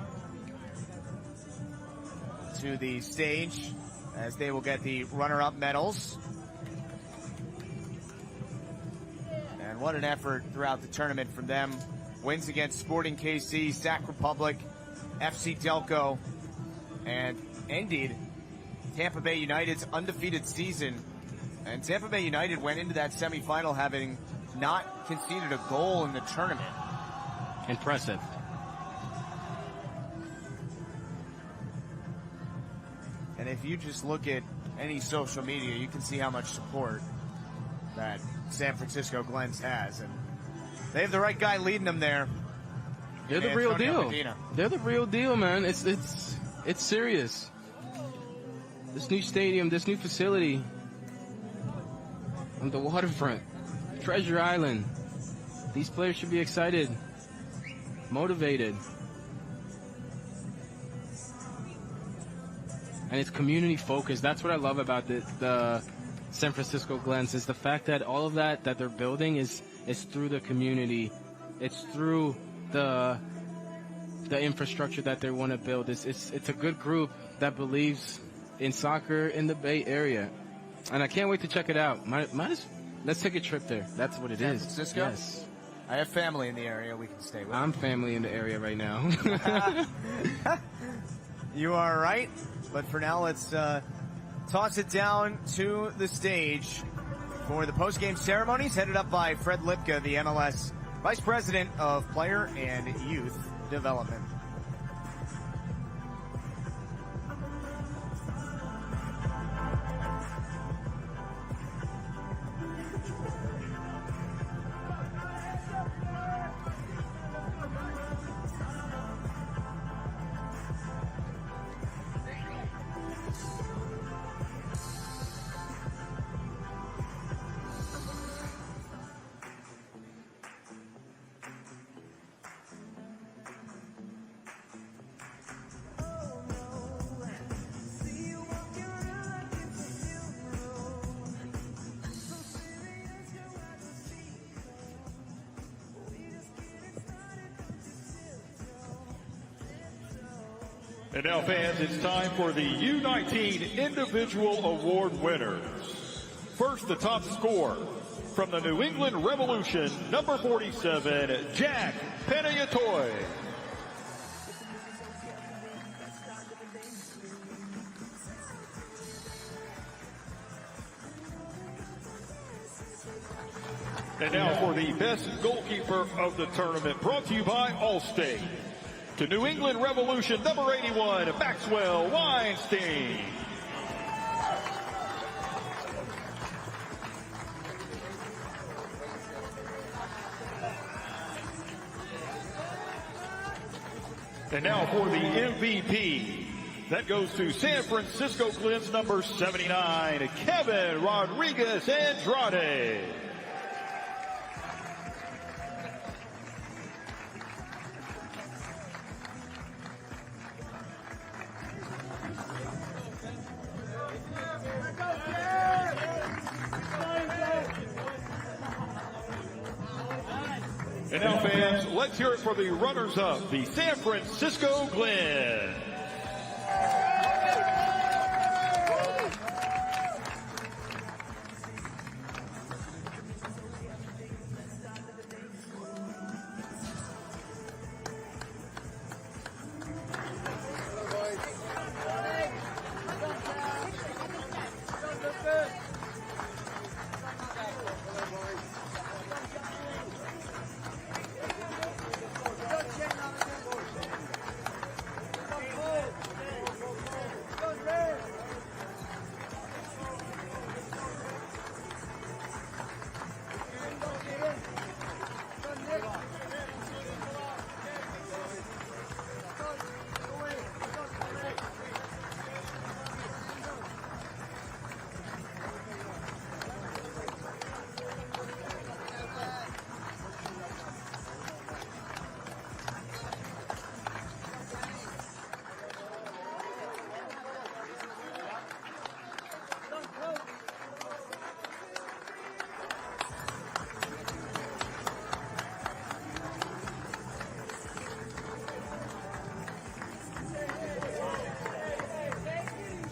to the stage as they will get the runner-up medals. And what an effort throughout the tournament from them. Wins against Sporting KC, Sac Republic, FC Delco, and ended Tampa Bay United's undefeated season. And Tampa Bay United went into that semifinal having not conceded a goal in the tournament. Impressive. And if you just look at any social media, you can see how much support that San Francisco Glens has. And they have the right guy leading them there. They're the real deal. Medina. They're the real deal, man. It's serious. This new stadium, this new facility on the waterfront, Treasure Island. These players should be excited, motivated. And it's community focused. That's what I love about the San Francisco Glens, is the fact that all of that they're building is through the community. It's through the infrastructure that they want to build. It's a good group that believes in soccer in the Bay Area. And I can't wait to check it out. Let's take a trip there. That's what it is. San Francisco? Yes. I have family in the area we can stay with. I'm family in the area right now. You are right. But for now, let's toss it down to the stage for the post-game ceremonies, headed up by Fred Lipka, the MLS Vice President of Player and Youth Development. And now, fans, it's time for the U19 Individual Award winners. First, the top scorer from the New England Revolution, number 47, Jack Penayatoy. And now for the best goalkeeper of the tournament, brought to you by Allstate. To New England Revolution, number 81, Maxwell Weinstein. And now for the MVP. That goes to San Francisco Glens, number 79, Kevin Rodriguez Andrade. And now, fans, let's hear it for the runners-up, the San Francisco Glens.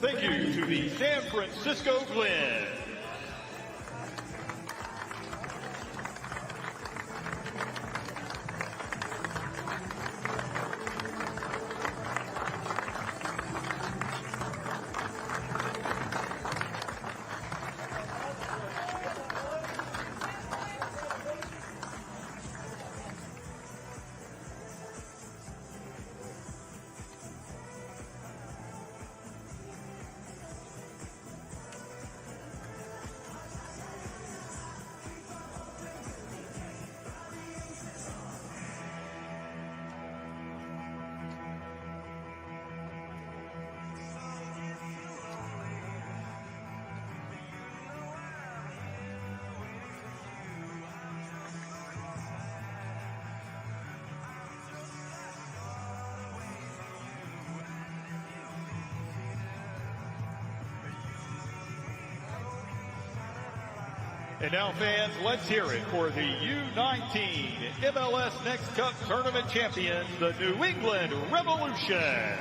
Thank you to the San Francisco Glens. And now, fans, let's hear it for the U19 MLS NEXT Cup Tournament champions, the New England Revolution.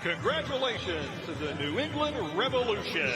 Congratulations to the New England Revolution.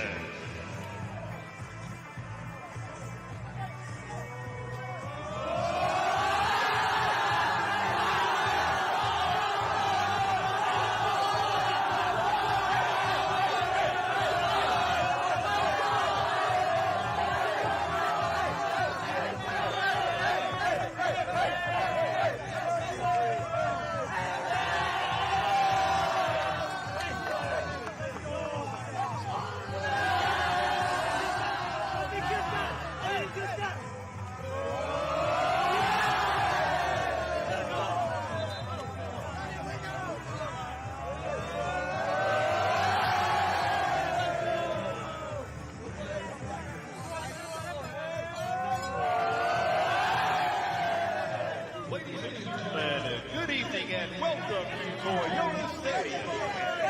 Ladies and gentlemen, good evening and welcome to Toyota Stadium.